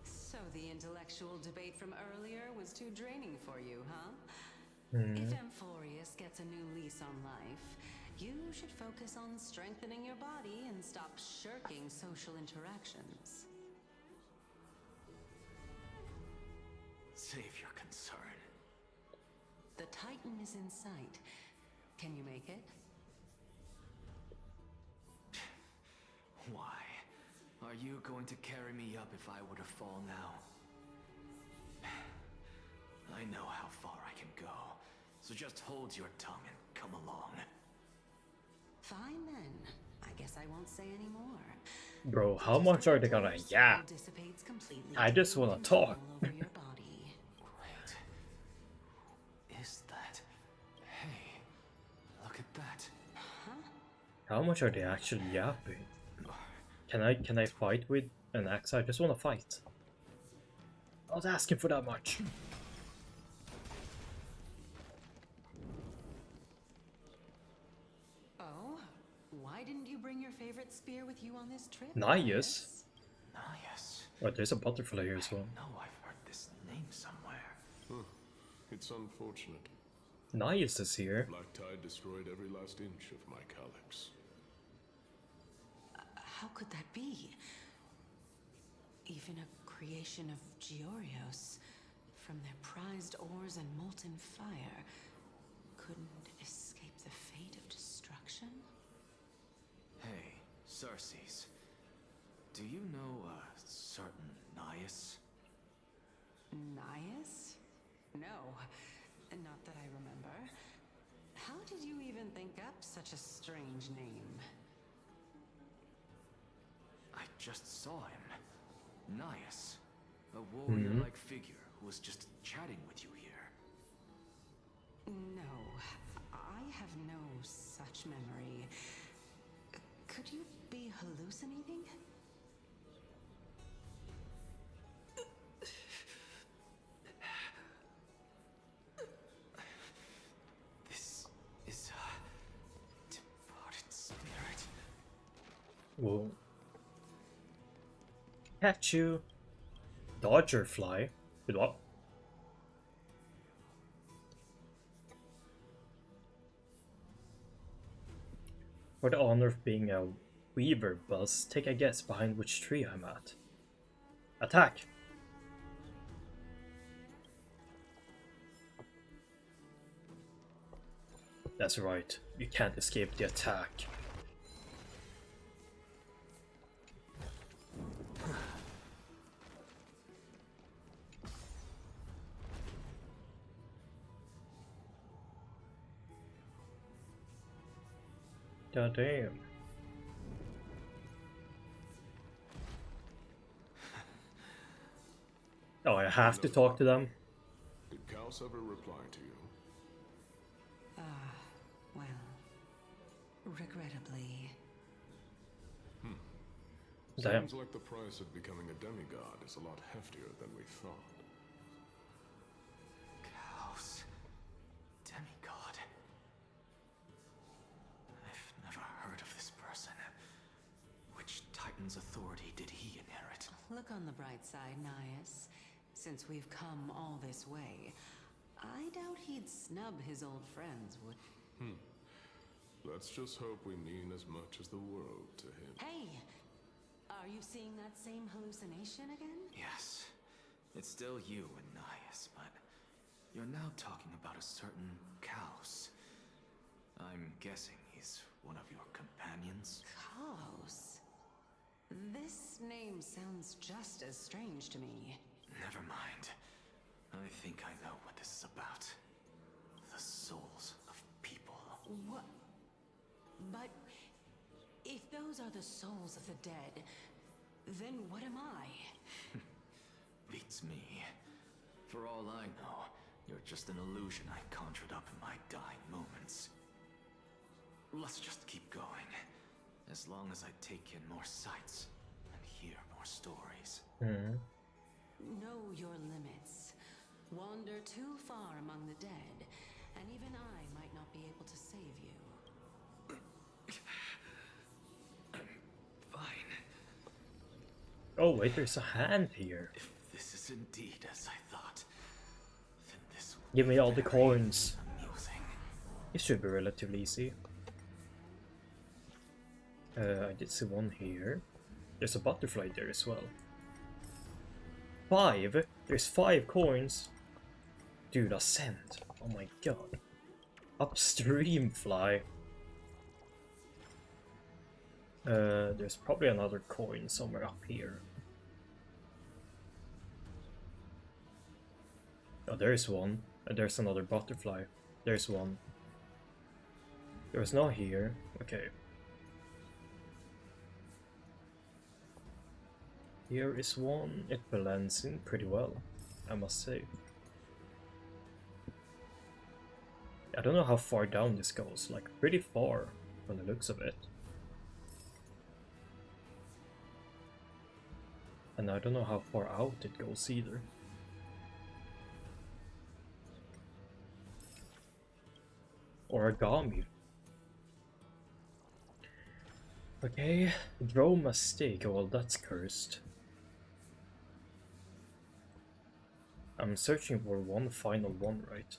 [SPEAKER 9] So the intellectual debate from earlier was too draining for you, huh?
[SPEAKER 1] Mm.
[SPEAKER 9] If Amphorius gets a new lease on life, you should focus on strengthening your body and stop shirking social interactions.
[SPEAKER 6] Save your concern.
[SPEAKER 9] The Titan is in sight. Can you make it?
[SPEAKER 6] Why? Are you going to carry me up if I were to fall now? I know how far I can go, so just hold your tongue and come along.
[SPEAKER 9] Fine then. I guess I won't say any more.
[SPEAKER 1] bro, how much are they gonna yap?
[SPEAKER 9] Dissipates completely.
[SPEAKER 1] I just wanna talk.
[SPEAKER 9] Over your body.
[SPEAKER 6] Great. Is that? Hey, look at that.
[SPEAKER 9] Huh?
[SPEAKER 1] How much are they actually yapping? Can I fight with an axe? I just wanna fight. I was asking for that much.
[SPEAKER 9] Oh, why didn't you bring your favorite spear with you on this trip?
[SPEAKER 1] Nias.
[SPEAKER 6] Nias.
[SPEAKER 1] Oh, there's a butterfly here as well.
[SPEAKER 6] No, I've heard this name somewhere.
[SPEAKER 17] It's unfortunate.
[SPEAKER 1] Nias is here.
[SPEAKER 17] Black Tide destroyed every last inch of my calyx.
[SPEAKER 9] How could that be? Even a creation of Georios, from their prized ores and molten fire, couldn't escape the fate of destruction?
[SPEAKER 6] Hey, Circes. Do you know a certain Nias?
[SPEAKER 9] Nias? No, not that I remember. How did you even think up such a strange name?
[SPEAKER 6] I just saw him. Nias. A warrior-like figure who was just chatting with you here.
[SPEAKER 9] No, I have no such memory. Could you be hallucinating?
[SPEAKER 7] This is a departed spirit.
[SPEAKER 1] Whoa. Catch you. Dodger fly. With what? For the honor of being a weaver, Buzz, take a guess behind which tree I'm at. Attack! That's right, you can't escape the attack. God damn. Oh, I have to talk to them?
[SPEAKER 17] Did Kaos ever reply to you?
[SPEAKER 9] Well, regrettably.
[SPEAKER 17] Sounds like the price of becoming a demigod is a lot heftier than we thought.
[SPEAKER 7] Chaos. Demigod. I've never heard of this person. Which Titan's authority did he inherit?
[SPEAKER 9] Look on the bright side, Nias. Since we've come all this way, I doubt he'd snub his old friends, would...
[SPEAKER 17] Let's just hope we mean as much as the world to him.
[SPEAKER 9] Hey! Are you seeing that same hallucination again?
[SPEAKER 7] Yes. It's still you and Nias, but you're now talking about a certain Chaos. I'm guessing he's one of your companions?
[SPEAKER 9] Chaos? This name sounds just as strange to me.
[SPEAKER 7] Never mind. I think I know what this is about. The souls of people.
[SPEAKER 9] What? But if those are the souls of the dead, then what am I?
[SPEAKER 7] Beats me. For all I know, you're just an illusion I conjured up in my dying moments. Let's just keep going. As long as I take in more sights and hear more stories.
[SPEAKER 9] Know your limits. Wander too far among the dead, and even I might not be able to save you.
[SPEAKER 7] Fine.
[SPEAKER 1] Oh wait, there's a hand here.
[SPEAKER 7] If this is indeed as I thought, then this will
[SPEAKER 1] Give me all the coins.
[SPEAKER 7] amusing.
[SPEAKER 1] It should be relatively easy. I did see one here. There's a butterfly there as well. 5? There's 5 coins. Dude, ascend. Oh my god. Upstream fly. There's probably another coin somewhere up here. Oh, there's one. And there's another butterfly. There's one. There's no here. Okay. Here is one. It blends in pretty well, I must say. I don't know how far down this goes, like pretty far from the looks of it. And I don't know how far out it goes either. Origami. Okay, draw mistake. Oh, well, that's cursed. I'm searching for one final one, right?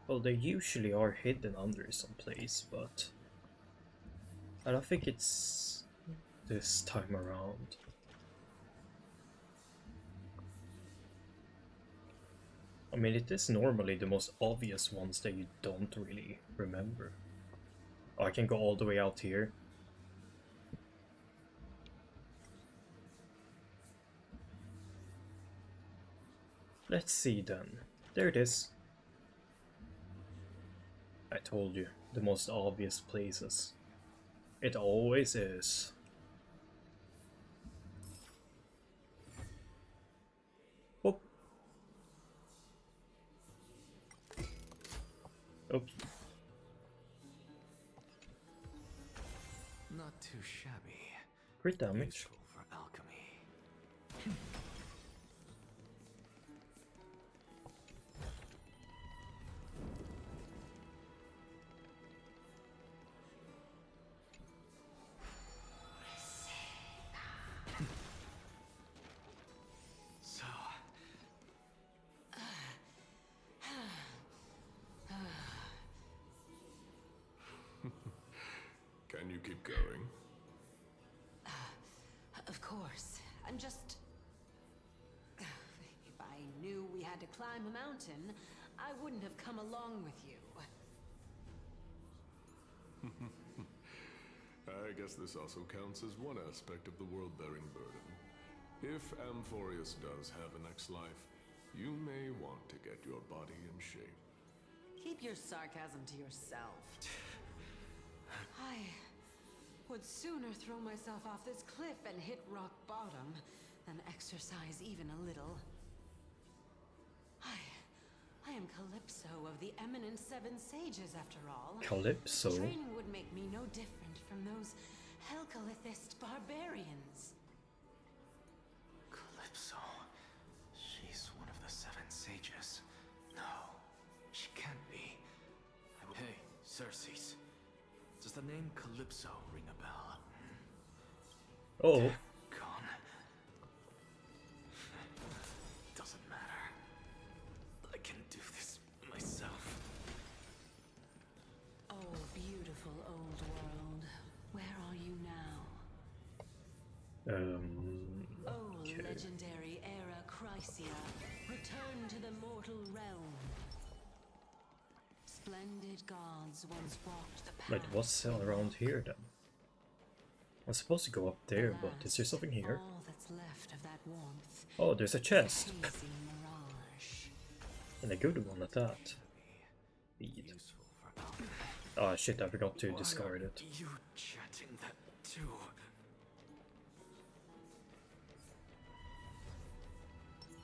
[SPEAKER 1] Well, they usually are hidden under some place, but I don't think it's this time around. I mean, it is normally the most obvious ones that you don't really remember. Oh, I can go all the way out here. Let's see then. There it is. I told you, the most obvious places. It always is. Oops.
[SPEAKER 6] Not too shabby.
[SPEAKER 1] Crit damage.
[SPEAKER 6] Useful for alchemy.
[SPEAKER 7] So,
[SPEAKER 17] Can you keep going?
[SPEAKER 9] Of course. I'm just... If I knew we had to climb a mountain, I wouldn't have come along with you.
[SPEAKER 17] I guess this also counts as one aspect of the world-bearing burden. If Amphorius does have a next life, you may want to get your body in shape.
[SPEAKER 9] Keep your sarcasm to yourself. I would sooner throw myself off this cliff and hit rock bottom than exercise even a little. I am Calypso of the eminent Seven Sages, after all.
[SPEAKER 1] Calypso?
[SPEAKER 9] Training would make me no different from those Helcalithist barbarians.
[SPEAKER 6] Calypso. She's one of the Seven Sages. No, she can't be. Hey, Circes. Does the name Calypso ring a bell?
[SPEAKER 1] Oh.
[SPEAKER 6] Gone. Doesn't matter. I can do this myself.
[SPEAKER 9] Oh, beautiful old world. Where are you now? Oh,
[SPEAKER 1] Okay.
[SPEAKER 9] legendary era Chrysia, return to the mortal realm. Splendid gods once walked the path.
[SPEAKER 1] Wait, what's around here then? I'm supposed to go up there, but is there something here?
[SPEAKER 9] All that's left of that warmth.
[SPEAKER 1] Oh, there's a chest.
[SPEAKER 9] Hazy mirage.
[SPEAKER 1] And a good one at that. Weed. Oh shit, I forgot to discard it.
[SPEAKER 6] You chatting that too?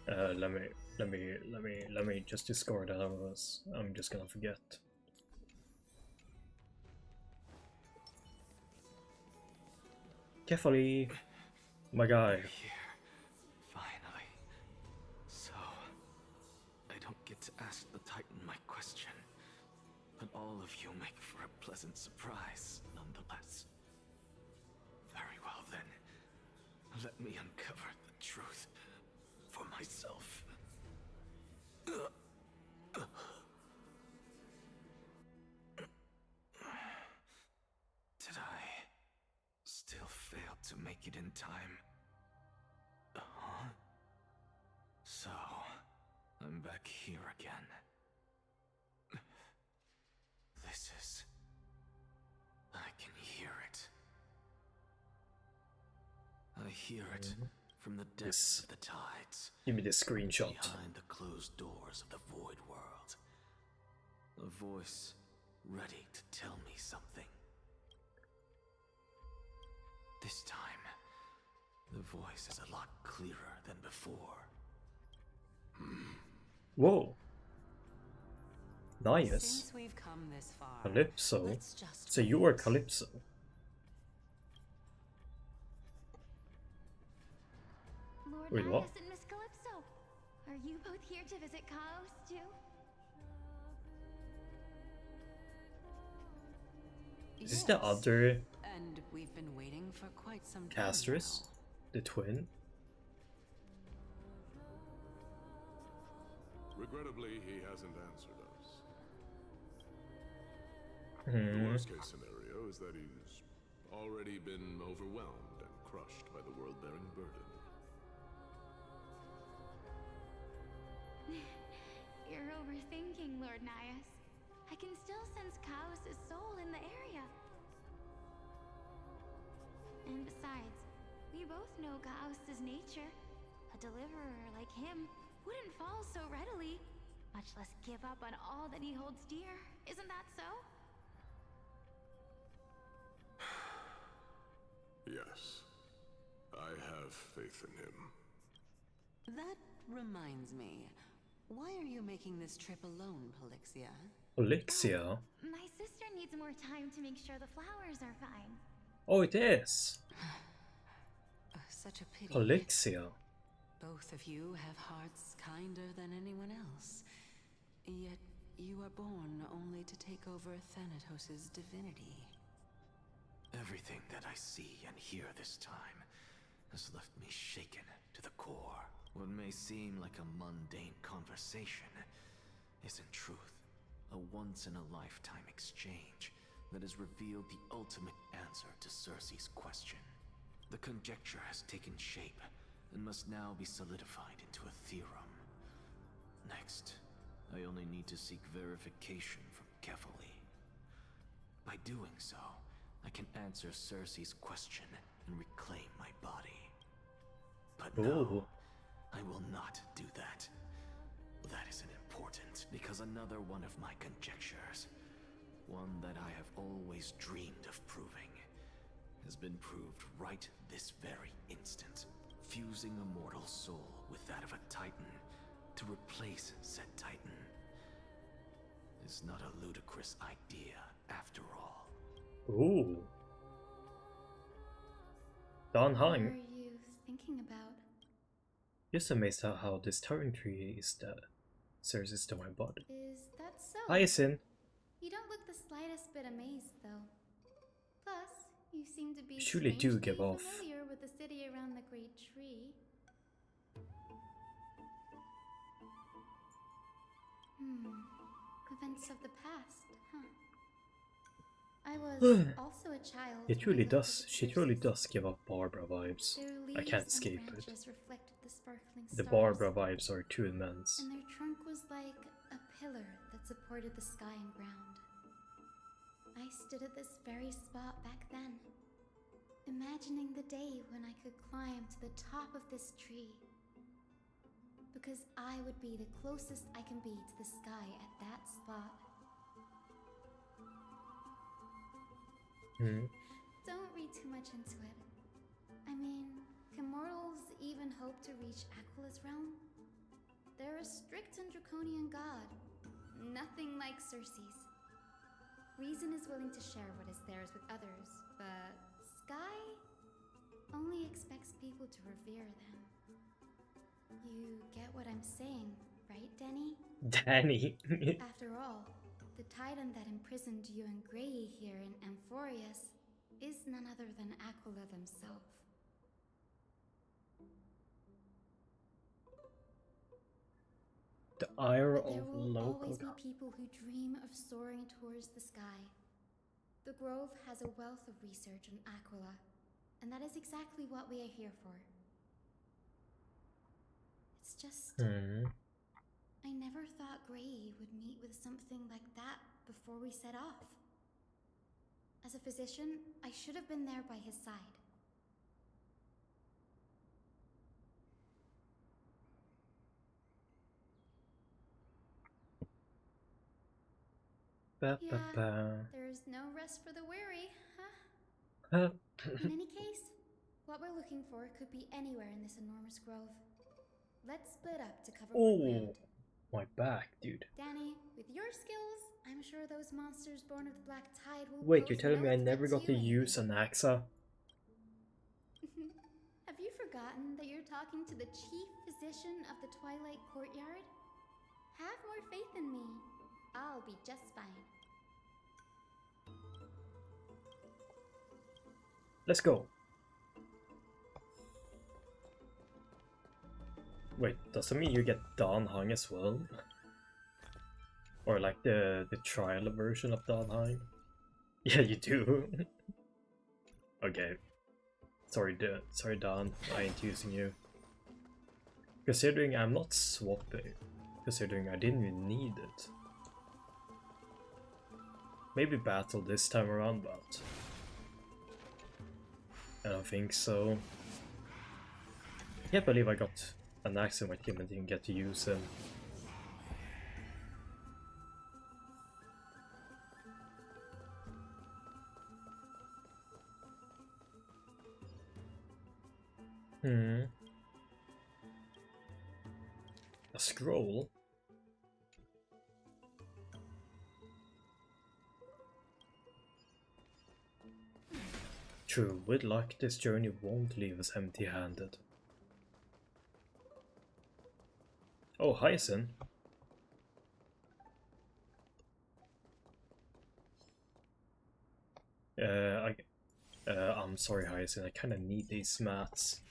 [SPEAKER 1] Let me just discard that, otherwise I'm just gonna forget. Carefully, my guy.
[SPEAKER 6] Here, finally. So, I don't get to ask the Titan my question, but all of you make for a pleasant surprise, nonetheless. Very well then, let me uncover the truth for myself. Did I still fail to make it in time? Huh? So, I'm back here again. This is... I can hear it. I hear it from the depths of the tides.
[SPEAKER 1] Give me this screenshot.
[SPEAKER 6] Behind the closed doors of the void world. A voice ready to tell me something. This time, the voice is a lot clearer than before.
[SPEAKER 1] Whoa. Nice.
[SPEAKER 9] Since we've come this far,
[SPEAKER 1] Calypso.
[SPEAKER 9] let's just
[SPEAKER 1] So you are Calypso.
[SPEAKER 11] Lord
[SPEAKER 1] Wait, what?
[SPEAKER 11] Naias and Miss Calypso, are you both here to visit Chaos too?
[SPEAKER 1] Is this the other
[SPEAKER 9] And we've been waiting for quite some time.
[SPEAKER 1] Castris? The twin?
[SPEAKER 17] Regrettably, he hasn't answered us. The
[SPEAKER 1] Hmm.
[SPEAKER 17] worst case scenario is that he's already been overwhelmed and crushed by the world-bearing burden.
[SPEAKER 11] You're overthinking, Lord Naias. I can still sense Chaos' soul in the area. And besides, we both know Chaos' nature. A deliverer like him wouldn't fall so readily, much less give up on all that he holds dear. Isn't that so?
[SPEAKER 17] Yes, I have faith in him.
[SPEAKER 9] That reminds me. Why are you making this trip alone, Polixia?
[SPEAKER 1] Polixia?
[SPEAKER 5] My sister needs more time to make sure the flowers are fine.
[SPEAKER 1] Oh, it is!
[SPEAKER 9] Such a pity.
[SPEAKER 1] Polixia.
[SPEAKER 9] Both of you have hearts kinder than anyone else. Yet you are born only to take over Thanatos' divinity.
[SPEAKER 6] Everything that I see and hear this time has left me shaken to the core. What may seem like a mundane conversation is in truth a once-in-a-lifetime exchange that has revealed the ultimate answer to Circe's question. The conjecture has taken shape and must now be solidified into a theorem. Next, I only need to seek verification from Kefali. By doing so, I can answer Circe's question and reclaim my body. But no, I will not do that. That isn't important, because another one of my conjectures, one that I have always dreamed of proving, has been proved right this very instant. Fusing a mortal soul with that of a Titan to replace said Titan is not a ludicrous idea after all.
[SPEAKER 1] Ooh. Don
[SPEAKER 2] What
[SPEAKER 1] Hang.
[SPEAKER 2] are you thinking about?
[SPEAKER 1] Just amazed at how this turning tree is that serves as to my body.
[SPEAKER 2] Is that so?
[SPEAKER 1] Hi, Sin.
[SPEAKER 2] You don't look the slightest bit amazed, though. Plus, you seem to be
[SPEAKER 1] Surely do
[SPEAKER 2] strangely
[SPEAKER 1] give off.
[SPEAKER 2] familiar with the city around the great tree. Events of the past, huh? I was also a child.
[SPEAKER 1] It really does. She truly does give up Barbara vibes. I can't escape it. The Barbara vibes are too immense.
[SPEAKER 2] And their trunk was like a pillar that supported the sky and ground. I stood at this very spot back then, imagining the day when I could climb to the top of this tree. Because I would be the closest I can be to the sky at that spot. Don't read too much into it. I mean, can mortals even hope to reach Aquala's realm? They're a strict and draconian god. Nothing like Circe's. Reason is willing to share what is theirs with others, but Sky only expects people to revere them. You get what I'm saying, right, Danny?
[SPEAKER 1] Danny.
[SPEAKER 2] After all, the Titan that imprisoned you and Grey here in Amphorius is none other than Aquila themselves.
[SPEAKER 1] The ire
[SPEAKER 2] But there
[SPEAKER 1] of
[SPEAKER 2] will always
[SPEAKER 1] local.
[SPEAKER 2] be people who dream of soaring towards the sky. The Grove has a wealth of research on Aquila, and that is exactly what we are here for. It's just... I never thought Grey would meet with something like that before we set off. As a physician, I should have been there by his side. There's no rest for the weary, huh? In any case, what we're looking for could be anywhere in this enormous grove. Let's split up to cover more ground.
[SPEAKER 1] My back, dude.
[SPEAKER 2] Danny, with your skills, I'm sure those monsters born of the Black Tide will
[SPEAKER 1] Wait, you're
[SPEAKER 2] pose
[SPEAKER 1] telling me I
[SPEAKER 2] no
[SPEAKER 1] never
[SPEAKER 2] threat
[SPEAKER 1] got to use an Axa?
[SPEAKER 2] Have you forgotten that you're talking to the chief physician of the Twilight Courtyard? Have more faith in me. I'll be just fine.
[SPEAKER 1] Let's go. Wait, does that mean you get Dan Hang as well? Or like the trial version of Dan Hang? Yeah, you do. Okay. Sorry, Dan. I ain't using you. Considering I'm not swapping. Considering I didn't even need it. Maybe battle this time around, but I don't think so. I can't believe I got an axe in my team and didn't get to use him. A scroll? True, with luck, this journey won't leave us empty-handed. Oh, hi, Sin. I'm sorry, Hyacinth, I kinda need these mats.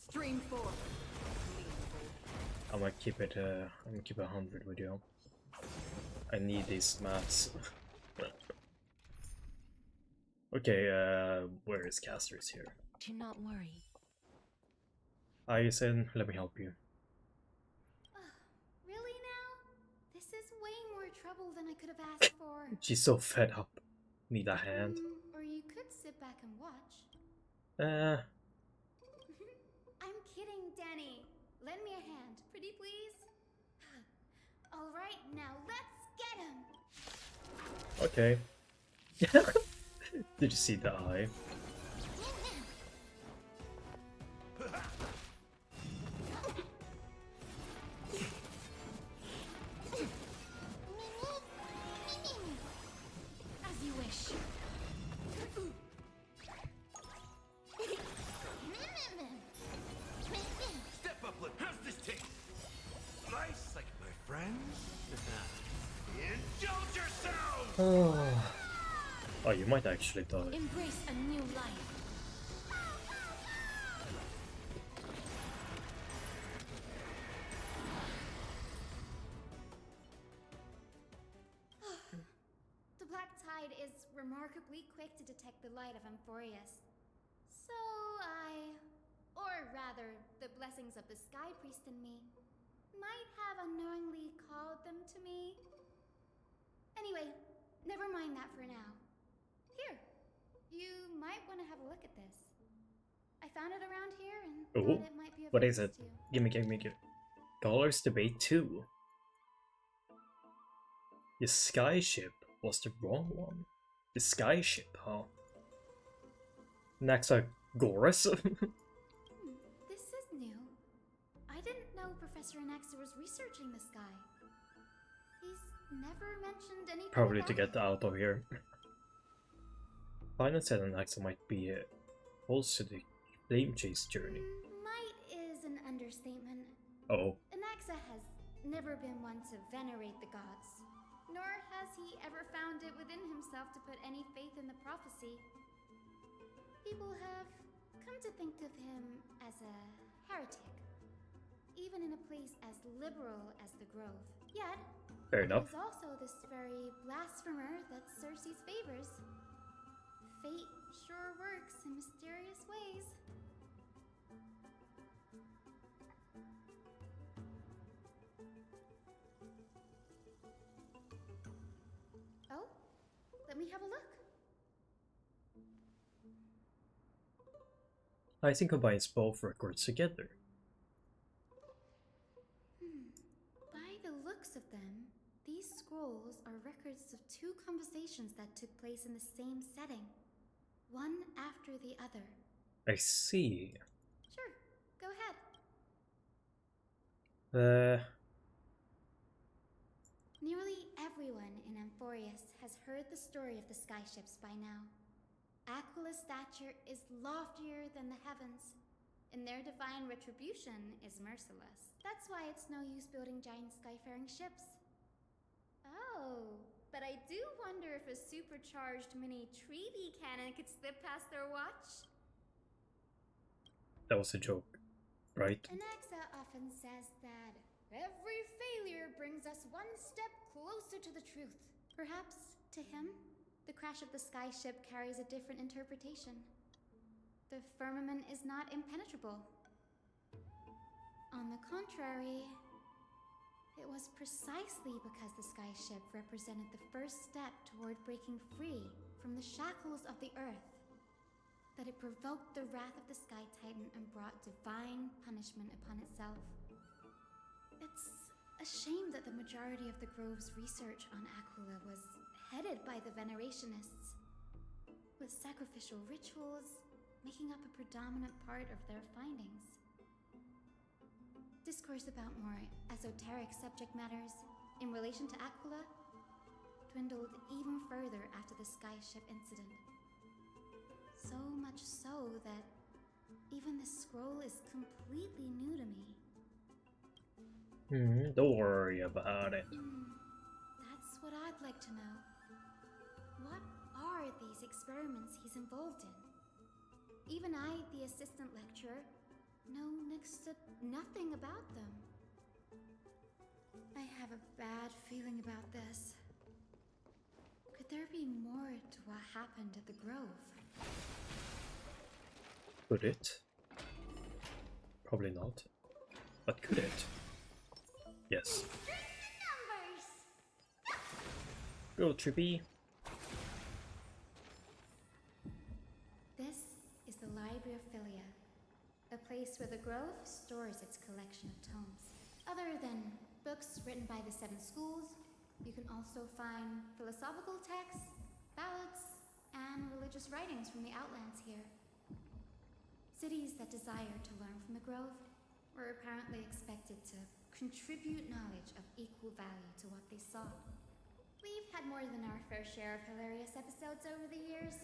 [SPEAKER 13] Stream 4.
[SPEAKER 1] I'm gonna keep it 100 with you. I need these mats. Okay, where is Casters here?
[SPEAKER 15] Do not worry.
[SPEAKER 1] Hyacinth, let me help you.
[SPEAKER 11] Really now? This is way more trouble than I could have asked for.
[SPEAKER 1] She's so fed up. Need a hand.
[SPEAKER 11] Or you could sit back and watch. I'm kidding, Danny. Lend me a hand, pretty please. All right, now let's get him.
[SPEAKER 1] Okay. Did you see the eye?
[SPEAKER 11] As you wish.
[SPEAKER 12] Step up, look. How's this taste? Nice, like my friends? Indulge yourself!
[SPEAKER 1] Oh, you might actually die.
[SPEAKER 11] Embrace a new life. The Black Tide is remarkably quick to detect the light of Amphorius. So or rather, the blessings of the Sky Priest in me, might have unknowingly called them to me. Anyway, never mind that for now. Here, you might want to have a look at this. I found it around here and thought it might be of
[SPEAKER 1] What is
[SPEAKER 11] interest
[SPEAKER 1] it?
[SPEAKER 11] to you.
[SPEAKER 1] Gimme. Scholars debate 2. The sky ship was the wrong one. The sky ship, huh? Anaxagoras?
[SPEAKER 11] This is new. I didn't know Professor Anaxa was researching the sky. He's never mentioned anything
[SPEAKER 1] Probably
[SPEAKER 11] about
[SPEAKER 1] to get
[SPEAKER 11] it.
[SPEAKER 1] out of here. Finance said Anaxa might be also the flame chase journey.
[SPEAKER 11] Might is an understatement.
[SPEAKER 1] Oh.
[SPEAKER 11] Anaxa has never been one to venerate the gods, nor has he ever found it within himself to put any faith in the prophecy. People have come to think of him as a heretic, even in a place as liberal as the Grove. Yet,
[SPEAKER 1] Fair enough.
[SPEAKER 11] he's also this very blasphemer that Cersei favors. Fate sure works in mysterious ways. Oh, let me have a look.
[SPEAKER 1] I think combines both records together.
[SPEAKER 11] By the looks of them, these scrolls are records of 2 conversations that took place in the same setting, one after the other.
[SPEAKER 1] I see.
[SPEAKER 11] Sure, go ahead. Nearly everyone in Amphorius has heard the story of the skyships by now. Aquila's stature is loftier than the heavens, and their divine retribution is merciless. That's why it's no use building giant skyfaring ships. Oh, but I do wonder if a supercharged mini Treevee cannon could slip past their watch.
[SPEAKER 1] That was a joke, right?
[SPEAKER 11] Anaxa often says that every failure brings us one step closer to the truth. Perhaps, to him, the crash of the sky ship carries a different interpretation. The firmament is not impenetrable. On the contrary, it was precisely because the sky ship represented the first step toward breaking free from the shackles of the earth that it provoked the wrath of the Sky Titan and brought divine punishment upon itself. It's a shame that the majority of the Grove's research on Aquila was headed by the Venerationists, with sacrificial rituals making up a predominant part of their findings. Discourse about more esoteric subject matters in relation to Aquila dwindled even further after the sky ship incident.
[SPEAKER 2] So much so that even this scroll is completely new to me.
[SPEAKER 1] Don't worry about it.
[SPEAKER 2] That's what I'd like to know. What are these experiments he's involved in? Even I, the assistant lecturer, know next to nothing about them. I have a bad feeling about this. Could there be more to what happened at the Grove?
[SPEAKER 1] Could it? Probably not. But could it? Yes. Go, Trippy.
[SPEAKER 2] This is the Library of Philia, a place where the Grove stores its collection of tomes. Other than books written by the 7 schools, you can also find philosophical texts, ballads, and religious writings from the Outlands here. Cities that desire to learn from the Grove were apparently expected to contribute knowledge of equal value to what they sought. We've had more than our fair share of hilarious episodes over the years.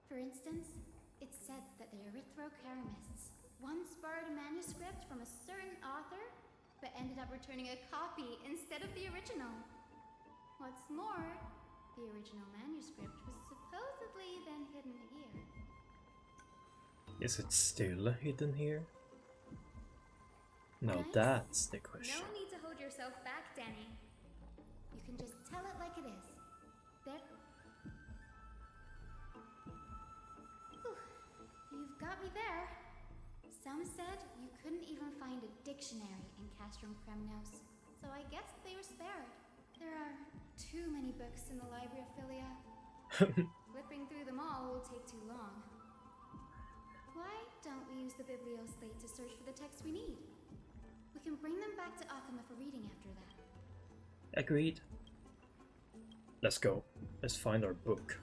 [SPEAKER 2] For instance, it's said that the Erythrocheramists once borrowed a manuscript from a certain author, but ended up returning a copy instead of the original. What's more, the original manuscript was supposedly then hidden here.
[SPEAKER 1] Is it still hidden here? Now that's the question.
[SPEAKER 2] No need to hold yourself back, Danny. You can just tell it like it is. There. Whew. You've got me there. Some said you couldn't even find a dictionary in Castrum Kremnos, so I guess they were spared. There are too many books in the Library of Philia. Flipping through them all will take too long. Why don't we use the Biblioslate to search for the texts we need? We can bring them back to Akuma for reading after that.
[SPEAKER 1] Agreed. Let's go. Let's find our book.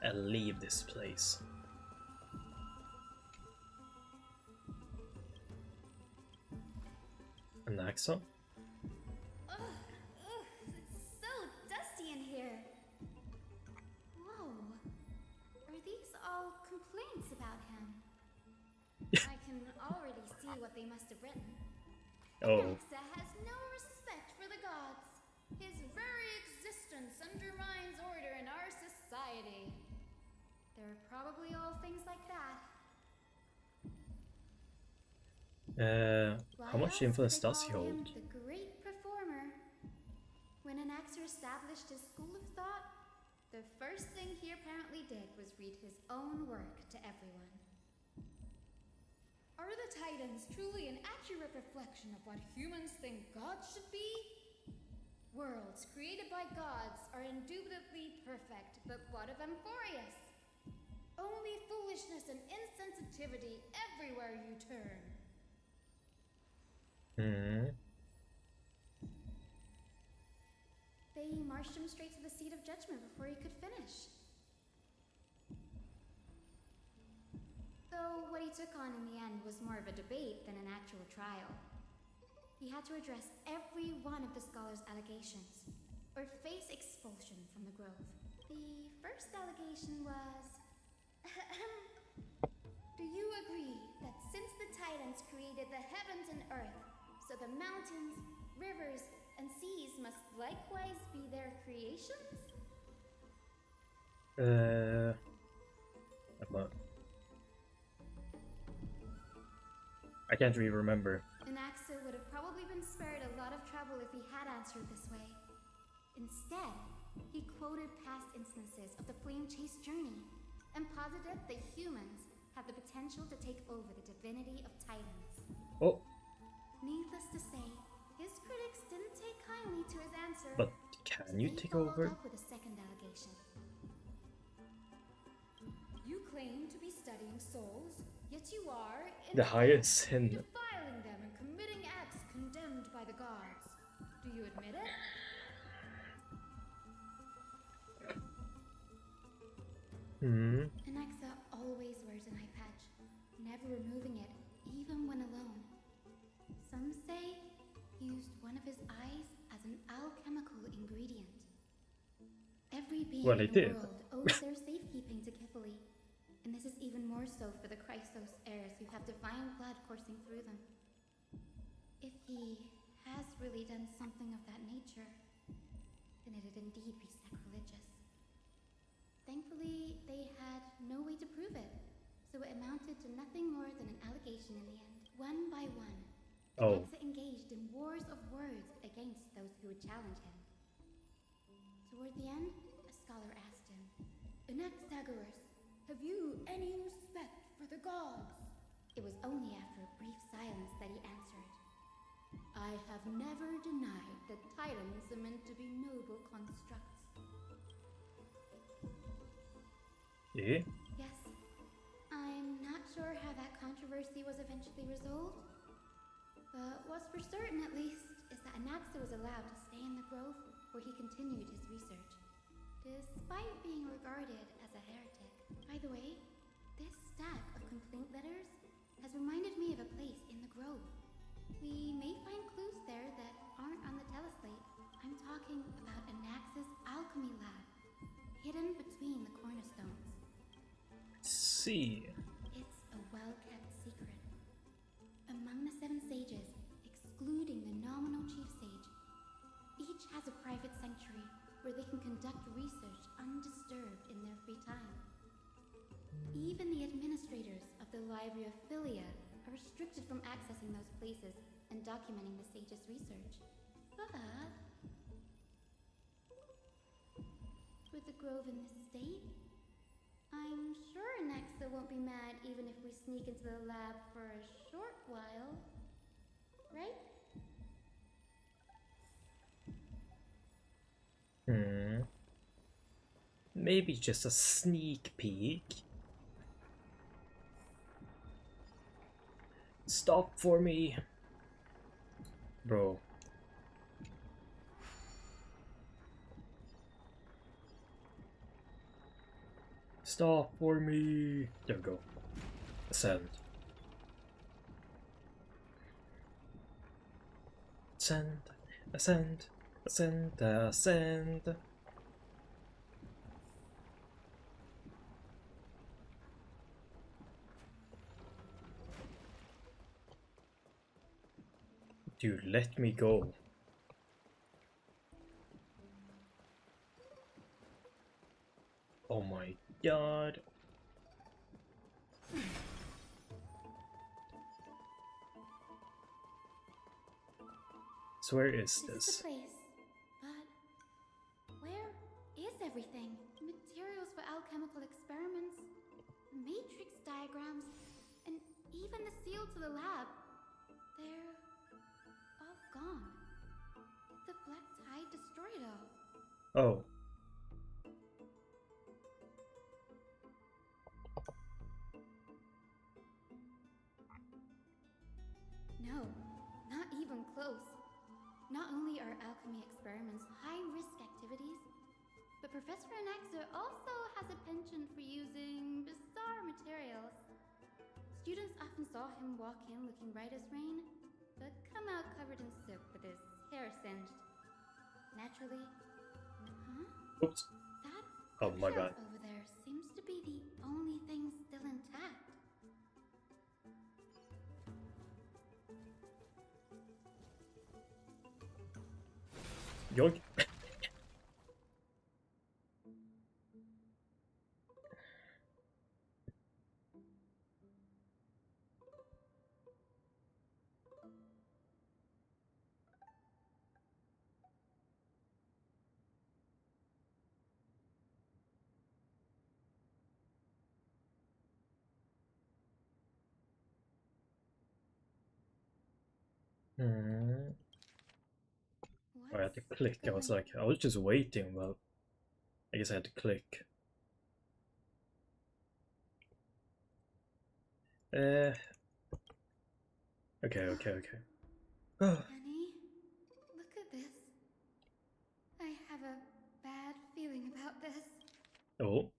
[SPEAKER 1] And leave this place. An axon?
[SPEAKER 2] It's so dusty in here. Whoa. Are these all complaints about him? I can already see what they must have written.
[SPEAKER 1] Oh.
[SPEAKER 2] Nexa has no respect for the gods. His very existence undermines order in our society. They're probably all things like that.
[SPEAKER 1] How much influence does he hold?
[SPEAKER 2] The great performer. When Anaxer established his school of thought, the first thing he apparently did was read his own work to everyone. Are the Titans truly an accurate reflection of what humans think gods should be? Worlds created by gods are indubitably perfect, but what of Amphorius? Only foolishness and insensitivity everywhere you turn. They marched him straight to the seat of judgment before he could finish. Though what he took on in the end was more of a debate than an actual trial. He had to address every one of the scholar's allegations, or face expulsion from the Grove. The first allegation was... Do you agree that since the Titans created the heavens and earth, so the mountains, rivers, and seas must likewise be their creations?
[SPEAKER 1] I can't really remember.
[SPEAKER 2] Anaxa would have probably been spared a lot of trouble if he had answered this way. Instead, he quoted past instances of the Flame Chase journey and posited that humans have the potential to take over the divinity of Titans.
[SPEAKER 1] Oh.
[SPEAKER 2] Needless to say, his critics didn't take kindly to his answer.
[SPEAKER 1] But can you take over?
[SPEAKER 2] Up with a second allegation. You claim to be studying souls, yet you are
[SPEAKER 1] the highest sin.
[SPEAKER 2] Defiling them and committing acts condemned by the gods. Do you admit it? Anaxa always wears an eye patch, never removing it, even when alone. Some say he used one of his eyes as an alchemical ingredient. Every being in the world owes their this is even more so for the Chrysos heirs who have divine blood coursing through them. If he has really done something of that nature, then it'd indeed be sacrilegious. Thankfully, they had no way to prove it, so it amounted to nothing more than an allegation in the end. One by one, Anaxa engaged in wars of words against those who would challenge him. Toward the end, a scholar asked him, "Anaxagoras, have you any respect for the gods?" It was only after a brief silence that he answered, "I have never denied that titans are meant to be noble constructs."
[SPEAKER 1] Yeah?
[SPEAKER 2] Yes. I'm not sure how that controversy was eventually resolved, but what's for certain at least is that Anaxa was allowed to stay in the grove where he continued his research, despite being regarded as a heretic. By the way, this stack of complaint letters has reminded me of a place in the grove. We may find clues there that aren't on the teleslate. I'm talking about Anaxa's alchemy lab, hidden between the cornerstones.
[SPEAKER 1] See.
[SPEAKER 2] It's a well-kept secret. Among the 7 sages, excluding the nominal chief sage, each has a private sanctuary where they can conduct research undisturbed in their free time. Even the administrators of the Library of Philia are restricted from accessing those places and documenting the sage's research. But with the grove in this state, I'm sure Anaxa won't be mad even if we sneak into the lab for a short while, right?
[SPEAKER 1] Maybe just a sneak peek. Stop for me. Bro. Stop for me. There we go. Ascend. Ascend. Ascend. Ascend. Ascend. Dude, let me go. Oh my god. So where is
[SPEAKER 2] This is the place, but where is everything? Materials for alchemical experiments, matrix diagrams, and even the seal to the lab. They're all gone. The black tide destroyed it all.
[SPEAKER 1] Oh.
[SPEAKER 2] No, not even close. Not only are alchemy experiments high-risk activities, but Professor Anaxa also has a penchant for using bizarre materials. Students often saw him walk in looking bright as rain, but come out covered in soot with his hair singed. Naturally,
[SPEAKER 1] Oops.
[SPEAKER 2] That
[SPEAKER 1] Oh, my bad.
[SPEAKER 2] over there seems to be the only thing still intact.
[SPEAKER 1] Yoink. I had to click. I was like, I was just waiting, but I guess I had to click. Okay.
[SPEAKER 2] Honey, look at this. I have a bad feeling about this.
[SPEAKER 1] Oh.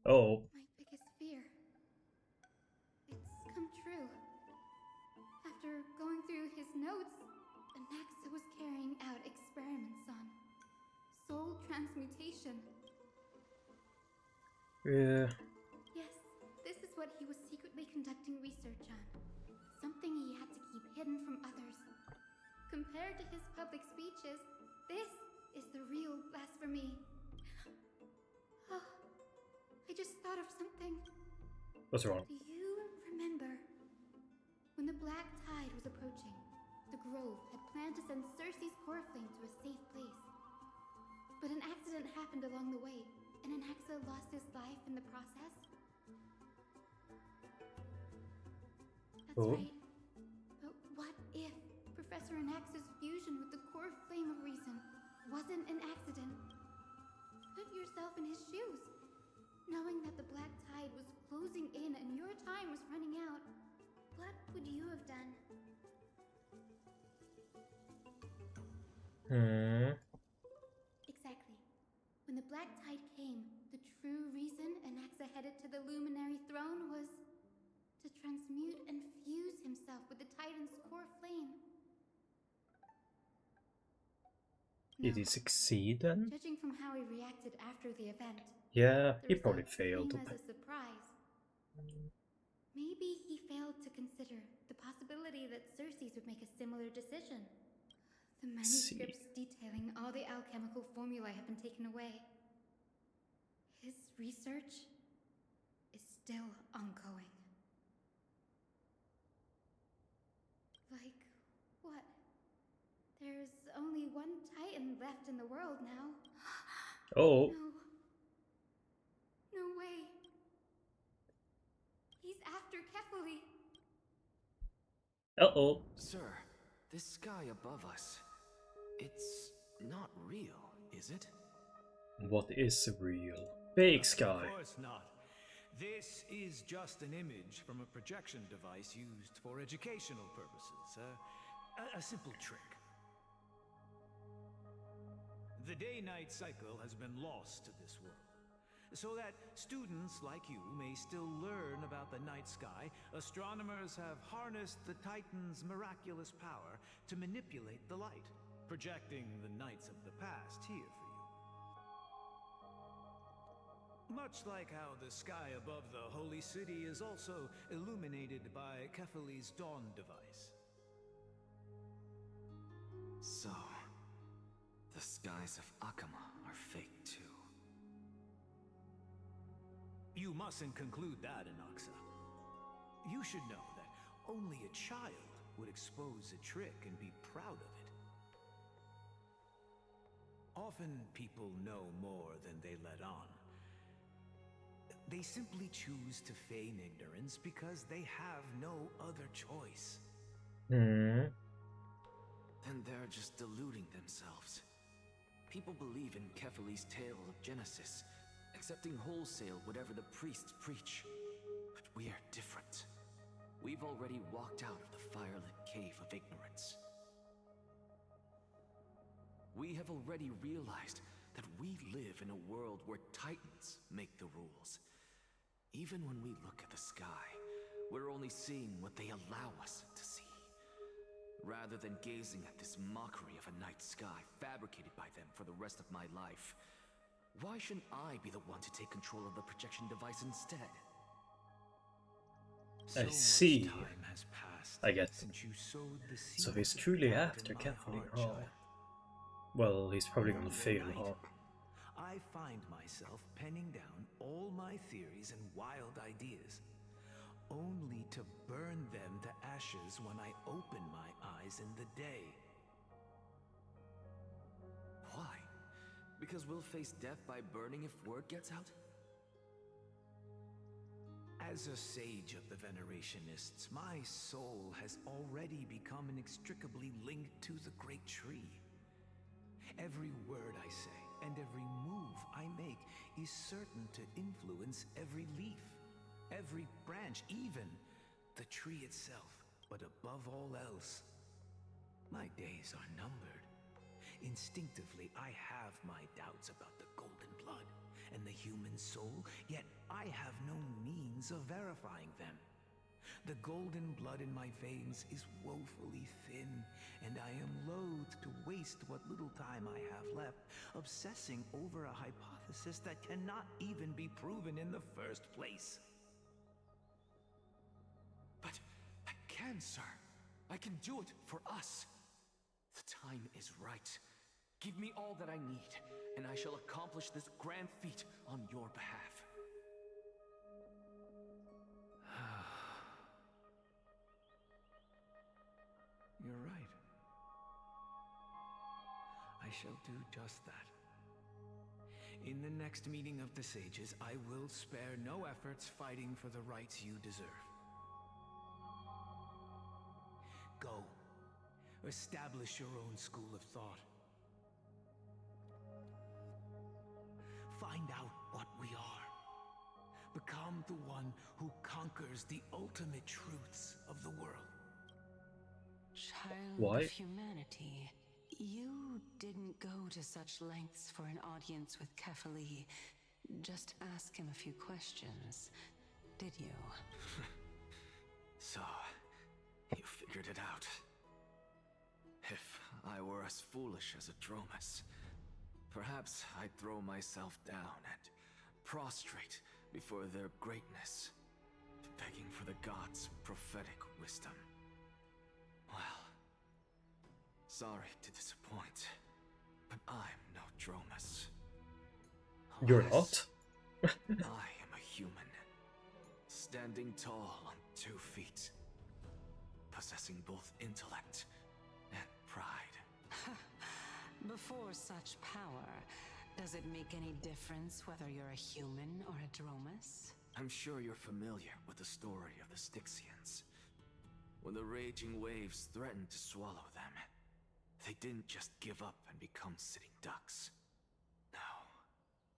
[SPEAKER 1] Oh.
[SPEAKER 2] My biggest fear. It's come true. After going through his notes, Anaxa was carrying out experiments on
[SPEAKER 11] soul transmutation.
[SPEAKER 1] Yeah.
[SPEAKER 11] Yes, this is what he was secretly conducting research on. Something he had to keep hidden from others. Compared to his public speeches, this is the real blasphemy. Oh, I just thought of something.
[SPEAKER 1] What's wrong?
[SPEAKER 11] Do you remember when the black tide was approaching? The Grove had planned to send Cersei's core flame to a safe place. But an accident happened along the way, and Anaxa lost his life in the process. That's right. But what if Professor Anaxa's fusion with the core flame of reason wasn't an accident? Put yourself in his shoes. Knowing that the black tide was closing in and your time was running out, what would you have done? Exactly. When the black tide came, the true reason Anaxa headed to the Luminary throne was to transmute and fuse himself with the Titan's core flame.
[SPEAKER 1] Did he succeed then?
[SPEAKER 11] Judging from how he reacted after the event,
[SPEAKER 1] Yeah, he probably failed.
[SPEAKER 11] came as a surprise. Maybe he failed to consider the possibility that Cersei's would make a similar decision. The manuscripts detailing all the alchemical formulae have been taken away. His research is still ongoing. Like what? There's only one Titan left in the world now.
[SPEAKER 1] Oh.
[SPEAKER 11] No way. He's after Kefali.
[SPEAKER 1] Uh-oh.
[SPEAKER 6] Sir, this sky above us, it's not real, is it?
[SPEAKER 1] What is real? Big sky.
[SPEAKER 18] Of course not. This is just an image from a projection device used for educational purposes. A simple trick. The day-night cycle has been lost to this world, so that students like you may still learn about the night sky. Astronomers have harnessed the Titan's miraculous power to manipulate the light, projecting the nights of the past here for you. Much like how the sky above the Holy City is also illuminated by Kefali's dawn device.
[SPEAKER 4] So, the skies of Akama are fake too.
[SPEAKER 18] You mustn't conclude that, Anaxa. You should know that only a child would expose a trick and be proud of it. Often people know more than they let on. They simply choose to feign ignorance because they have no other choice.
[SPEAKER 4] Then they're just deluding themselves. People believe in Kefali's tale of Genesis, accepting wholesale whatever the priests preach. But we are different. We've already walked out of the firelit cave of ignorance. We have already realized that we live in a world where Titans make the rules. Even when we look at the sky, we're only seeing what they allow us to see. Rather than gazing at this mockery of a night sky fabricated by them for the rest of my life, why shouldn't I be the one to take control of the projection device instead?
[SPEAKER 1] I see.
[SPEAKER 18] Time has passed
[SPEAKER 1] I get
[SPEAKER 18] since you sowed the
[SPEAKER 1] so
[SPEAKER 18] seeds
[SPEAKER 1] he's
[SPEAKER 18] of
[SPEAKER 1] truly
[SPEAKER 18] doubt
[SPEAKER 1] after
[SPEAKER 18] in my
[SPEAKER 1] Kefali,
[SPEAKER 18] heart,
[SPEAKER 1] huh?
[SPEAKER 18] child.
[SPEAKER 1] Well, he's probably gonna
[SPEAKER 18] One
[SPEAKER 1] fail,
[SPEAKER 18] night,
[SPEAKER 1] huh?
[SPEAKER 18] I find myself penning down all my theories and wild ideas, only to burn them to ashes when I open my eyes in the day.
[SPEAKER 4] Why? Because we'll face death by burning if word gets out?
[SPEAKER 18] As a sage of the Venerationists, my soul has already become inextricably linked to the great tree. Every word I say and every move I make is certain to influence every leaf, every branch, even the tree itself. But above all else, my days are numbered. Instinctively, I have my doubts about the golden blood and the human soul, yet I have no means of verifying them. The golden blood in my veins is woefully thin, and I am loath to waste what little time I have left obsessing over a hypothesis that cannot even be proven in the first place.
[SPEAKER 7] But I can, sir. I can do it for us. The time is right. Give me all that I need, and I shall accomplish this grand feat on your behalf.
[SPEAKER 18] You're right. I shall do just that. In the next meeting of the sages, I will spare no efforts fighting for the rights you deserve. Go. Establish your own school of thought. Find out what we are. Become the one who conquers the ultimate truths of the world.
[SPEAKER 9] Child of humanity, you didn't go to such lengths for an audience with Kefali. Just ask him a few questions, did you?
[SPEAKER 7] So, you figured it out. If I were as foolish as a Dromus, perhaps I'd throw myself down and prostrate before their greatness, begging for the gods' prophetic wisdom. Well, sorry to disappoint, but I'm no Dromus.
[SPEAKER 1] You're not?
[SPEAKER 7] I am a human, standing tall on 2 feet, possessing both intellect and pride.
[SPEAKER 9] Before such power, does it make any difference whether you're a human or a Dromus?
[SPEAKER 7] I'm sure you're familiar with the story of the Styxians. When the raging waves threatened to swallow them, they didn't just give up and become sitting ducks.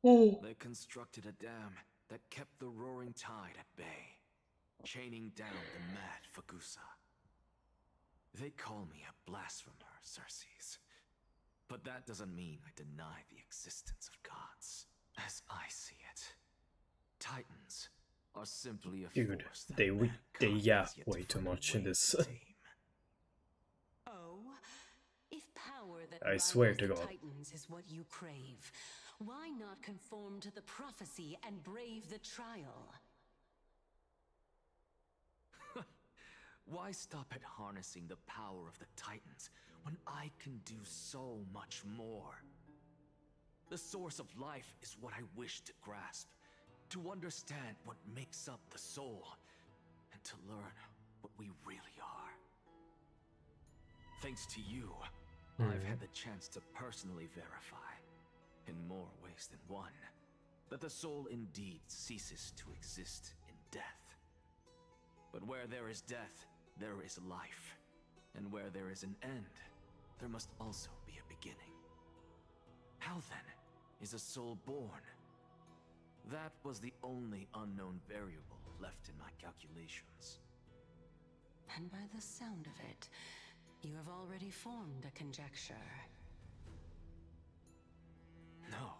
[SPEAKER 7] No. They constructed a dam that kept the roaring tide at bay, chaining down the mad Fagusa. They call me a blasphemer, Xerxes. But that doesn't mean I deny the existence of gods. As I see it, Titans are simply a force that
[SPEAKER 1] they yap way too much in this.
[SPEAKER 9] Oh, if power that
[SPEAKER 1] I swear to
[SPEAKER 9] rivals the
[SPEAKER 1] God.
[SPEAKER 9] Titans is what you crave, why not conform to the prophecy and brave the trial?
[SPEAKER 7] Why stop at harnessing the power of the Titans when I can do so much more? The source of life is what I wish to grasp, to understand what makes up the soul, and to learn what we really are. Thanks to you, I've had the chance to personally verify, in more ways than one, that the soul indeed ceases to exist in death. But where there is death, there is life. And where there is an end, there must also be a beginning. How then is a soul born? That was the only unknown variable left in my calculations.
[SPEAKER 9] And by the sound of it, you have already formed a conjecture.
[SPEAKER 7] No,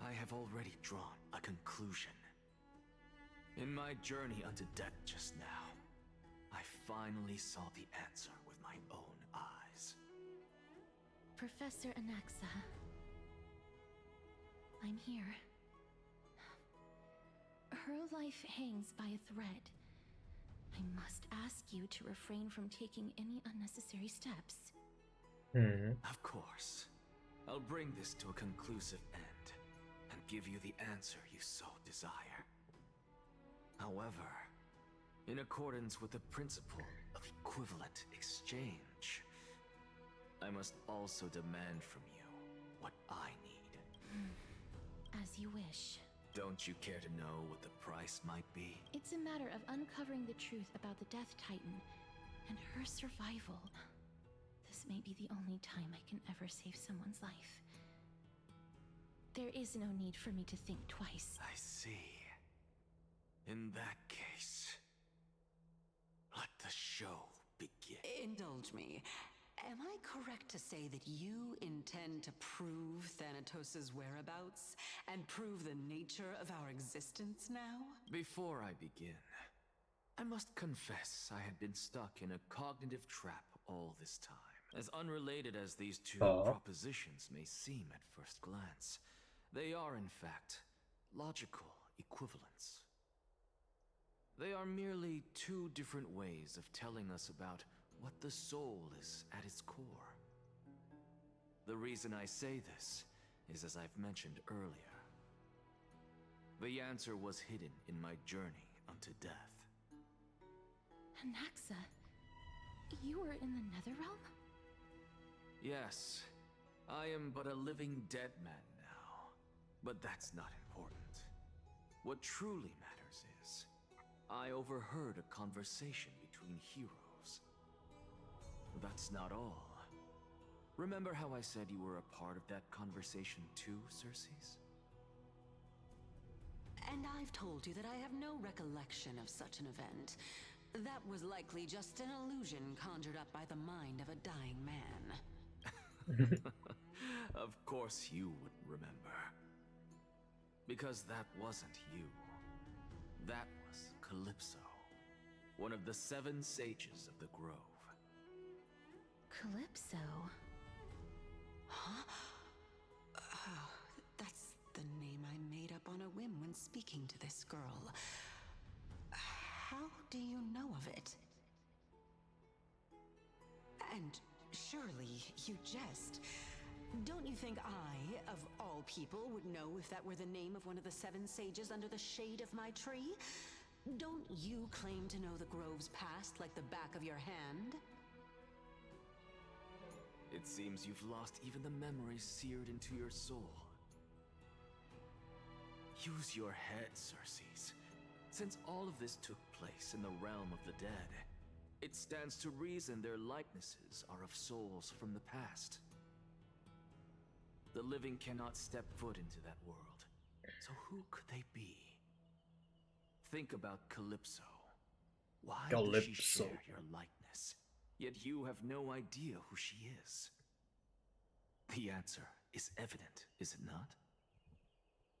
[SPEAKER 7] I have already drawn a conclusion. In my journey unto death just now, I finally saw the answer with my own eyes.
[SPEAKER 2] Professor Anaxa, I'm here. Her life hangs by a thread. I must ask you to refrain from taking any unnecessary steps.
[SPEAKER 7] Of course. I'll bring this to a conclusive end and give you the answer you so desire. However, in accordance with the principle of equivalent exchange, I must also demand from you what I need.
[SPEAKER 2] As you wish.
[SPEAKER 7] Don't you care to know what the price might be?
[SPEAKER 2] It's a matter of uncovering the truth about the Death Titan and her survival. This may be the only time I can ever save someone's life. There is no need for me to think twice.
[SPEAKER 7] I see. In that case, let the show begin.
[SPEAKER 9] Indulge me. Am I correct to say that you intend to prove Thanatos' whereabouts and prove the nature of our existence now?
[SPEAKER 7] Before I begin,
[SPEAKER 6] I must confess I had been stuck in a cognitive trap all this time. As unrelated as these two propositions may seem at first glance, they are in fact logical equivalents. They are merely two different ways of telling us about what the soul is at its core. The reason I say this is, as I've mentioned earlier, the answer was hidden in my journey unto death.
[SPEAKER 2] Anaxa, you were in the Netherrealm?
[SPEAKER 6] Yes, I am but a living dead man now, but that's not important. What truly matters is, I overheard a conversation between heroes. That's not all. Remember how I said you were a part of that conversation too, Circes?
[SPEAKER 9] And I've told you that I have no recollection of such an event. That was likely just an illusion conjured up by the mind of a dying man.
[SPEAKER 6] Of course you wouldn't remember. Because that wasn't you. That was Calypso, one of the 7 sages of the Grove.
[SPEAKER 2] Calypso?
[SPEAKER 9] Huh? Oh, that's the name I made up on a whim when speaking to this girl. How do you know of it? And surely you jest. Don't you think I, of all people, would know if that were the name of one of the 7 sages under the shade of my tree? Don't you claim to know the Grove's past like the back of your hand?
[SPEAKER 6] It seems you've lost even the memories seared into your soul. Use your head, Circes. Since all of this took place in the realm of the dead, it stands to reason their likenesses are of souls from the past. The living cannot step foot into that world, so who could they be? Think about Calypso. Why does she share your likeness? Yet you have no idea who she is. The answer is evident, is it not?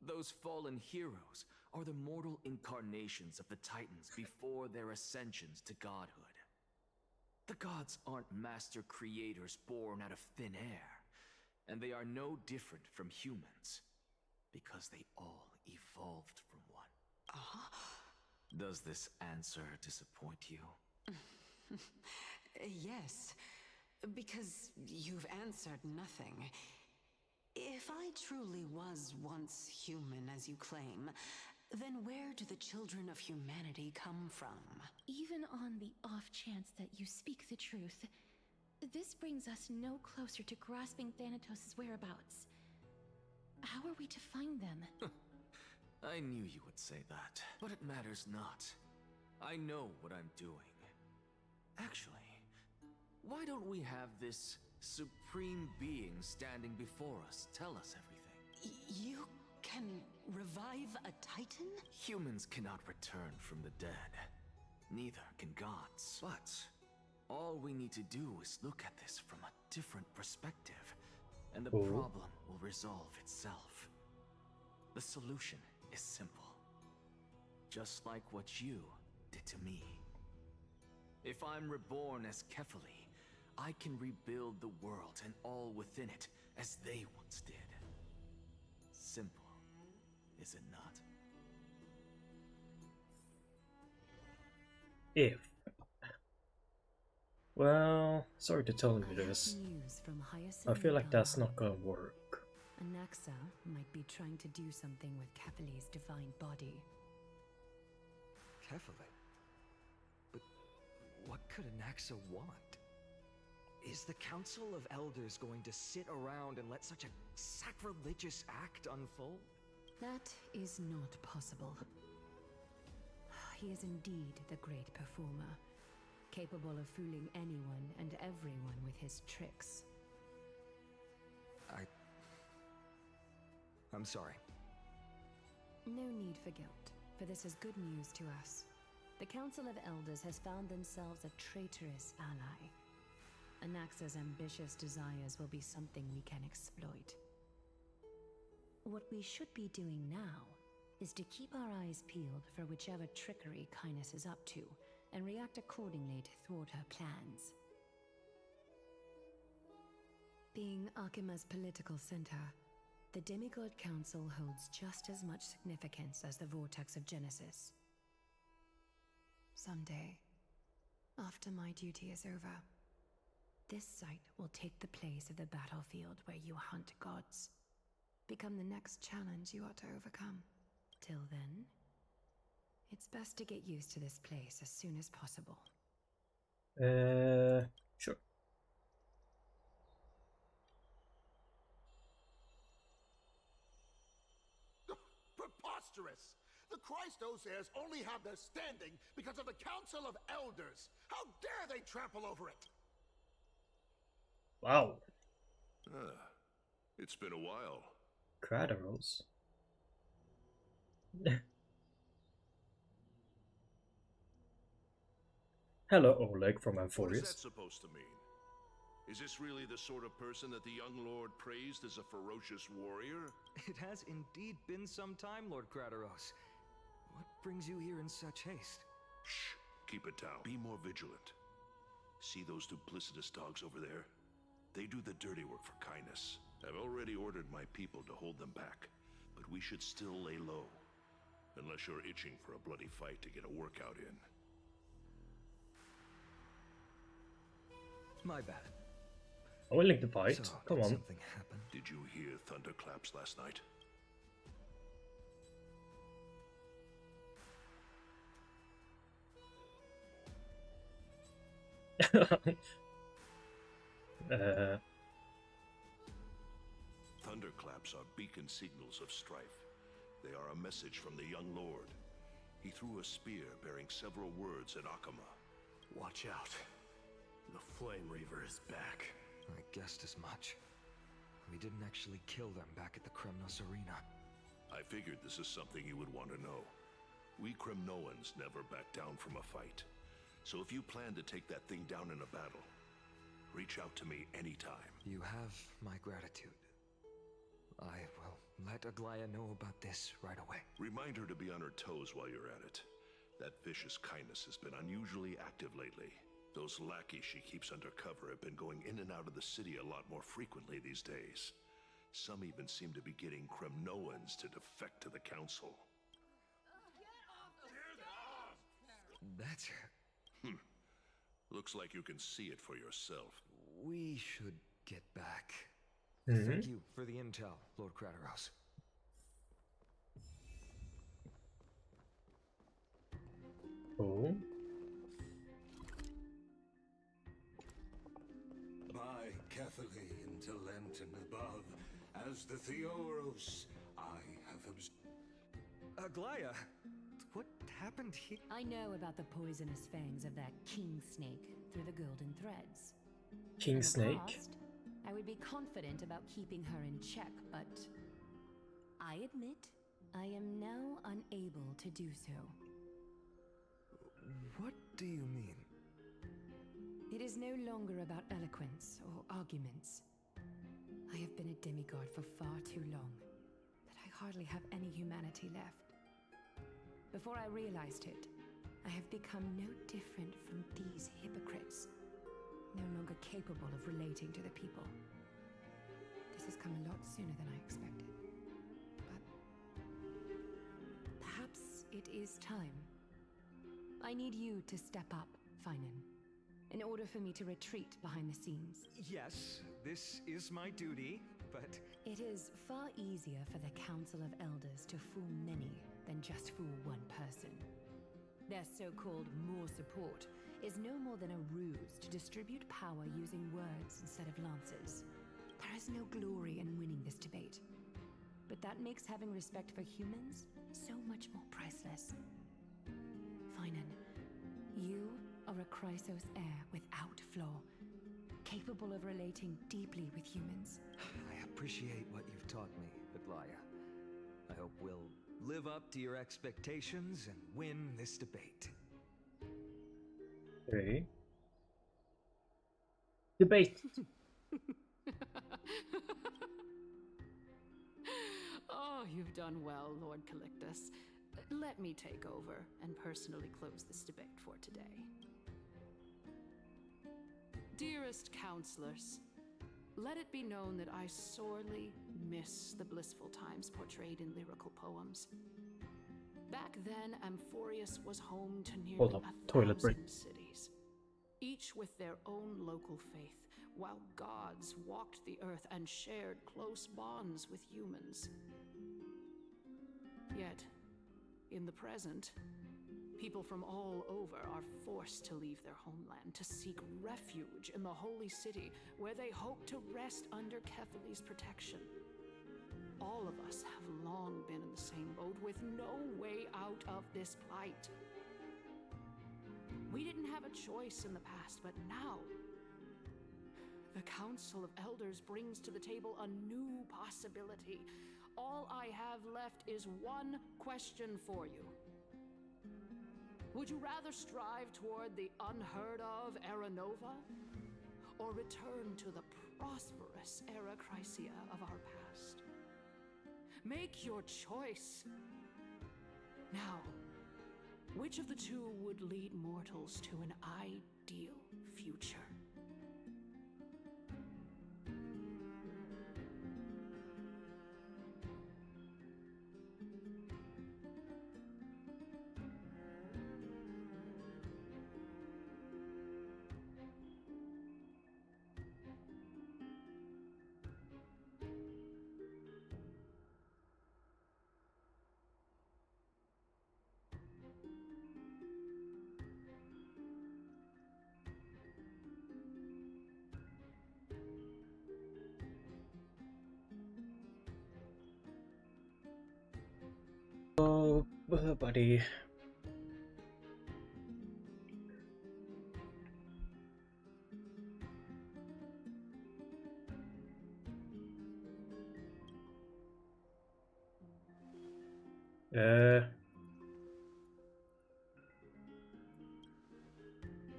[SPEAKER 6] Those fallen heroes are the mortal incarnations of the Titans before their ascensions to godhood. The gods aren't master creators born out of thin air, and they are no different from humans, because they all evolved from one. Does this answer disappoint you?
[SPEAKER 9] Yes, because you've answered nothing. If I truly was once human, as you claim, then where do the children of humanity come from?
[SPEAKER 2] Even on the off chance that you speak the truth, this brings us no closer to grasping Thanatos' whereabouts. How are we to find them?
[SPEAKER 6] I knew you would say that, but it matters not. I know what I'm doing. Actually, why don't we have this supreme being standing before us tell us everything?
[SPEAKER 9] You can revive a Titan?
[SPEAKER 6] Humans cannot return from the dead. Neither can gods. But all we need to do is look at this from a different perspective, and the problem will resolve itself. The solution is simple. Just like what you did to me. If I'm reborn as Kefali, I can rebuild the world and all within it as they once did. Simple, is it not?
[SPEAKER 1] If. Well, sorry to tell you this. I feel like that's not gonna work.
[SPEAKER 3] Anaxa might be trying to do something with Kefali's divine body.
[SPEAKER 4] Kefali? But what could Anaxa want? Is the Council of Elders going to sit around and let such a sacrilegious act unfold?
[SPEAKER 3] That is not possible. He is indeed the great performer, capable of fooling anyone and everyone with his tricks.
[SPEAKER 4] I'm sorry.
[SPEAKER 3] No need for guilt, for this is good news to us. The Council of Elders has found themselves a traitorous ally. Anaxa's ambitious desires will be something we can exploit. What we should be doing now is to keep our eyes peeled for whichever trickery Kainis is up to, and react accordingly to thwart her plans. Being Akima's political center, the Demigod Council holds just as much significance as the Vortex of Genesis. Someday, after my duty is over, this site will take the place of the battlefield where you hunt gods. Become the next challenge you are to overcome. Till then, it's best to get used to this place as soon as possible.
[SPEAKER 1] Sure.
[SPEAKER 12] Preposterous! The Christos heirs only have their standing because of the Council of Elders. How dare they trample over it?
[SPEAKER 1] Wow.
[SPEAKER 10] It's been a while.
[SPEAKER 1] Kratos. Hello, Oleg from
[SPEAKER 10] What is
[SPEAKER 1] Amphorius.
[SPEAKER 10] that supposed to mean? Is this really the sort of person that the young lord praised as a ferocious warrior?
[SPEAKER 4] It has indeed been some time, Lord Kratos. What brings you here in such haste?
[SPEAKER 10] Shh! Keep it down. Be more vigilant. See those duplicitous dogs over there? They do the dirty work for kindness. I've already ordered my people to hold them back, but we should still lay low. Unless you're itching for a bloody fight to get a workout in.
[SPEAKER 4] My bad.
[SPEAKER 1] I'm willing to fight.
[SPEAKER 4] So,
[SPEAKER 1] Come
[SPEAKER 4] did
[SPEAKER 1] on.
[SPEAKER 4] something happen?
[SPEAKER 10] Did you hear thunderclaps last night? Thunderclaps are beacon signals of strife. They are a message from the young lord. He threw a spear bearing several words at Akama.
[SPEAKER 6] Watch out. The Flame Reaver is back.
[SPEAKER 4] I guessed as much. We didn't actually kill them back at the Kremnos Arena.
[SPEAKER 10] I figured this is something you would want to know. We Kremnoans never back down from a fight. So if you plan to take that thing down in a battle, reach out to me anytime.
[SPEAKER 4] You have my gratitude. I will let Aglaya know about this right away.
[SPEAKER 10] Remind her to be on her toes while you're at it. That vicious kindness has been unusually active lately. Those lackeys she keeps under cover have been going in and out of the city a lot more frequently these days. Some even seem to be getting Kremnoans to defect to the council.
[SPEAKER 4] That's...
[SPEAKER 10] Looks like you can see it for yourself.
[SPEAKER 4] We should get back.
[SPEAKER 1] Mm-hmm.
[SPEAKER 4] Thank you for the intel, Lord Kratos.
[SPEAKER 1] Oh.
[SPEAKER 10] By Cathay into Lenten above, as the Theoros, I have observed.
[SPEAKER 4] Aglaya, what happened here?
[SPEAKER 3] I know about the poisonous fangs of that king snake through the golden threads.
[SPEAKER 1] King
[SPEAKER 3] In the
[SPEAKER 1] Snake?
[SPEAKER 3] past, I would be confident about keeping her in check, but I admit I am now unable to do so.
[SPEAKER 4] What do you mean?
[SPEAKER 3] It is no longer about eloquence or arguments. I have been a demigod for far too long that I hardly have any humanity left. Before I realized it, I have become no different from these hypocrites, no longer capable of relating to the people. This has come a lot sooner than I expected. But perhaps it is time. I need you to step up, Finan, in order for me to retreat behind the scenes.
[SPEAKER 4] Yes, this is my duty, but...
[SPEAKER 3] It is far easier for the Council of Elders to fool many than just fool one person. Their so-called more support is no more than a ruse to distribute power using words instead of lances. There is no glory in winning this debate, but that makes having respect for humans so much more priceless. Finan, you are a Chrysos heir without flaw, capable of relating deeply with humans.
[SPEAKER 4] I appreciate what you've taught me, Aglaya. I hope we'll live up to your expectations and win this debate.
[SPEAKER 1] Okay. Debate.
[SPEAKER 16] Oh, you've done well, Lord Calictus. Let me take over and personally close this debate for today. Dearest counselors, let it be known that I sorely miss the blissful times portrayed in lyrical poems. Back then, Amphorius was home to nearly 1,000 cities, each with their own local faith, while gods walked the earth and shared close bonds with humans. Yet, in the present, people from all over are forced to leave their homeland to seek refuge in the holy city, where they hope to rest under Kefali's protection. All of us have long been in the same boat with no way out of this plight. We didn't have a choice in the past, but now the Council of Elders brings to the table a new possibility. All I have left is one question for you. Would you rather strive toward the unheard of Era Nova, or return to the prosperous Era Chrysia of our past? Make your choice. Now, which of the two would lead mortals to an ideal future?
[SPEAKER 1] Oh, buddy.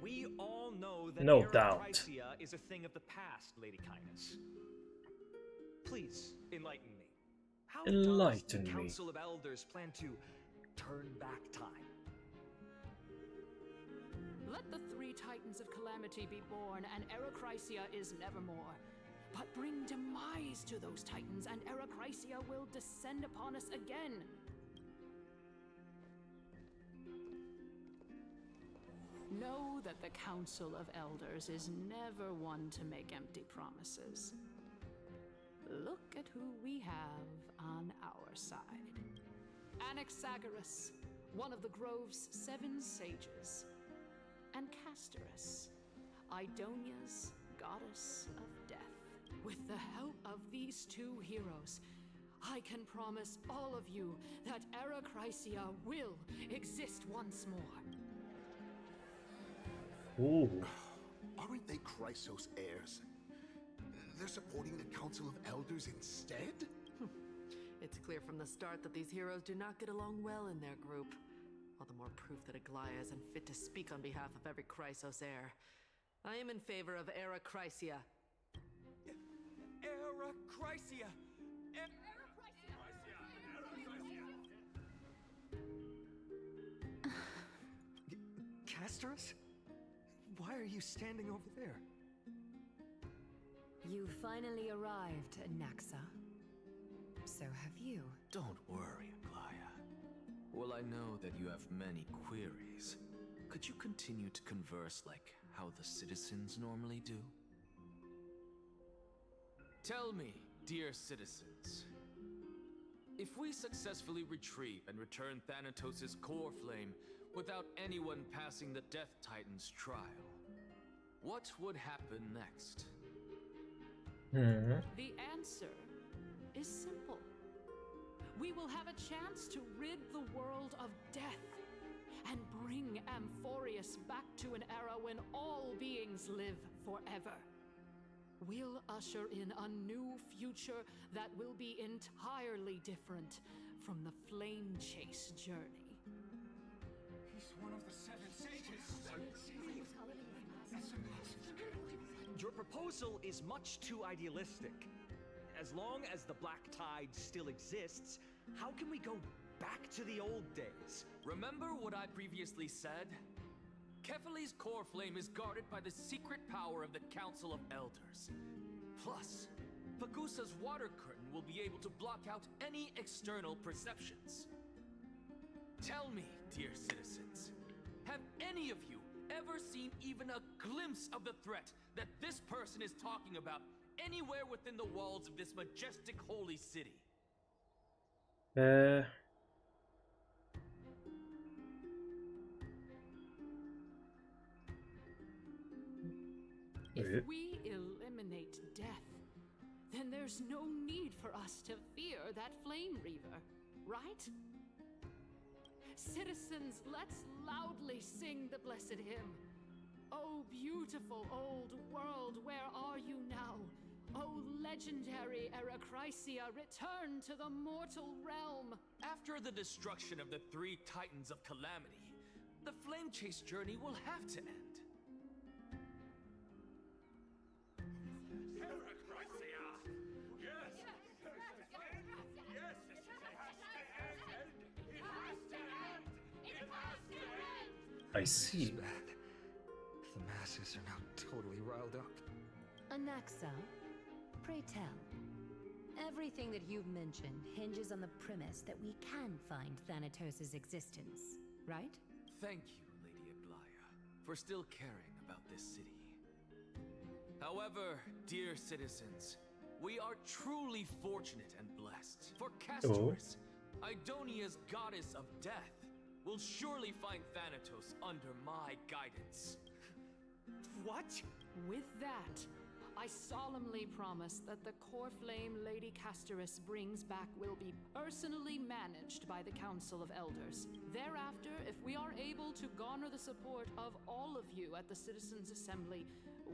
[SPEAKER 19] We all know that
[SPEAKER 1] No
[SPEAKER 19] Era
[SPEAKER 1] doubt.
[SPEAKER 19] Chrysia is a thing of the past, Lady Kindness. Please enlighten me. How does the
[SPEAKER 1] Enlighten me.
[SPEAKER 19] Council of Elders plan to turn back time?
[SPEAKER 16] Let the three Titans of Calamity be born, and Era Chrysia is nevermore. But bring demise to those Titans, and Era Chrysia will descend upon us again. Know that the Council of Elders is never one to make empty promises. Look at who we have on our side. Anaxagoras, one of the Grove's 7 sages. And Castorus, Idonia's goddess of death. With the help of these two heroes, I can promise all of you that Era Chrysia will exist once more.
[SPEAKER 1] Ooh.
[SPEAKER 20] Aren't they Chrysos heirs? They're supporting the Council of Elders instead?
[SPEAKER 21] It's clear from the start that these heroes do not get along well in their group. All the more proof that Aglaya is unfit to speak on behalf of every Chrysos heir. I am in favor of Era Chrysia.
[SPEAKER 19] Era Chrysia! Castorus? Why are you standing over there?
[SPEAKER 3] You finally arrived, Naxa. So have you.
[SPEAKER 6] Don't worry, Aglaya. Well, I know that you have many queries. Could you continue to converse like how the citizens normally do?
[SPEAKER 22] Tell me, dear citizens, if we successfully retrieve and return Thanatos' core flame without anyone passing the Death Titan's trial, what would happen next?
[SPEAKER 16] The answer is simple. We will have a chance to rid the world of death and bring Amphorius back to an era when all beings live forever. We'll usher in a new future that will be entirely different from the flame chase journey.
[SPEAKER 19] He's one of the 7 sages. Your proposal is much too idealistic. As long as the Black Tide still exists, how can we go
[SPEAKER 22] back to the old days. Remember what I previously said? Kefali's core flame is guarded by the secret power of the Council of Elders. Plus, Fagusa's water curtain will be able to block out any external perceptions. Tell me, dear citizens, have any of you ever seen even a glimpse of the threat that this person is talking about anywhere within the walls of this majestic holy city?
[SPEAKER 16] If we eliminate death, then there's no need for us to fear that flame reaver, right? Citizens, let's loudly sing the blessed hymn. Oh, beautiful old world, where are you now? Oh, legendary Erachrisia, return to the mortal realm!
[SPEAKER 22] After the destruction of the 3 Titans of Calamity, the Flame Chase journey will have to end.
[SPEAKER 1] I see.
[SPEAKER 4] Bad. The masses are now totally riled up.
[SPEAKER 3] Anaxa, pray tell. Everything that you've mentioned hinges on the premise that we can find Thanatos' existence, right?
[SPEAKER 22] Thank you, Lady Aglaya, for still caring about this city. However, dear citizens, we are truly fortunate and blessed. For Castorus, Idonia's goddess of death, will surely find Thanatos under my guidance.
[SPEAKER 16] What? With that, I solemnly promise that the core flame Lady Castorus brings back will be personally managed by the Council of Elders. Thereafter, if we are able to garner the support of all of you at the Citizens' Assembly,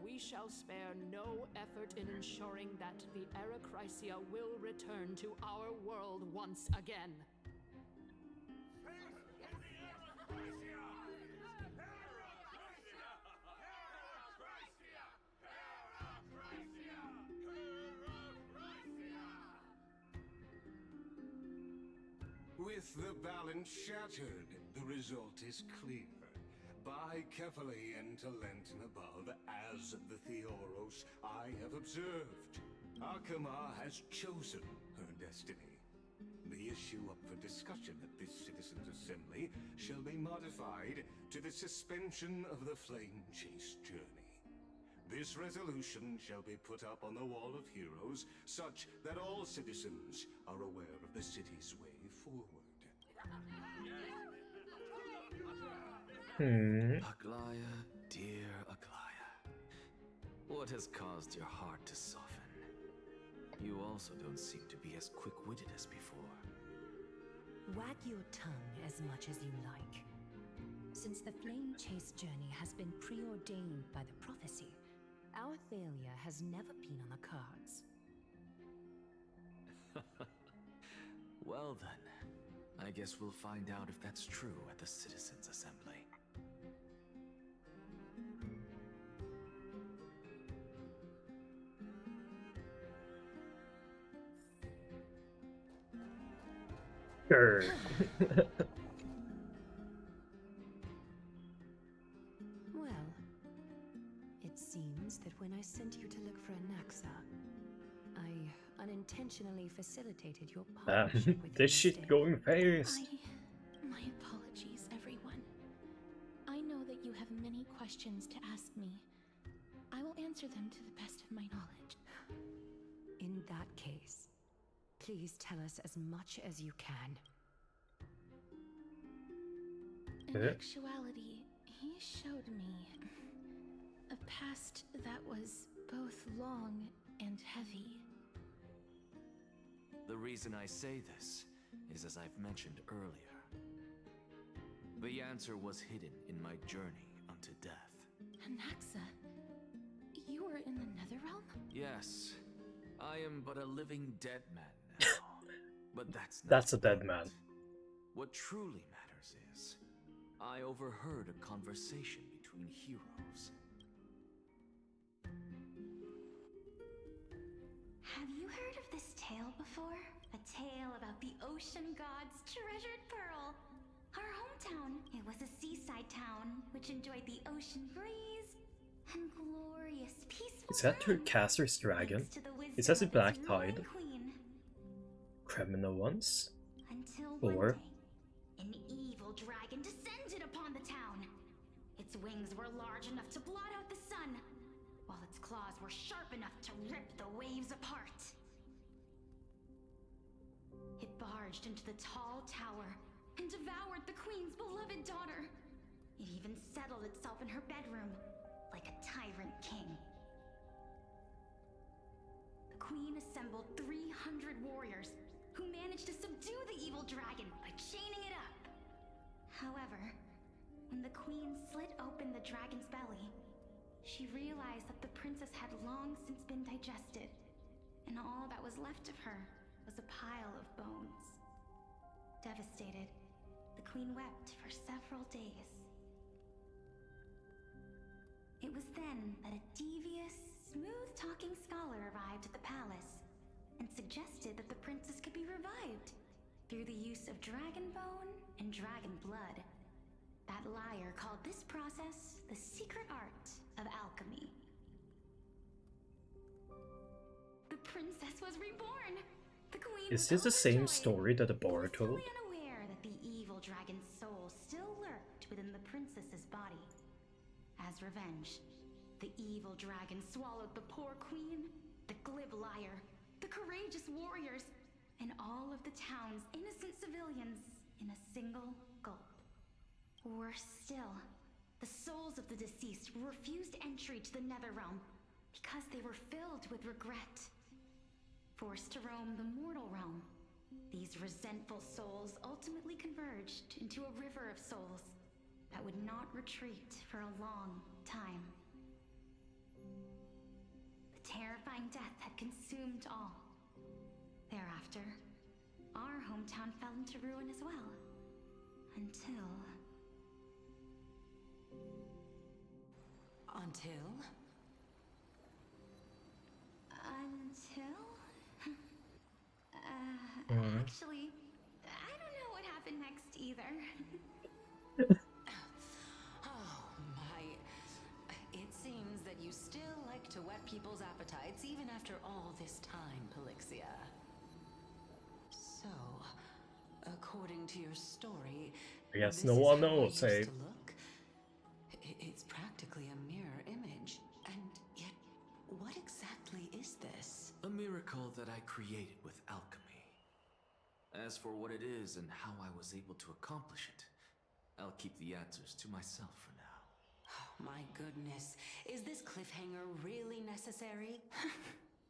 [SPEAKER 16] we shall spare no effort in ensuring that the Erachrisia will return to our world once again.
[SPEAKER 10] With the balance shattered, the result is clear. By carefully into Lenten above, as the Theoros I have observed, Akama has chosen her destiny. The issue up for discussion at this Citizens' Assembly shall be modified to the suspension of the Flame Chase journey. This resolution shall be put up on the Wall of Heroes, such that all citizens are aware of the city's way forward.
[SPEAKER 22] Aglaya, dear Aglaya, what has caused your heart to soften? You also don't seem to be as quick-witted as before.
[SPEAKER 3] Wag your tongue as much as you like. Since the Flame Chase journey has been preordained by the prophecy, our failure has never been on the cards.
[SPEAKER 22] Well then, I guess we'll find out if that's true at the Citizens' Assembly.
[SPEAKER 1] Sure.
[SPEAKER 3] Well, it seems that when I sent you to look for Anaxa, I unintentionally facilitated your partnership with
[SPEAKER 1] this shit going fast.
[SPEAKER 2] My apologies, everyone. I know that you have many questions to ask me. I will answer them to the best of my knowledge.
[SPEAKER 3] In that case, please tell us as much as you can.
[SPEAKER 2] In actuality, he showed me a past that was both long and heavy.
[SPEAKER 22] The reason I say this is as I've mentioned earlier. The answer was hidden in my journey unto death.
[SPEAKER 2] Anaxa, you were in the Netherrealm?
[SPEAKER 22] Yes, I am but a living dead man now. But
[SPEAKER 1] that's a dead man.
[SPEAKER 22] What truly matters is, I overheard a conversation between heroes.
[SPEAKER 5] Have you heard of this tale before?
[SPEAKER 2] A tale about the ocean god's treasured pearl. Our hometown. It was a seaside town which enjoyed the ocean breeze and glorious, peaceful
[SPEAKER 1] Is that her
[SPEAKER 2] run,
[SPEAKER 1] caster's dragon?
[SPEAKER 2] thanks to the
[SPEAKER 1] Is
[SPEAKER 2] wisdom
[SPEAKER 1] that the
[SPEAKER 2] of
[SPEAKER 1] Black
[SPEAKER 2] its
[SPEAKER 1] Tide?
[SPEAKER 2] roaring queen.
[SPEAKER 1] Criminal ones?
[SPEAKER 2] Until
[SPEAKER 1] Or
[SPEAKER 2] one day, an evil dragon descended upon the town. Its wings were large enough to blot out the sun, while its claws were sharp enough to rip the waves apart. It barged into the tall tower and devoured the queen's beloved daughter. It even settled itself in her bedroom, like a tyrant king. The queen assembled 300 warriors who managed to subdue the evil dragon by chaining it up. However, when the queen slit open the dragon's belly, she realized that the princess had long since been digested, and all that was left of her was a pile of bones. Devastated, the queen wept for several days. It was then that a devious, smooth-talking scholar arrived at the palace and suggested that the princess could be revived through the use of dragon bone and dragon blood. That liar called this process the secret art of alchemy. The princess was reborn! The queen
[SPEAKER 1] Is
[SPEAKER 2] was
[SPEAKER 1] this the same
[SPEAKER 2] overjoyed,
[SPEAKER 1] story that the bard told?
[SPEAKER 2] fully unaware that the evil dragon's soul still lurked within the princess's body. As revenge, the evil dragon swallowed the poor queen, the glib liar, the courageous warriors, and all of the town's innocent civilians in a single gulp. Worse still, the souls of the deceased refused entry to the Netherrealm because they were filled with regret. Forced to roam the mortal realm, these resentful souls ultimately converged into a river of souls that would not retreat for a long time. The terrifying death had consumed all. Thereafter, our hometown fell into ruin as well. Until... Actually, I don't know what happened next either.
[SPEAKER 9] Oh my. It seems that you still like to whet people's appetites even after all this time, Pelixia. So, according to your story,
[SPEAKER 1] I guess
[SPEAKER 9] this
[SPEAKER 1] no
[SPEAKER 9] is
[SPEAKER 1] one
[SPEAKER 9] how I
[SPEAKER 1] knows,
[SPEAKER 9] used
[SPEAKER 1] eh?
[SPEAKER 9] to look? It's practically a mirror image, and yet, what exactly is this?
[SPEAKER 6] A miracle that I created with alchemy. As for what it is and how I was able to accomplish it, I'll keep the answers to myself for now.
[SPEAKER 9] Oh, my goodness. Is this cliffhanger really necessary?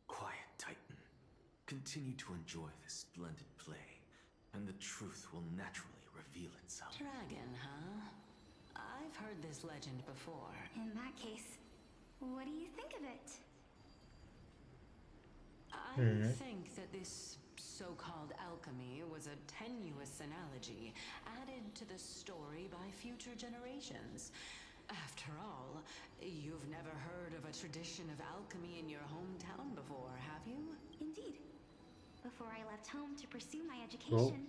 [SPEAKER 6] Quiet, Titan. Continue to enjoy this splendid play, and the truth will naturally reveal itself.
[SPEAKER 9] Dragon, huh? I've heard this legend before.
[SPEAKER 2] In that case, what do you think of it?
[SPEAKER 9] I think that this so-called alchemy was a tenuous analogy added to the story by future generations. After all, you've never heard of a tradition of alchemy in your hometown before, have you?
[SPEAKER 2] Indeed. Before I left home to pursue my education,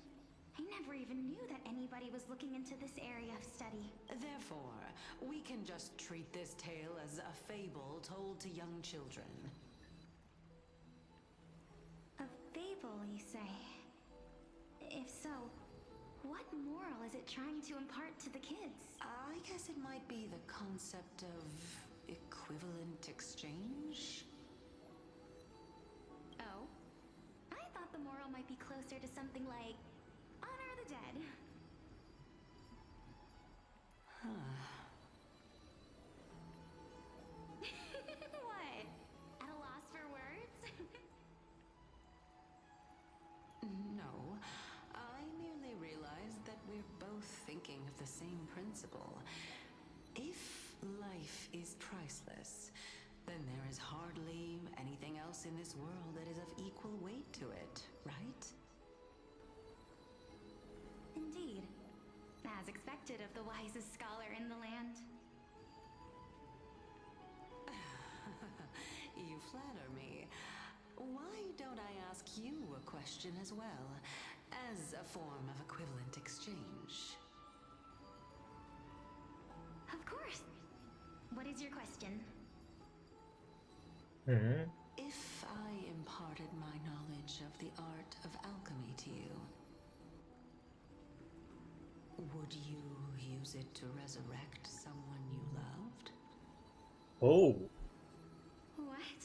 [SPEAKER 2] I never even knew that anybody was looking into this area of study.
[SPEAKER 9] Therefore, we can just treat this tale as a fable told to young children.
[SPEAKER 2] A fable, you say? If so, what moral is it trying to impart to the kids?
[SPEAKER 9] I guess it might be the concept of equivalent exchange?
[SPEAKER 2] Oh? I thought the moral might be closer to something like honor the dead. What? At a loss for words?
[SPEAKER 9] No, I merely realized that we're both thinking of the same principle. If life is priceless, then there is hardly anything else in this world that is of equal weight to it, right?
[SPEAKER 2] Indeed. As expected of the wisest scholar in the land.
[SPEAKER 9] You flatter me. Why don't I ask you a question? question as well, as a form of equivalent exchange.
[SPEAKER 5] Of course. What is your question?
[SPEAKER 9] If I imparted my knowledge of the art of alchemy to you, would you use it to resurrect someone you loved?
[SPEAKER 1] Oh.
[SPEAKER 5] What?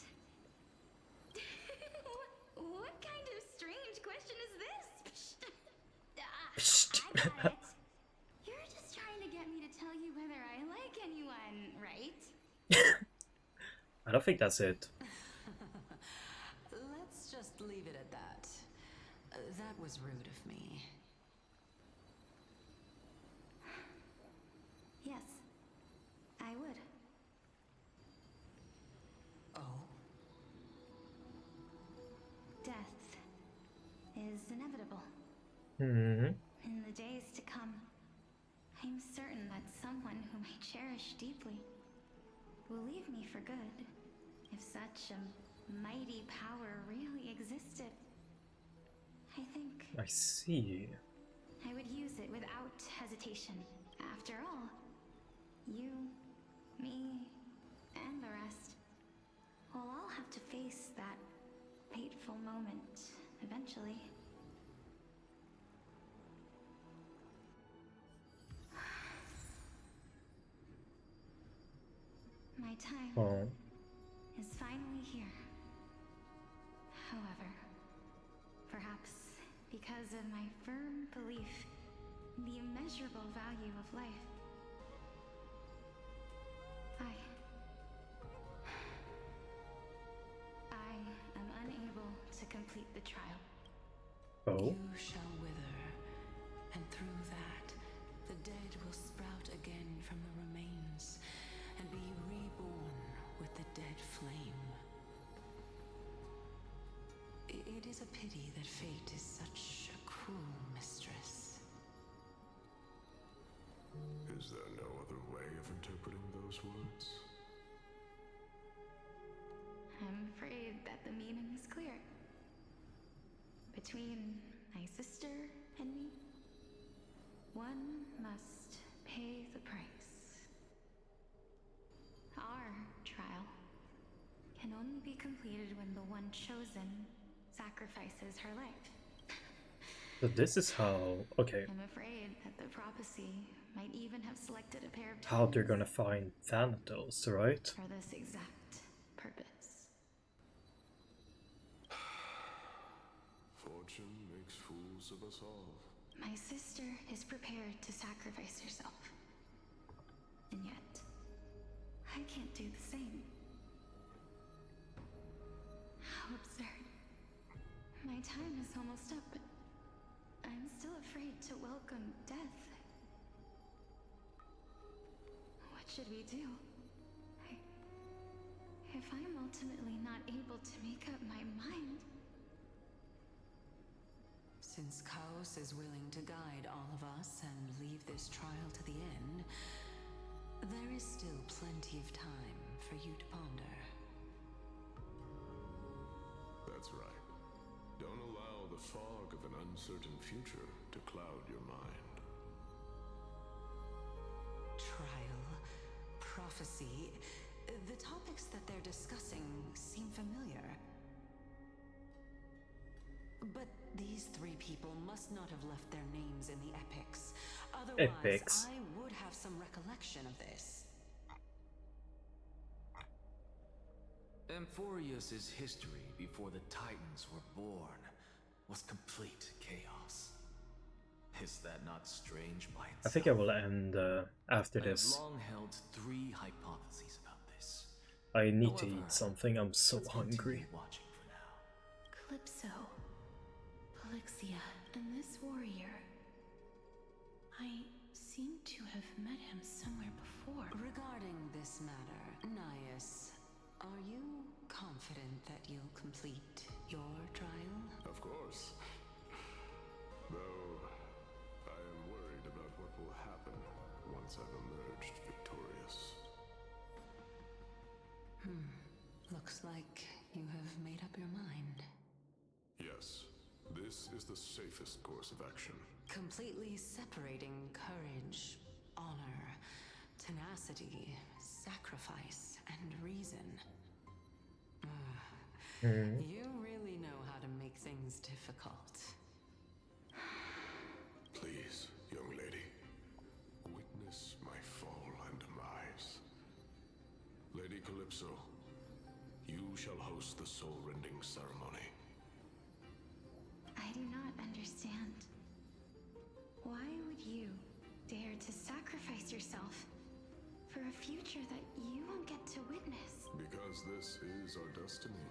[SPEAKER 5] What kind of strange question is this? I got it. You're just trying to get me to tell you whether I like anyone, right?
[SPEAKER 1] I don't think that's it.
[SPEAKER 9] Let's just leave it at that. That was rude of me.
[SPEAKER 2] Yes, I would.
[SPEAKER 9] Oh?
[SPEAKER 2] Death is inevitable.
[SPEAKER 1] Mm-hmm.
[SPEAKER 2] In the days to come, I'm certain that someone whom I cherish deeply will leave me for good, if such a mighty power really existed. I think
[SPEAKER 1] I see.
[SPEAKER 2] I would use it without hesitation. After all, you, me, and the rest will all have to face that fateful moment eventually. My time is finally here. However, perhaps because of my firm belief in the immeasurable value of life, I am unable to complete the trial.
[SPEAKER 1] Oh.
[SPEAKER 9] You shall wither, and through that, the dead will sprout again from the remains, and be reborn with the dead flame. It is a pity that fate is such a cruel mistress.
[SPEAKER 17] Is there no other way of interpreting those words?
[SPEAKER 2] I'm afraid that the meaning is clear. Between my sister and me, one must pay the price. Our trial can only be completed when the one chosen sacrifices her life.
[SPEAKER 1] So this is how, okay,
[SPEAKER 2] I'm afraid that the prophecy might even have selected a pair of
[SPEAKER 1] how they're
[SPEAKER 2] twins
[SPEAKER 1] gonna find Thanatos, right?
[SPEAKER 2] for this exact purpose.
[SPEAKER 17] Fortune makes fools of us all.
[SPEAKER 2] My sister is prepared to sacrifice herself. And yet, I can't do the same. How absurd. My time is almost up, but I'm still afraid to welcome death. What should we do? If I'm ultimately not able to make up my mind...
[SPEAKER 9] Since Chaos is willing to guide all of us and leave this trial to the end, there is still plenty of time for you to ponder.
[SPEAKER 17] That's right. Don't allow the fog of an uncertain future to cloud your mind.
[SPEAKER 9] Trial, prophecy, the topics that they're discussing seem familiar. But these three people must not have left their names in the epics. Otherwise, I would have some recollection of this.
[SPEAKER 22] Amphorius's history before the Titans were born was complete chaos. Is that not strange by itself?
[SPEAKER 1] I think I will end after this.
[SPEAKER 22] I've long held three hypotheses about this.
[SPEAKER 1] I need to eat something, I'm so hungry.
[SPEAKER 22] Watching for now.
[SPEAKER 2] Calypso, Polixia, and this warrior. I seem to have met him somewhere before.
[SPEAKER 9] Regarding this matter, Naius, are you confident that you'll complete your trial?
[SPEAKER 17] Of course. Though, I am worried about what will happen once I've emerged victorious.
[SPEAKER 9] Looks like you have made up your mind.
[SPEAKER 17] Yes, This is the safest course of action.
[SPEAKER 9] Completely separating courage, honor, tenacity, sacrifice, and reason. You really know how to make things difficult.
[SPEAKER 17] Please, young lady, witness my fall and demise. Lady Calypso, you shall host the soul-rending ceremony.
[SPEAKER 2] I do not understand. Why would you dare to sacrifice yourself for a future that you won't get to witness?
[SPEAKER 17] Because this is our destiny.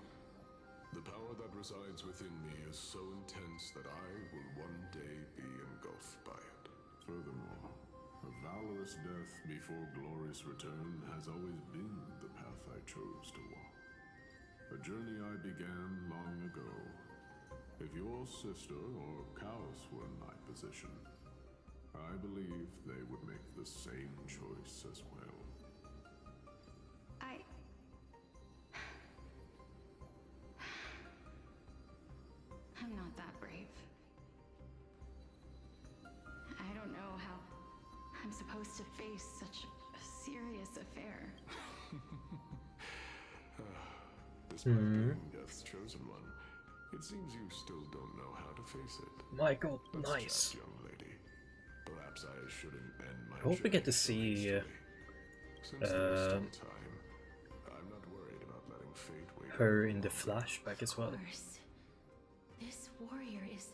[SPEAKER 17] The power that resides within me is so intense that I will one day be engulfed by it. Furthermore, a valorous death before glorious return has always been the path I chose to walk. A journey I began long ago. If your sister or Kaos were in my position, I believe they would make the same choice as well.
[SPEAKER 2] I'm not that brave. I don't know how I'm supposed to face such a serious affair.
[SPEAKER 17] Despite being Death's chosen one, it seems you still don't know how to face it.
[SPEAKER 1] My god,
[SPEAKER 17] Let's
[SPEAKER 1] nice.
[SPEAKER 17] chat, young lady. Perhaps I shouldn't end my
[SPEAKER 1] I hope we get to see
[SPEAKER 17] Since there's still time, I'm not worried about letting fate wait.
[SPEAKER 1] her in the flashback as well.
[SPEAKER 2] Of course. This warrior is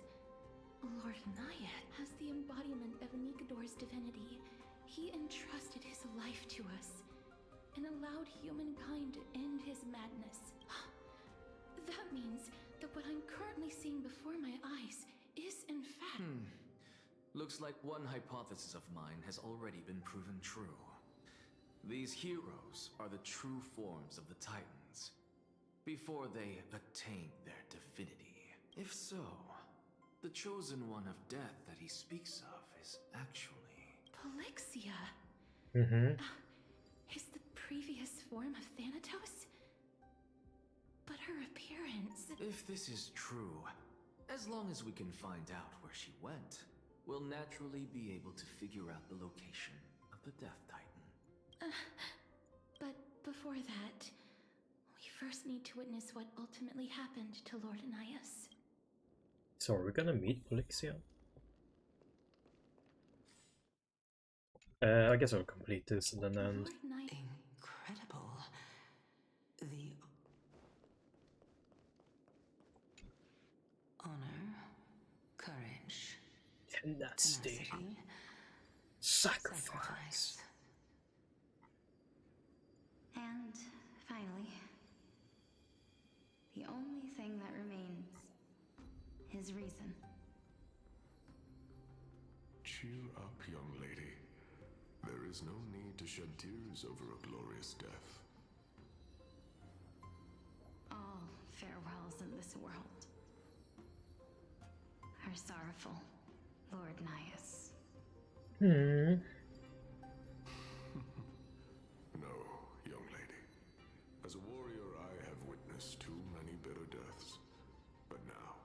[SPEAKER 2] Lord Nayat, has the embodiment of Nikador's divinity. He entrusted his life to us and allowed humankind to end his madness. That means that what I'm currently seeing before my eyes is in fact...
[SPEAKER 22] Looks like one hypothesis of mine has already been proven true. These heroes are the true forms of the Titans, before they attain their divinity. If so, the chosen one of death that he speaks of is actually...
[SPEAKER 2] Polixia! Is the previous form of Thanatos? But her appearance...
[SPEAKER 22] If this is true, as long as we can find out where she went, we'll naturally be able to figure out the location of the Death Titan.
[SPEAKER 2] But before that, we first need to witness what ultimately happened to Lord Anaias.
[SPEAKER 1] So are we gonna meet Polixia? I guess I'll complete this and then end.
[SPEAKER 9] Incredible. The honor, courage,
[SPEAKER 1] tenacity, sacrifice.
[SPEAKER 2] And finally, the only thing that remains is reason.
[SPEAKER 17] Cheer up, young lady. There is no need to shed tears over a glorious death.
[SPEAKER 2] All farewells in this world are sorrowful, Lord Naias.
[SPEAKER 17] No, young lady. As a warrior, I have witnessed too many bitter deaths. But now,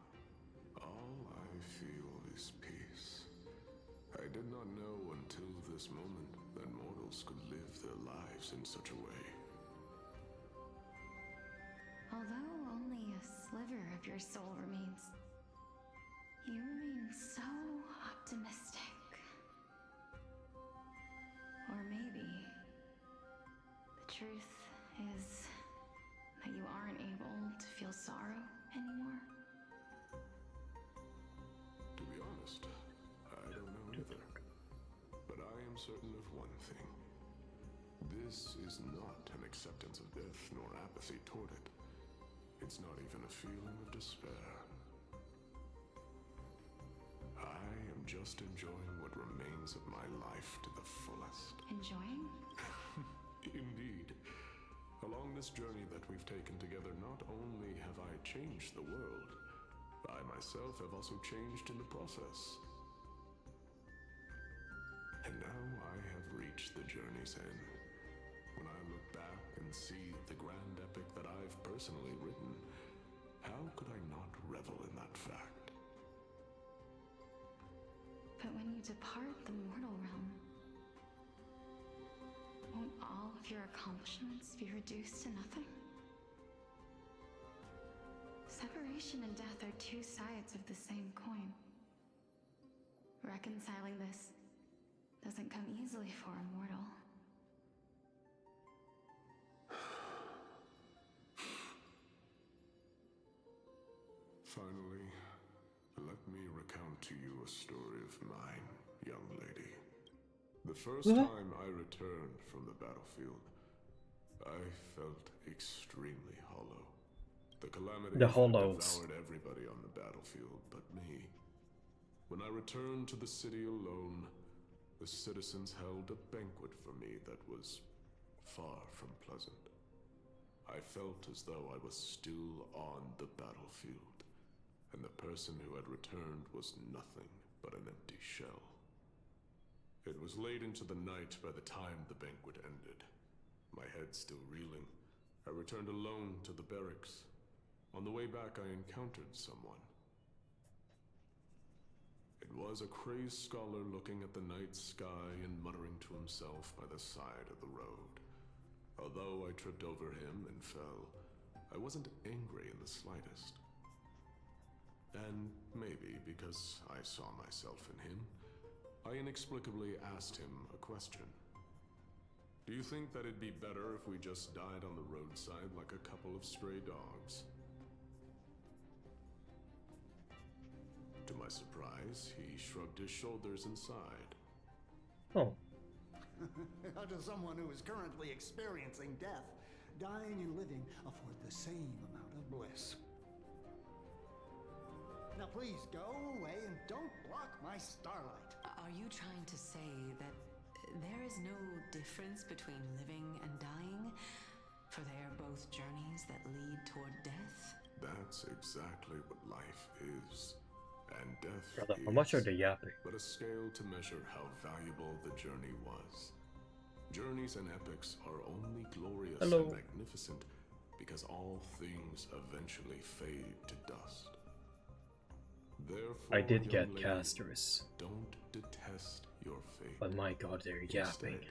[SPEAKER 17] all I feel is peace. I did not know until this moment that mortals could live their lives in such a way.
[SPEAKER 2] Although only a sliver of your soul remains, you remain so optimistic. Or maybe the truth is that you aren't able to feel sorrow anymore.
[SPEAKER 17] To be honest, I don't know either. But I am certain of one thing. This is not an acceptance of death nor apathy toward it. It's not even a feeling of despair. I am just enjoying what remains of my life to the fullest.
[SPEAKER 2] Enjoying?
[SPEAKER 17] Indeed. Along this journey that we've taken together, not only have I changed the world, I myself have also changed in the process. And now I have reached the journey's end. When I look back and see the grand epic that I've personally written, how could I not revel in that fact?
[SPEAKER 2] But when you depart the mortal realm, won't all of your accomplishments be reduced to nothing? Separation and death are two sides of the same coin. Reconciling this doesn't come easily for a mortal.
[SPEAKER 17] Finally, let me recount to you a story of mine, young lady. The first time I returned from the battlefield, I felt extremely hollow. The calamity had devoured everybody on the battlefield but me. When I returned to the city alone, the citizens held a banquet for me that was far from pleasant. I felt as though I was still on the battlefield, and the person who had returned was nothing but an empty shell. It was late into the night by the time the banquet ended. My head still reeling, I returned alone to the barracks. On the way back, I encountered someone. It was a crazed scholar looking at the night sky and muttering to himself by the side of the road. Although I tripped over him and fell, I wasn't angry in the slightest. And maybe because I saw myself in him, I inexplicably asked him a question. Do you think that it'd be better if we just died on the roadside like a couple of stray dogs? To my surprise, he shrugged his shoulders and sighed.
[SPEAKER 1] Oh.
[SPEAKER 8] To someone who is currently experiencing death, dying and living afford the same amount of bliss. Now please go away and don't block my starlight.
[SPEAKER 9] Are you trying to say that there is no difference between living and dying? For they are both journeys that lead toward death?
[SPEAKER 17] That's exactly what life is. And death
[SPEAKER 1] Brother,
[SPEAKER 17] is
[SPEAKER 1] how much are they yapping?
[SPEAKER 17] but a scale to measure how valuable the journey was. Journeys and epics are only glorious and magnificent because all things eventually fade to dust. Therefore,
[SPEAKER 1] I did get
[SPEAKER 17] lady,
[SPEAKER 1] casters.
[SPEAKER 17] Don't detest your fate.
[SPEAKER 1] But my god, they're yapping.
[SPEAKER 17] Instead,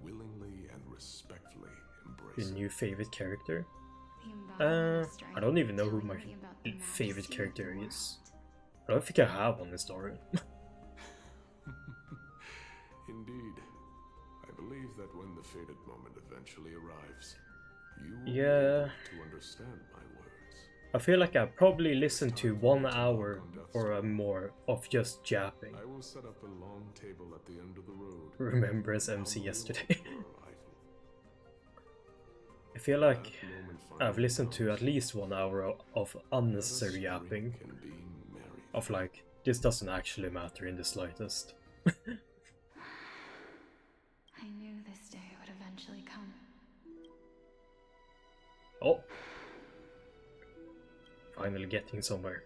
[SPEAKER 17] willingly and respectfully embrace
[SPEAKER 1] Your new favorite character? I don't even know who my favorite character is. I don't think I have on this story.
[SPEAKER 17] Indeed. I believe that when the fated moment eventually arrives, you will be able to understand my words.
[SPEAKER 1] I feel like I probably listened to 1 hour or more of just japping.
[SPEAKER 17] I will set up a long table at the end of the road.
[SPEAKER 1] Remember as MC yesterday. I feel like I've listened to at least 1 hour of unnecessary yapping. Of like, this doesn't actually matter in the slightest.
[SPEAKER 2] I knew this day would eventually come.
[SPEAKER 1] Oh. Finally getting somewhere.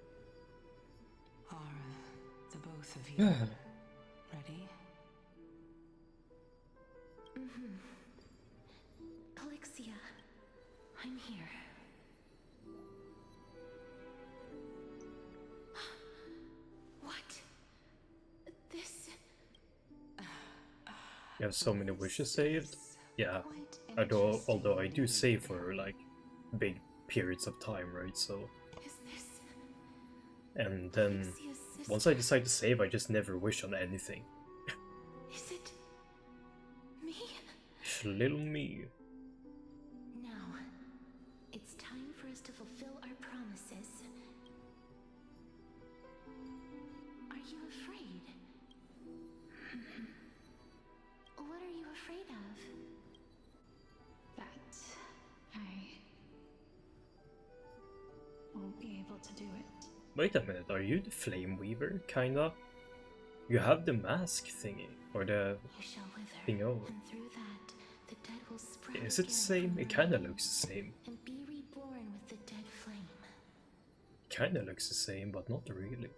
[SPEAKER 9] Are the both of you ready?
[SPEAKER 2] Alexia, I'm here. What? This...
[SPEAKER 1] You have so many wishes saved? Yeah. Although I do save for like big periods of time, right? So... And then, once I decide to save, I just never wish on anything.
[SPEAKER 2] Is it... me?
[SPEAKER 1] Little me.
[SPEAKER 2] Now, it's time for us to fulfill our promises. Are you afraid? What are you afraid of? That I won't be able to do it.
[SPEAKER 1] Wait a minute, are you the Flame Weaver, kinda? You have the mask thingy, or the thing over. Is it the same? It kinda looks the same.
[SPEAKER 2] And be reborn with the dead flame.
[SPEAKER 1] Kinda looks the same, but not really.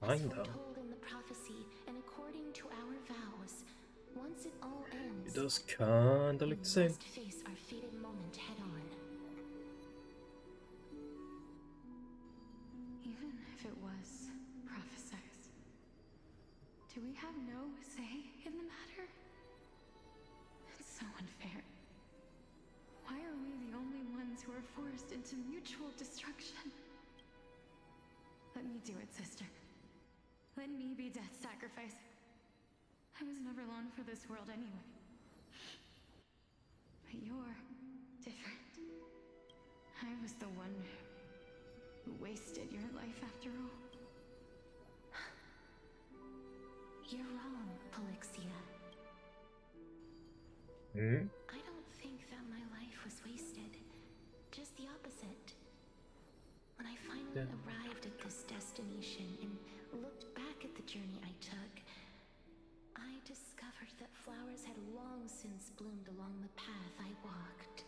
[SPEAKER 1] Kinda.
[SPEAKER 2] Foretold in the prophecy, and according to our vows, once it all ends,
[SPEAKER 1] It does kinda look the same.
[SPEAKER 2] must face our fated moment head on. Even if it was prophesized. Do we have no say in the matter? It's so unfair. Why are we the only ones who are forced into mutual destruction? Let me do it, sister. Let me be death's sacrifice. I was never long for this world anyway. But you're different. I was the one who wasted your life after all. You're wrong, Polixia. I don't think that my life was wasted. Just the opposite. When I finally arrived at this destination and looked back at the journey I took, I discovered that flowers had long since bloomed along the path I walked.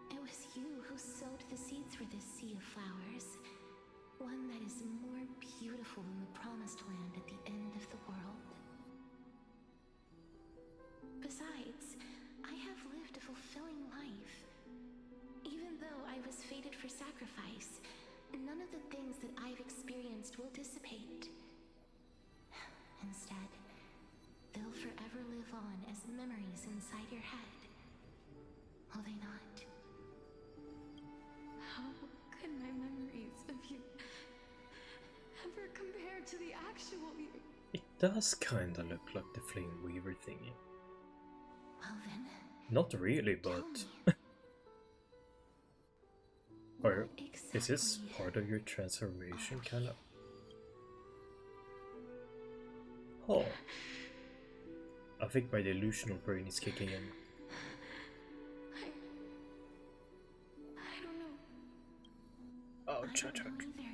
[SPEAKER 2] It was you who sowed the seeds for this sea of flowers. One that is more beautiful than the promised land at the end of the world. Besides, I have lived a fulfilling life. Even though I was fated for sacrifice, none of the things that I've experienced will dissipate. Instead, they'll forever live on as memories inside your head. Will they not? How could my memories of you ever compare to the actual you?
[SPEAKER 1] It does kinda look like the Flame Weaver thingy.
[SPEAKER 2] Well then,
[SPEAKER 1] not really, but... Or is this part of your transformation, kinda? Oh. I think my delusional brain is kicking in.
[SPEAKER 2] I don't know.
[SPEAKER 1] Oh,
[SPEAKER 2] I don't know either.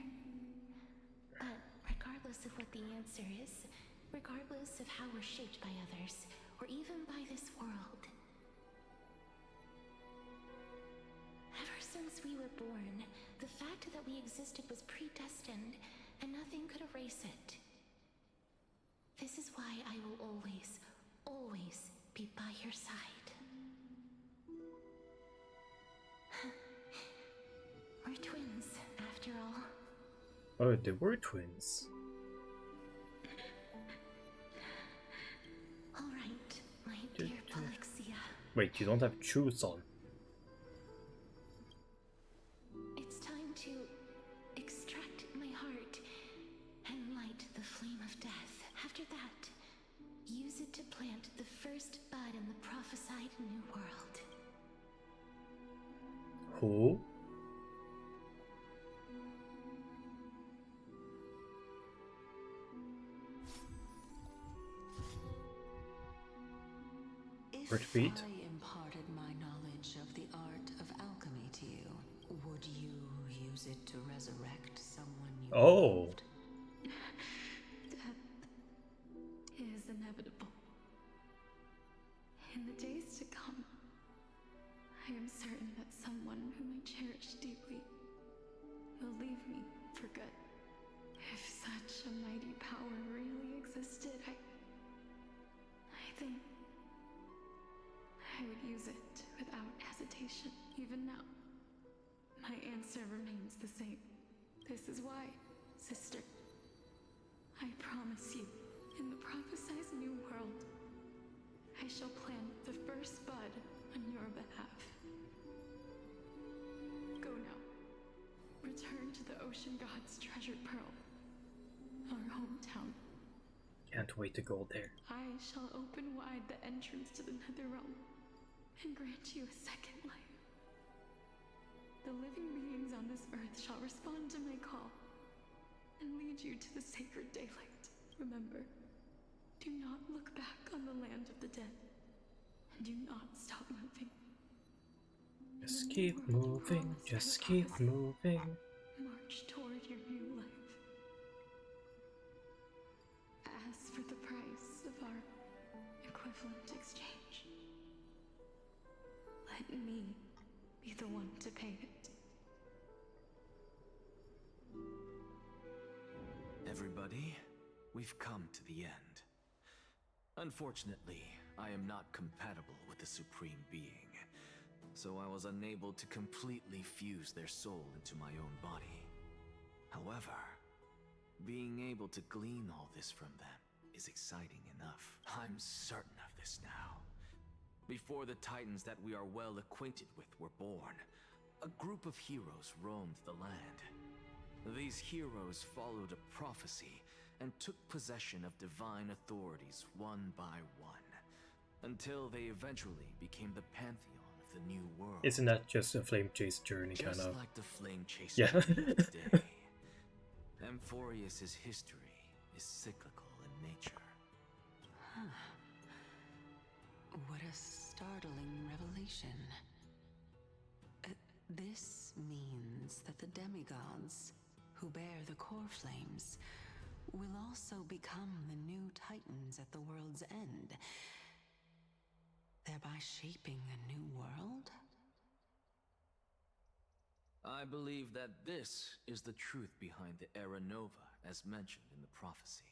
[SPEAKER 2] But regardless of what the answer is, regardless of how we're shaped by others, or even by this world, ever since we were born, the fact that we existed was predestined, and nothing could erase it. This is why I will always, always be by your side. We're twins, after all.
[SPEAKER 1] Oh, they were twins.
[SPEAKER 2] All right, my dear Polixia.
[SPEAKER 1] Wait, you don't have shoes on.
[SPEAKER 2] It's time to extract my heart and light the flame of death. After that, use it to plant the first bud in the prophesied new world.
[SPEAKER 1] Who? Repeat.
[SPEAKER 9] If I imparted my knowledge of the art of alchemy to you, would you use it to resurrect someone you loved?
[SPEAKER 2] Death is inevitable. In the days to come, I am certain that someone whom I cherish deeply will leave me for good. If such a mighty power really existed, I think I would use it without hesitation. Even now, my answer remains the same. This is why, sister, I promise you, in the prophesied new world, I shall plant the first bud on your behalf. Go now. Return to the ocean god's treasured pearl, our hometown.
[SPEAKER 1] Can't wait to go there.
[SPEAKER 2] I shall open wide the entrance to the Netherrealm and grant you a second life. The living beings on this earth shall respond to my call and lead you to the sacred daylight. Remember, do not look back on the land of the dead, and do not stop moving.
[SPEAKER 1] Just keep moving, just keep moving.
[SPEAKER 2] March toward your new life. As for the price of our equivalent exchange, let me be the one to pay it.
[SPEAKER 18] Everybody, we've come to the end. Unfortunately, I am not compatible with the Supreme Being, so I was unable to completely fuse their soul into my own body. However, Being able to glean all this from them is exciting enough. I'm certain of this now. Before the Titans that we are well acquainted with were born, a group of heroes roamed the land. These heroes followed a prophecy and took possession of divine authorities one by one, until they eventually became the pantheon of the new world.
[SPEAKER 1] Isn't that just a flame chase journey kind of?
[SPEAKER 18] Just like the flame chase
[SPEAKER 1] yeah.
[SPEAKER 18] journey of today. Amphorius's history is cyclical in nature.
[SPEAKER 9] Huh. What a startling revelation. This means that the demigods, who bear the core flames, will also become the new Titans at the world's end, thereby shaping a new world?
[SPEAKER 18] I believe that this is the truth behind the Era Nova, as mentioned in the prophecy.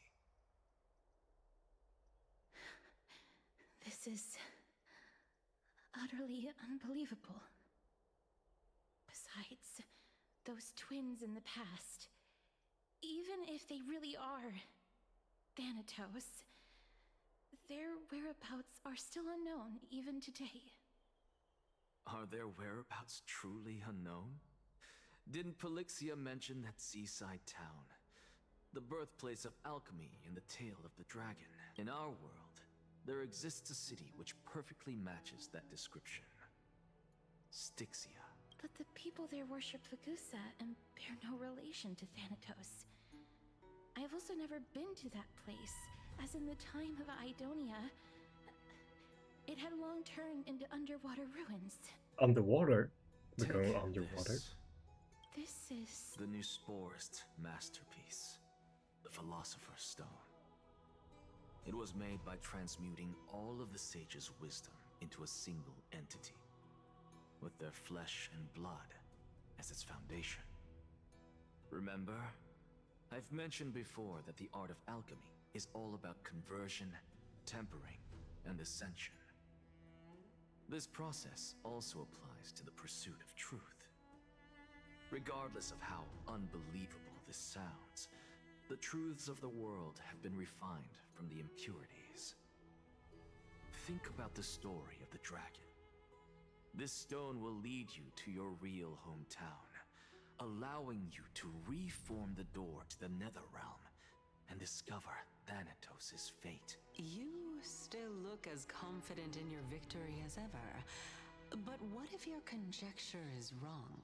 [SPEAKER 2] This is utterly unbelievable. Besides, those twins in the past, even if they really are Thanatos, their whereabouts are still unknown even today.
[SPEAKER 18] Are their whereabouts truly unknown? Didn't Polixia mention that seaside town? The birthplace of alchemy in the tale of the dragon. In our world, there exists a city which perfectly matches that description. Styxia.
[SPEAKER 2] But the people there worship Vagusa and bear no relation to Thanatos. I have also never been to that place, as in the time of Idonia, it had long turned into underwater ruins.
[SPEAKER 1] Underwater? We're going underwater?
[SPEAKER 2] This is...
[SPEAKER 18] the new Sporist masterpiece, the Philosopher's Stone. It was made by transmuting all of the sages' wisdom into a single entity, with their flesh and blood as its foundation. Remember, I've mentioned before that the art of alchemy is all about conversion, tempering, and ascension. This process also applies to the pursuit of truth. Regardless of how unbelievable this sounds, the truths of the world have been refined from the impurities. Think about the story of the dragon. This stone will lead you to your real hometown, allowing you to reform the door to the Netherrealm and discover Thanatos' fate.
[SPEAKER 9] You still look as confident in your victory as ever. But what if your conjecture is wrong?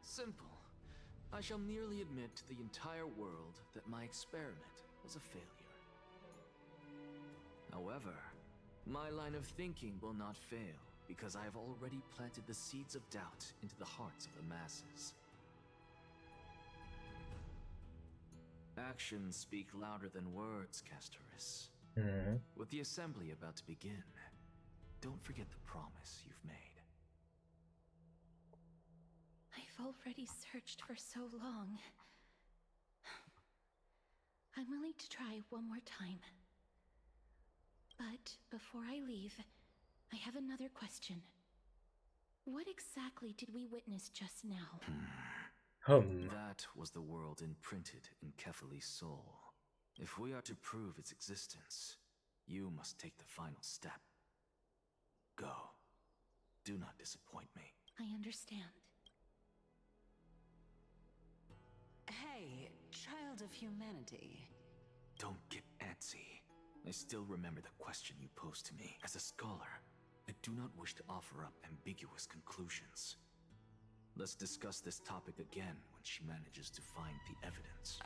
[SPEAKER 18] Simple. I shall merely admit to the entire world that my experiment was a failure. However, my line of thinking will not fail because I have already planted the seeds of doubt into the hearts of the masses. Actions speak louder than words, Castoris. With the assembly about to begin, don't forget the promise you've made.
[SPEAKER 2] I've already searched for so long. I'm willing to try one more time. But before I leave, I have another question. What exactly did we witness just now?
[SPEAKER 18] That was the world imprinted in Kefali's soul. If we are to prove its existence, you must take the final step. Go. Do not disappoint me.
[SPEAKER 2] I understand.
[SPEAKER 9] Hey, child of humanity.
[SPEAKER 18] Don't get antsy. I still remember the question you posed to me. As a scholar, I do not wish to offer up ambiguous conclusions. Let's discuss this topic again when she manages to find the evidence.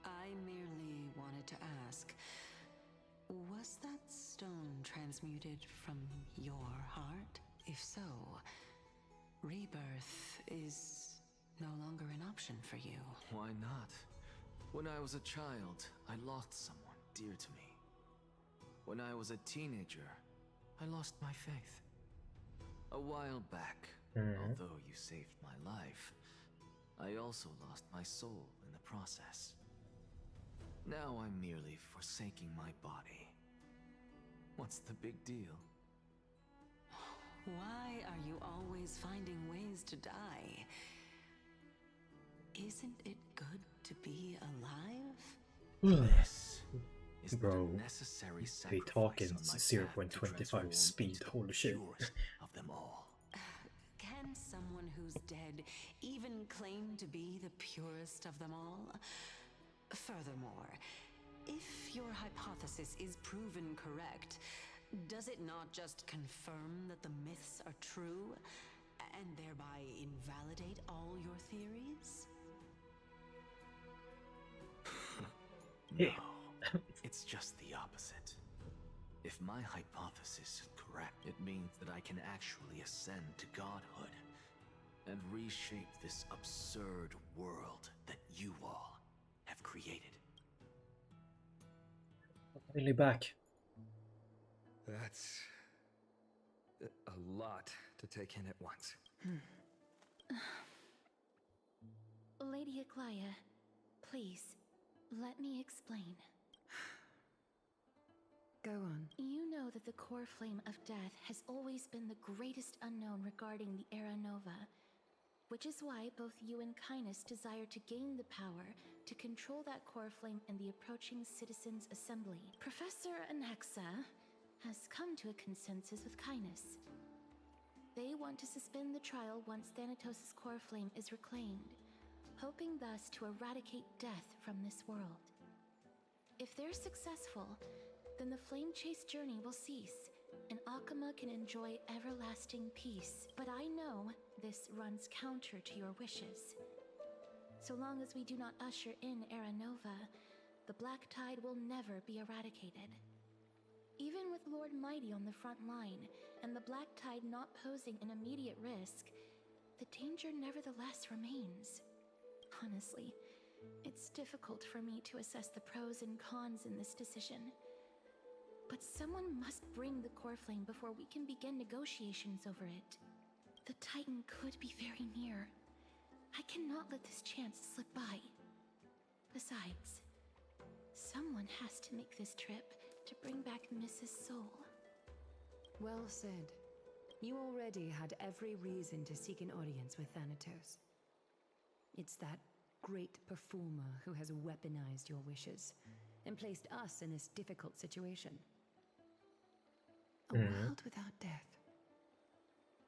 [SPEAKER 9] I merely wanted to ask, was that stone transmuted from your heart? If so, rebirth is no longer an option for you.
[SPEAKER 18] Why not? When I was a child, I lost someone dear to me. When I was a teenager, I lost my faith. A while back, although you saved my life, I also lost my soul in the process. Now I'm merely forsaking my body. What's the big deal?
[SPEAKER 9] Why are you always finding ways to die? isn't it good to be alive?
[SPEAKER 6] This is
[SPEAKER 1] Bro,
[SPEAKER 6] the necessary
[SPEAKER 1] they
[SPEAKER 6] sacrifice
[SPEAKER 1] talk in
[SPEAKER 6] on my path to
[SPEAKER 1] 0.25
[SPEAKER 6] transform
[SPEAKER 1] speed,
[SPEAKER 6] into the
[SPEAKER 1] holy shit.
[SPEAKER 6] purest of them all.
[SPEAKER 9] Can someone who's dead even claim to be the purest of them all? Furthermore, if your hypothesis is proven correct, does it not just confirm that the myths are true, and thereby invalidate all your theories?
[SPEAKER 6] No, it's just the opposite. If my hypothesis is correct, it means that I can actually ascend to godhood and reshape this absurd world that you all have created.
[SPEAKER 1] Really back.
[SPEAKER 4] That's a lot to take in at once.
[SPEAKER 2] Lady Aglaia, please, let me explain.
[SPEAKER 3] Go on.
[SPEAKER 2] You know that the core flame of death has always been the greatest unknown regarding the Era Nova, which is why both you and Kynus desire to gain the power to control that core flame in the approaching Citizens' Assembly. Professor Anaxa has come to a consensus with Kynus. They want to suspend the trial once Thanatos' core flame is reclaimed, hoping thus to eradicate death from this world. If they're successful, then the flame chase journey will cease, and Akama can enjoy everlasting peace. But I know this runs counter to your wishes. So long as we do not usher in Era Nova, the Black Tide will never be eradicated. Even with Lord Mighty on the front line, and the Black Tide not posing an immediate risk, the danger nevertheless remains. Honestly, it's difficult for me to assess the pros and cons in this decision. But someone must bring the core flame before we can begin negotiations over it. The Titan could be very near. I cannot let this chance slip by. Besides, someone has to make this trip to bring back Mrs. Soul.
[SPEAKER 3] Well said. You already had every reason to seek an audience with Thanatos. It's that great performer who has weaponized your wishes and placed us in this difficult situation. A world without death.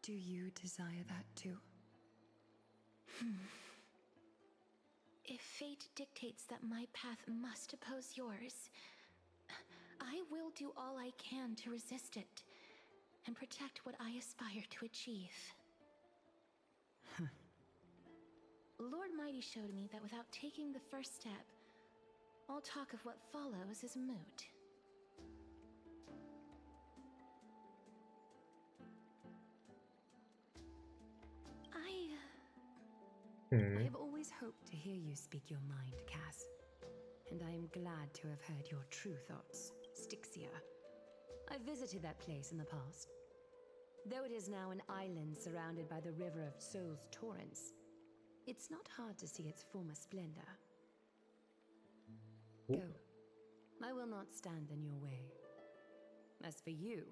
[SPEAKER 3] Do you desire that too?
[SPEAKER 2] If fate dictates that my path must oppose yours, I will do all I can to resist it and protect what I aspire to achieve. Lord Mighty showed me that without taking the first step, all talk of what follows is moot.
[SPEAKER 3] I have always hoped to hear you speak your mind, Cass. And I am glad to have heard your true thoughts, Styxia. I visited that place in the past. Though it is now an island surrounded by the river of Soul's torrents, it's not hard to see its former splendor. Go. I will not stand in your way. As for you,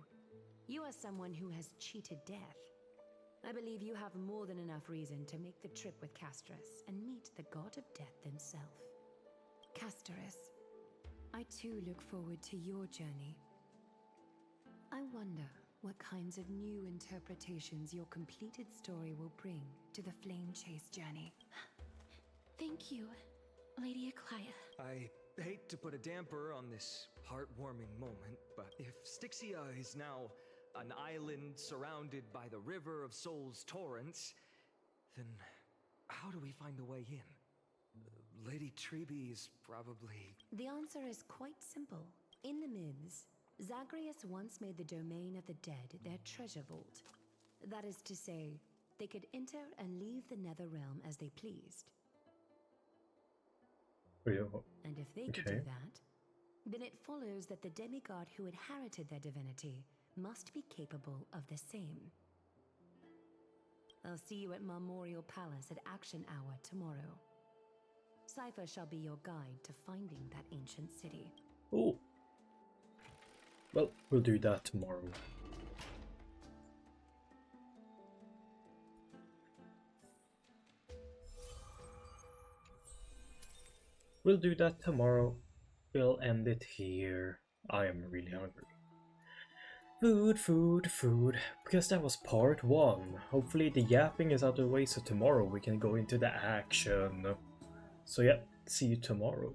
[SPEAKER 3] you are someone who has cheated death. I believe you have more than enough reason to make the trip with Casterus and meet the god of death himself. Casterus, I too look forward to your journey. I wonder what kinds of new interpretations your completed story will bring to the Flame Chase journey.
[SPEAKER 2] Thank you, Lady Aglaia.
[SPEAKER 4] I hate to put a damper on this heartwarming moment, but if Styxia is now an island surrounded by the river of Soul's torrents, then how do we find a way in? Lady Treby is probably...
[SPEAKER 3] The answer is quite simple. In the myths, Zagreus once made the domain of the dead their treasure vault. That is to say, they could enter and leave the nether realm as they pleased. And if they could do that, then it follows that the demigod who inherited their divinity must be capable of the same. I'll see you at Memorial Palace at Action Hour tomorrow. Cypher shall be your guide to finding that ancient city.
[SPEAKER 1] Oh. Well, we'll do that tomorrow. we'll do that tomorrow. We'll end it here. I am really hungry. Food, food, food. Because that was part 1. Hopefully the yapping is out of the way so tomorrow we can go into the action. So yeah, see you tomorrow.